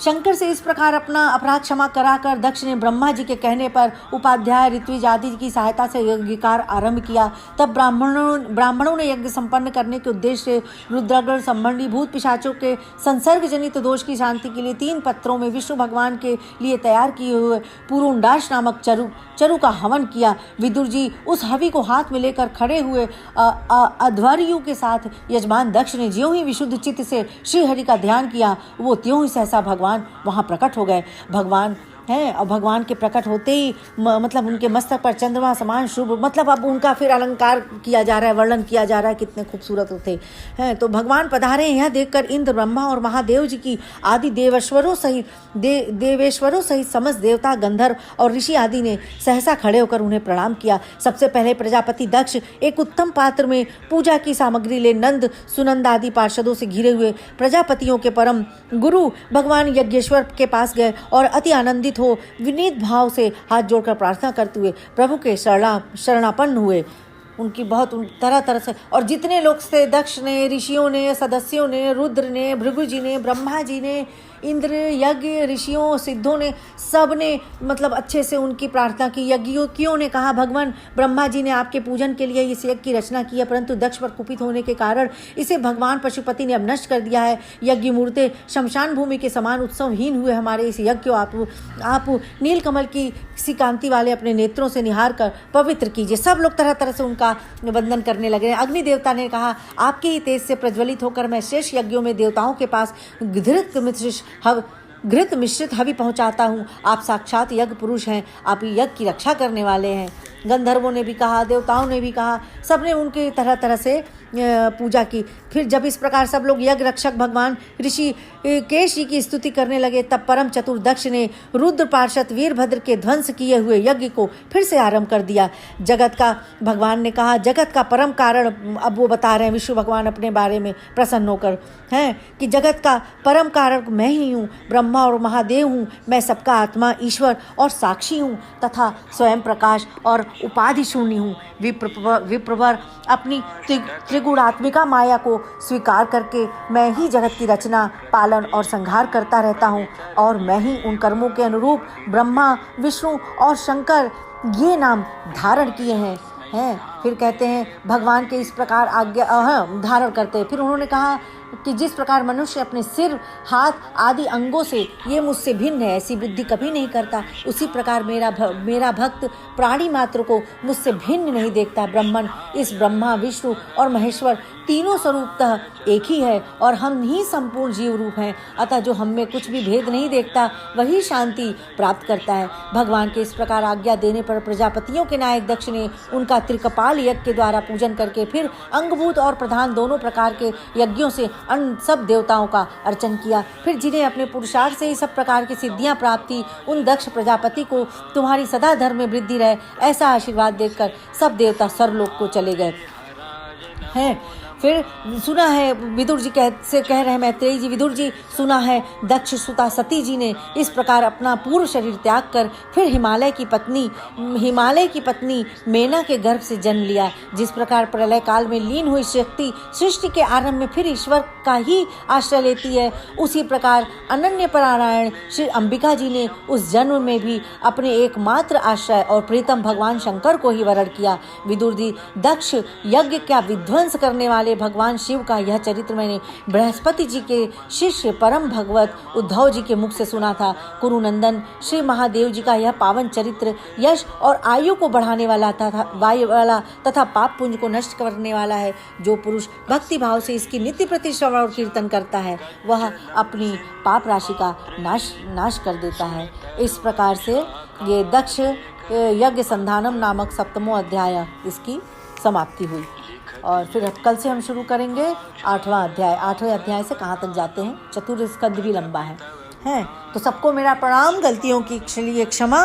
शंकर से इस प्रकार अपना अपराध क्षमा कराकर दक्ष ने ब्रह्मा जी के कहने पर उपाध्याय ऋत्विज आदि की सहायता से यज्ञकार आरंभ किया। तब ब्राह्मणों ने यज्ञ संपन्न करने के उद्देश्य से रुद्राग्र संबंधी भूत पिशाचों के संसर्ग जनित दोष की शांति के लिए 3 पत्रों में विष्णु भगवान के लिए तैयार किए हुए पुरुंडाश नामक चरु का हवन किया। विदुर जी उस हवि को हाथ में लेकर खड़े हुए अध्वर्यु के साथ यजमान दक्ष ने ज्यों ही विशुद्ध चित्त से श्री हरि का ध्यान किया, वो त्यों ही सहसा भगवान वहां प्रकट हो गए। भगवान हैं और भगवान के प्रकट होते ही मतलब उनके मस्तक पर चंद्रमा समान शुभ, मतलब अब उनका फिर अलंकार किया जा रहा है, वर्णन किया जा रहा है कितने खूबसूरत होते हैं। तो भगवान पधारे यह देखकर इंद्र ब्रह्मा और महादेव जी की आदि देवेश्वरों सहित समस्त देवता गंधर्व और ऋषि आदि ने सहसा खड़े होकर उन्हें प्रणाम किया। सबसे पहले प्रजापति दक्ष एक उत्तम पात्र में पूजा की सामग्री ले नंद सुनंद आदि पार्षदों से घिरे हुए प्रजापतियों के परम गुरु भगवान यज्ञेश्वर के पास गए और अति आनंदित हो विनीत भाव से हाथ जोड़कर प्रार्थना करते हुए प्रभु के शरणापन्न हुए। उनकी बहुत तरह तरह से, और जितने लोग थे, दक्ष ने, ऋषियों ने, सदस्यों ने, रुद्र ने, भृगु जी ने, ब्रह्मा जी ने, इंद्र, यज्ञ, ऋषियों, सिद्धों ने, सब ने मतलब अच्छे से उनकी प्रार्थना की। यज्ञियों ने कहा, भगवान ब्रह्मा जी ने आपके पूजन के लिए इस यज्ञ की रचना की है, परंतु दक्ष पर कुपित होने के कारण इसे भगवान पशुपति ने अब नष्ट कर दिया है। यज्ञ मूर्ते शमशान भूमि के समान उत्सवहीन हुए हमारे इस यज्ञ को आप नीलकमल की सी कांति वाले अपने नेत्रों से निहार कर पवित्र कीजिए। सब लोग तरह तरह से उनका वंदन करने लगे। अग्नि देवता ने कहा, आपके ही तेज से प्रज्वलित होकर मैं शेष यज्ञों में देवताओं के पास घृत मिश्रित हवि पहुंचाता हूँ। आप साक्षात यज्ञ पुरुष हैं, आप यज्ञ की रक्षा करने वाले हैं। गंधर्वों ने भी कहा, देवताओं ने भी कहा, सबने उनके तरह तरह से पूजा की। फिर जब इस प्रकार सब लोग यज्ञ रक्षक भगवान ऋषि केश जी की स्तुति करने लगे, तब परम चतुर दक्ष ने रुद्र पार्षद वीरभद्र के ध्वंस किए हुए यज्ञ को फिर से आरंभ कर दिया। जगत का भगवान ने कहा, जगत का परम कारण, अब वो बता रहे हैं विष्णु भगवान अपने बारे में प्रसन्न होकर हैं कि जगत का परम कारण मैं ही हूँ, ब्रह्मा और महादेव हूँ। मैं सबका आत्मा, ईश्वर और साक्षी हूँ तथा स्वयं प्रकाश और उपाधि शून्य हूँ। विप्रवर अपनी त्रिगुणात्मिका माया को स्वीकार करके मैं ही जगत की रचना, पालन और संहार करता रहता हूँ, और मैं ही उन कर्मों के अनुरूप ब्रह्मा, विष्णु और शंकर ये नाम धारण किए हैं। फिर कहते हैं भगवान के इस प्रकार आज्ञा धारण करते हैं। फिर उन्होंने कहा कि जिस प्रकार मनुष्य अपने सिर, हाथ आदि अंगों से ये मुझसे भिन्न है, ऐसी बुद्धि कभी नहीं करता, उसी प्रकार मेरा भक्त प्राणी मात्र को मुझसे भिन्न नहीं देखता। ब्रह्मन इस ब्रह्मा, विष्णु और महेश्वर तीनों स्वरूपतः एक ही है और हम ही संपूर्ण जीव रूप हैं। अतः जो हम में कुछ भी भेद नहीं देखता वही शांति प्राप्त करता है। भगवान के इस प्रकार आज्ञा देने पर प्रजापतियों के नायक दक्ष ने उनका त्रिकपाल यज्ञ के द्वारा पूजन करके फिर अंगभूत और प्रधान दोनों प्रकार के यज्ञों से अन्य सब देवताओं का अर्चन किया। फिर जिन्हें अपने पुरुषार्थ से ही सब प्रकार की सिद्धियां प्राप्त थी, उन दक्ष प्रजापति को तुम्हारी सदा धर्म में वृद्धि रहे ऐसा आशीर्वाद देकर सब देवता स्वर्गलोक को चले गए हैं। फिर सुना है विदुर जी कह रहे हैं, मैत्रेयी जी, विदुर जी, सुना है दक्ष सुता सती जी ने इस प्रकार अपना पूर्व शरीर त्याग कर फिर हिमालय की पत्नी मेना के गर्भ से जन्म लिया। जिस प्रकार प्रलय काल में लीन हुई शक्ति सृष्टि के आरंभ में फिर ईश्वर का ही आश्रय लेती है, उसी प्रकार अनन्य परायण श्री अंबिका जी ने उस जन्म में भी अपने एकमात्र आश्रय और प्रीतम भगवान शंकर को ही वरण किया। विदुर जी, दक्ष यज्ञ का विध्वंस करने वाले भगवान शिव का यह चरित्र मैंने बृहस्पति जी के शिष्य परम भगवत उद्धव जी के मुख से सुना था। कुरुनंदन श्री महादेव जी का यह पावन चरित्र यश और आयु को बढ़ाने वाला तथा पाप पुंज को नष्ट करने वाला है। जो पुरुष भक्ति भाव से इसकी नित्य प्रति श्रवण और कीर्तन करता है वह अपनी पाप राशि का नाश कर देता है। इस प्रकार से ये दक्ष यज्ञ संधानम नामक 7वां अध्याय इसकी समाप्ति हुई। और फिर कल से हम शुरू करेंगे 8वां अध्याय। 8वें अध्याय से कहाँ तक जाते हैं, चतुर्स्कंध भी लंबा है। तो सबको मेरा प्रणाम, गलतियों की लिए क्षमा।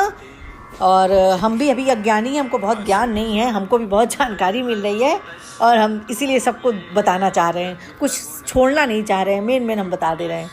और हम भी अभी अज्ञानी हैं, हमको बहुत ज्ञान नहीं है, हमको भी बहुत जानकारी मिल रही है और हम इसीलिए सबको बताना चाह रहे हैं, कुछ छोड़ना नहीं चाह रहे हैं, मेन हम बता दे रहे हैं।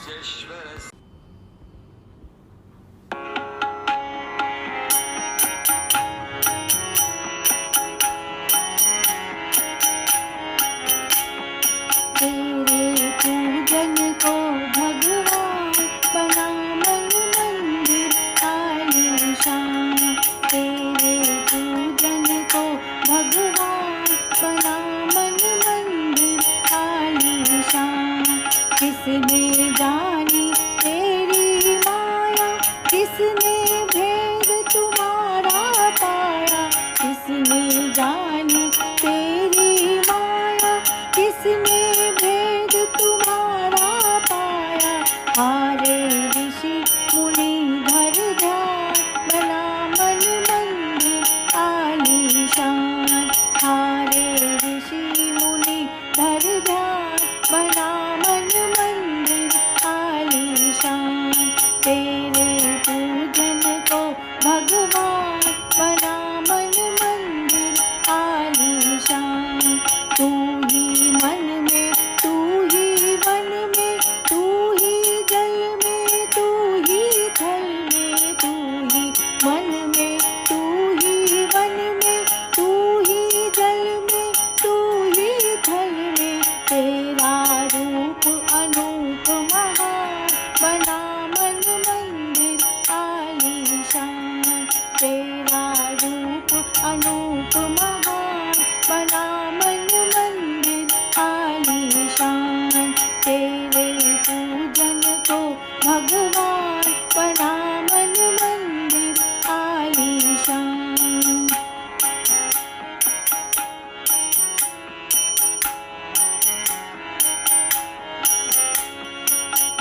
किसने जानी तेरी माया, किसने भेद तुम्हारा पाया, किसने जानी तेरी माया, किसने भेद तुम्हारा पाया। हारे ऋषि मुनि धर ध्यान, बना मन मंदिर आलीशान। हारे ऋषि मुनि धर ध्यान, बना तेरे पूजन को भगवान बना मन मंदिर आलीशान। तू ही मन में, तू ही वन में, तू ही जल में, तू ही थल में, तू ही मन में, तू ही वन में, तू ही जल में, तेरा रूप अनूप महान बना मन मंदिर आलीशान। तेरे पूजन को भगवान बना मन मंदिर आलीशान।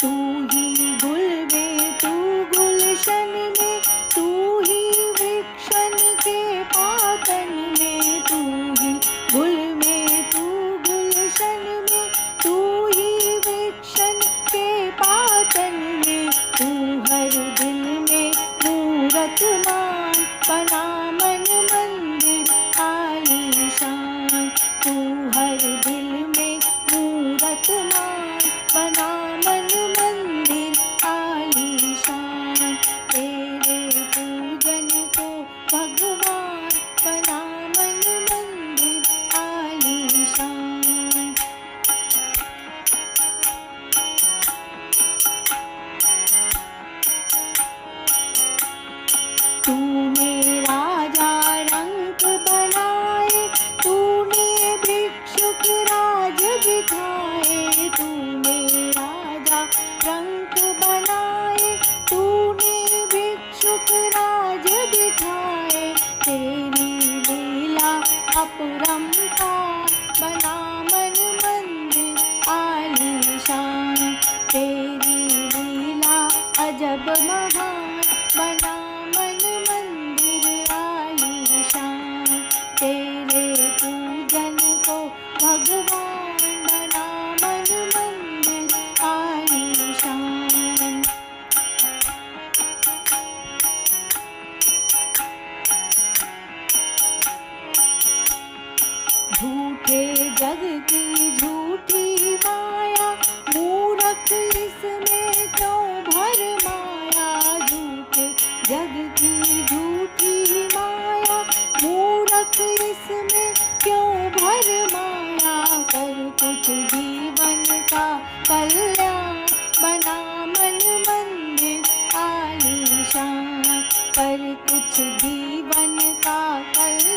तू ही गुल में तू गुलशन में, तू ही वृक्षन के पातन में। तू ही गुल में तू गुलशन में, तू ही वृक्षन के पातन में। तू हर दिल में मूरत मान बना मन मंदिर आलीशान। तू हर दिल में मूरत मान बना मन मंदिर आलीशान। तेरे पूजन को भगवान बना मन मंदिर आलीशान। तूने राजा रंक बनाए, तूने भिक्षुक राज दिखाए। तूने राजा रंक बनाए, तूने भिक्षुक राज दिखाए। तेरी लीला अपरंपार बना मन मंदिर आलीशान। तेरी लीला अजब महान बना मन मंदिर आलीशान। तेरे पूजन को भगवान बना मन मंदिर आलीशान। झूठे जग की झूठी माया, मूरख इसमें क्यों भरमाया। झूठे जग की झूठी माया, मूरख इसमें क्यों भरमाया। कर कुछ जीवन का कल्याण बना मन मंदिर आलीशान। कर कुछ जीवन का कल्याण